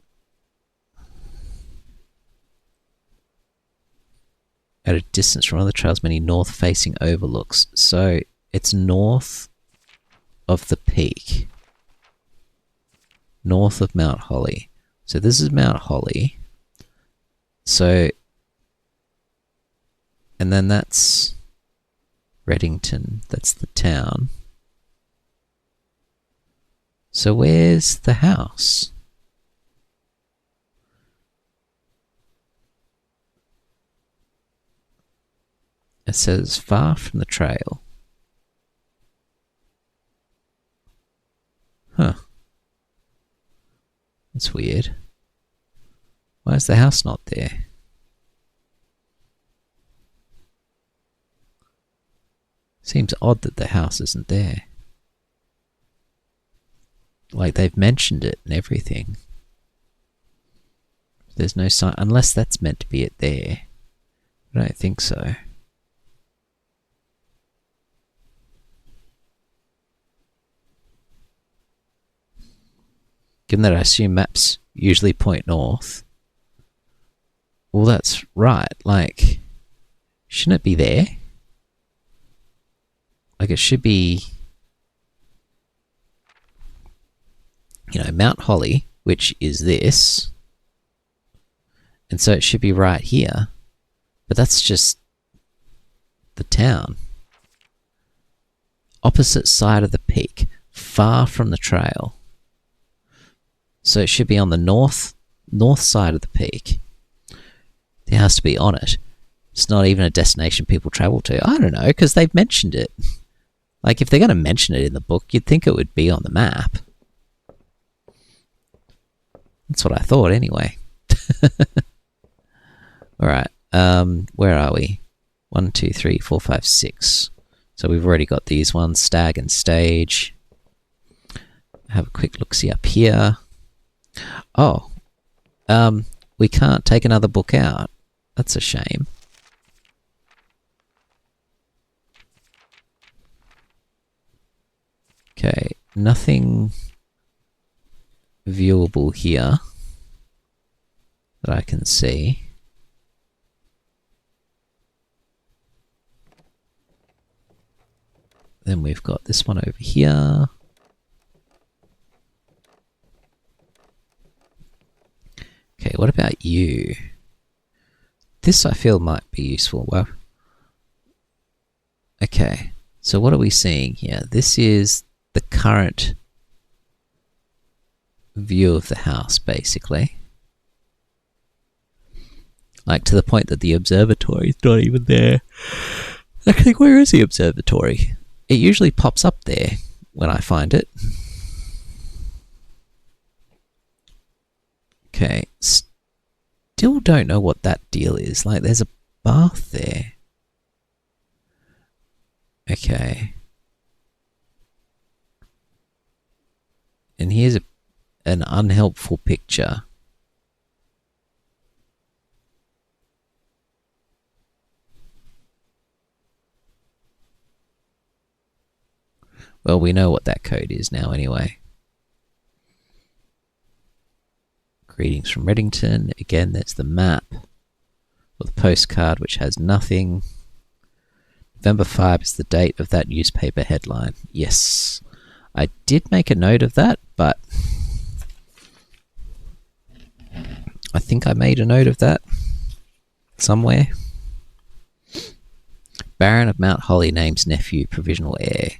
At a distance from other trails, many north-facing overlooks. So it's north of the peak. North of Mount Holly. So this is Mount Holly. So, and then that's Reddington. That's the town. So where's the house? It says far from the trail. Huh. That's weird. Why is the house not there? Seems odd that the house isn't there. Like they've mentioned it and everything. There's no sign, unless that's meant to be it there. I don't think so. Given that I assume maps usually point north. Well, that's right. Like, shouldn't it be there? Like, it should be, you know, Mount Holly, which is this. And so it should be right here. But that's just the town. Opposite side of the peak, far from the trail. So it should be on the north side of the peak. There has to be on it. It's not even a destination people travel to. I don't know, because they've mentioned it. Like, if they're going to mention it in the book, you'd think it would be on the map. That's what I thought, anyway. Alright, where are we? 1, 2, 3, 4, 5, 6. So we've already got these ones, Stag and Stage. Have a quick look-see up here. Oh, we can't take another book out. That's a shame. Okay, nothing viewable here that I can see. Then we've got this one over here. Okay, what about you? This I feel might be useful. Well, okay, so what are we seeing here? This is the current view of the house, basically. Like, to the point that the observatory is not even there. Actually, where is the observatory? It usually pops up there when I find it. Okay, still don't know what that deal is. Like, there's a bath there. Okay. And here's an unhelpful picture. Well, we know what that code is now anyway. Greetings from Reddington. Again, there's the map. Or the postcard, which has nothing. November 5 is the date of that newspaper headline. Yes. I did make a note of that, but I think I made a note of that somewhere. Baron of Mount Holly names nephew provisional heir.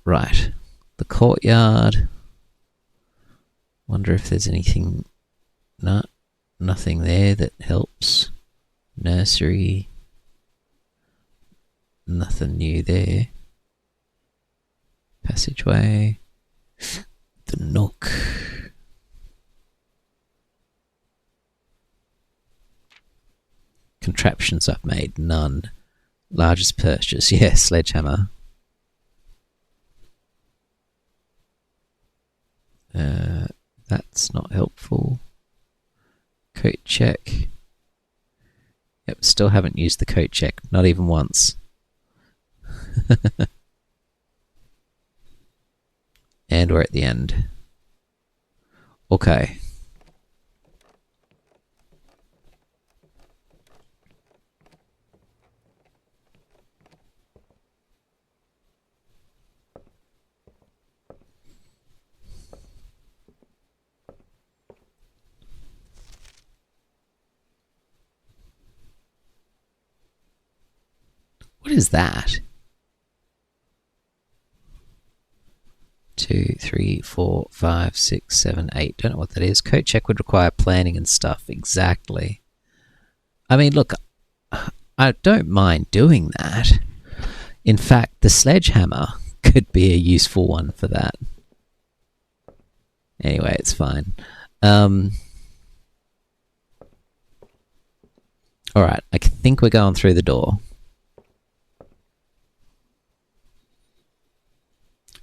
Right. The courtyard. Wonder if there's anything. No, nothing there that helps. Nursery. Nothing new there. Passageway. The nook. Contraptions I've made. None. Largest purchase. Yeah, sledgehammer. That's not helpful. Coat check. Yep, still haven't used the coat check. Not even once. And we're at the end. Okay. What is that? 2, 3, 4, 5, 6, 7, 8. Don't know what that is. Code check would require planning and stuff. Exactly. I mean, look, I don't mind doing that. In fact, the sledgehammer could be a useful one for that. Anyway, it's fine. Alright, I think we're going through the door.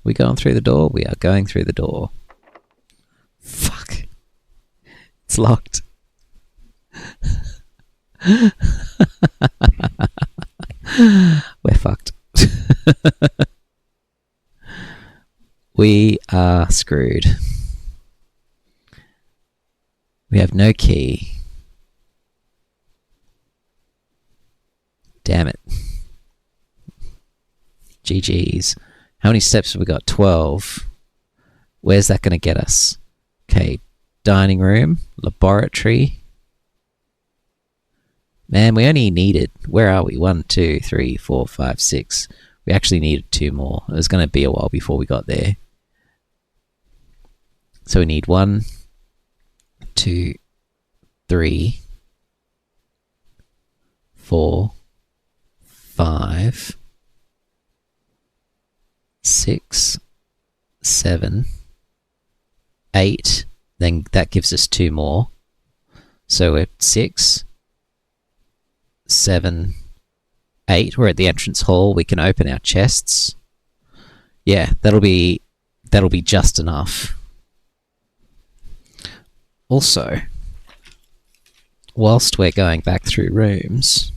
We going through the door? We are going through the door. Fuck. It's locked. We're fucked. We are screwed. We have no key. Damn it. GG's. How many steps have we got? 12. Where's that going to get us? Okay, dining room, laboratory. Man, we only needed... Where are we? 1, 2, 3, 4, 5, 6. We actually needed 2 more. It was going to be a while before we got there. So we need 1, 2, 3, 4, 5, 6, 7, 8. Then that gives us 2 more. So we're 6, 7, 8. We're at the entrance hall. We can open our chests. Yeah, that'll be just enough. Also, whilst we're going back through rooms,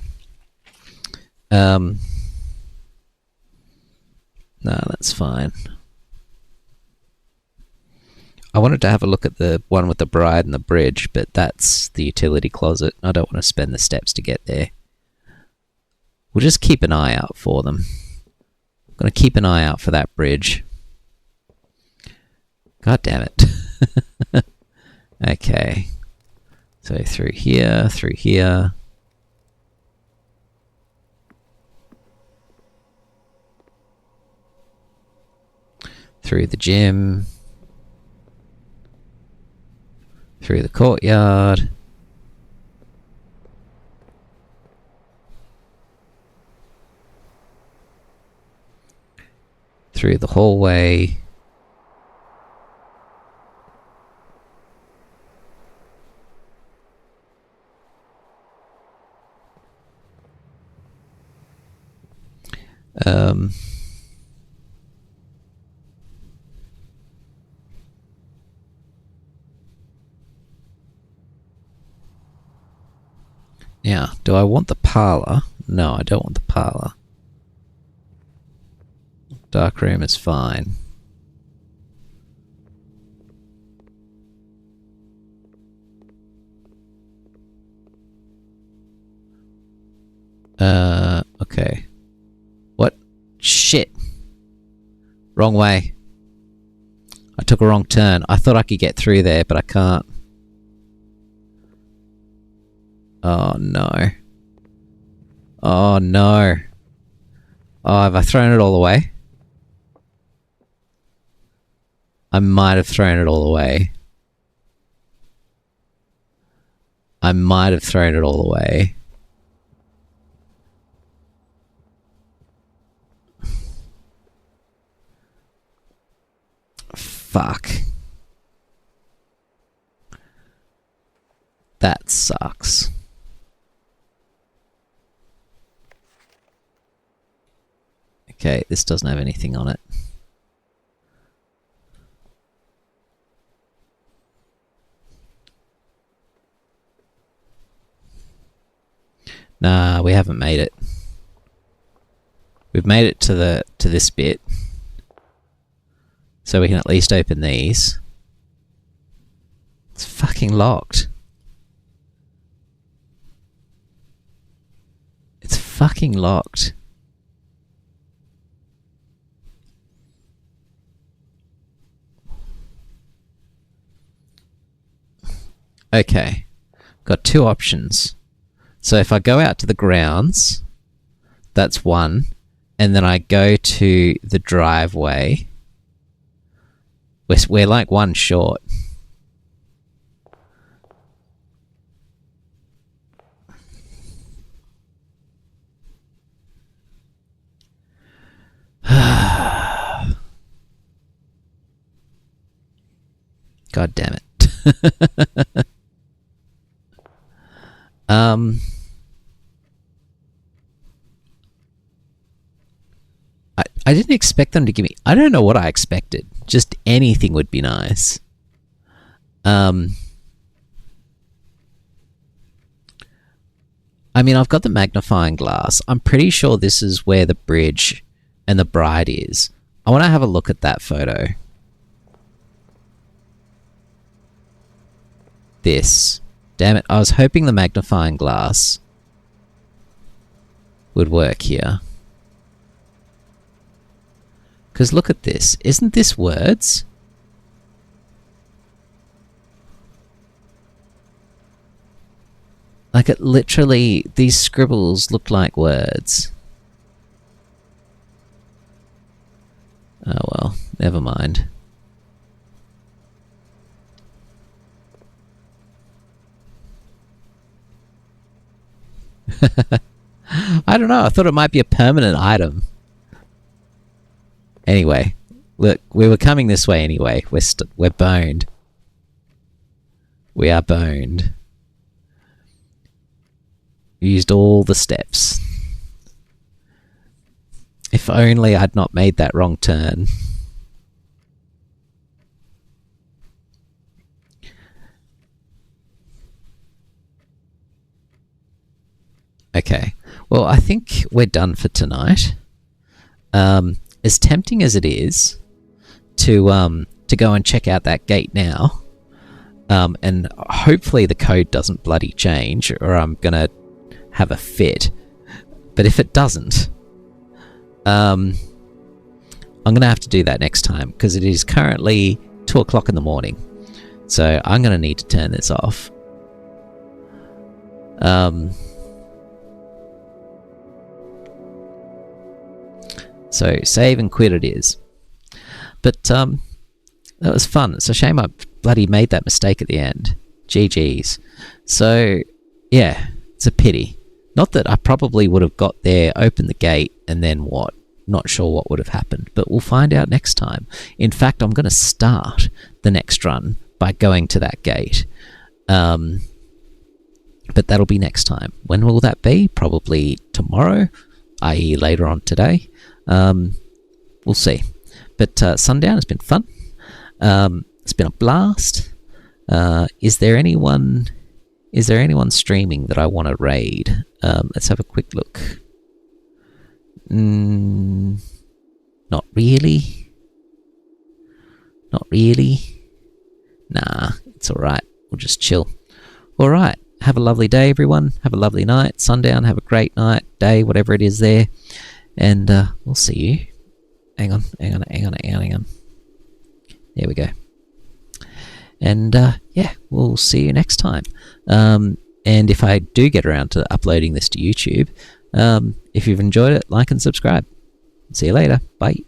no, that's fine. I wanted to have a look at the one with the bride and the bridge, but that's the utility closet. I don't want to spend the steps to get there. We'll just keep an eye out for them. I'm going to keep an eye out for that bridge. God damn it. Okay. So through here, through here. Through the gym. Through the courtyard. Through the hallway. Now, do I want the parlour? No, I don't want the parlour. Dark room is fine. Okay. What? Shit. Wrong way. I took a wrong turn. I thought I could get through there, but I can't. Oh no. Oh no. Oh, have I thrown it all away? I might have thrown it all away. I might have thrown it all away. Fuck. That sucks. Okay, this doesn't have anything on it. Nah, we haven't made it. We've made it to this bit. So we can at least open these. It's fucking locked. It's fucking locked. Okay. Got 2 options. So if I go out to the grounds, That's one. And then I go to the driveway. We're like one short. God damn it. I didn't expect them to give me... I don't know what I expected. Just anything would be nice. I mean, I've got the magnifying glass. I'm pretty sure this is where the bridge and the bride is. I want to have a look at that photo. This. Damn it, I was hoping the magnifying glass would work here. Because look at this. Isn't this words? Like it literally, these scribbles look like words. Oh well, never mind. I don't know, I thought it might be a permanent item. Anyway, look, we were coming this way anyway. We're boned. We are boned. Used all the steps. If only I'd not made that wrong turn. Okay, well, I think we're done for tonight. As tempting as it is to go and check out that gate now, and hopefully the code doesn't bloody change, or I'm gonna have a fit. But if it doesn't, I'm gonna have to do that next time, because it is currently 2 o'clock in the morning, so I'm gonna need to turn this off. So save and quit it is. But that was fun. It's a shame I bloody made that mistake at the end. GG's. So yeah, it's a pity. Not that I probably would have got there, opened the gate, and then what? Not sure what would have happened, but we'll find out next time. In fact, I'm going to start the next run by going to that gate. But that'll be next time. When will that be? Probably tomorrow, i.e. later on today. We'll see. But Sundown has been fun. It's been a blast. Is there anyone streaming that I want to raid? Let's have a quick look. Not really. Not really. Nah, it's alright. We'll just chill. Alright. Have a lovely day, everyone. Have a lovely night. Sundown, have a great night, day, whatever it is there. And we'll see you. Hang on. There we go. And yeah, we'll see you next time. And if I do get around to uploading this to YouTube, if you've enjoyed it, like and subscribe. See you later. Bye.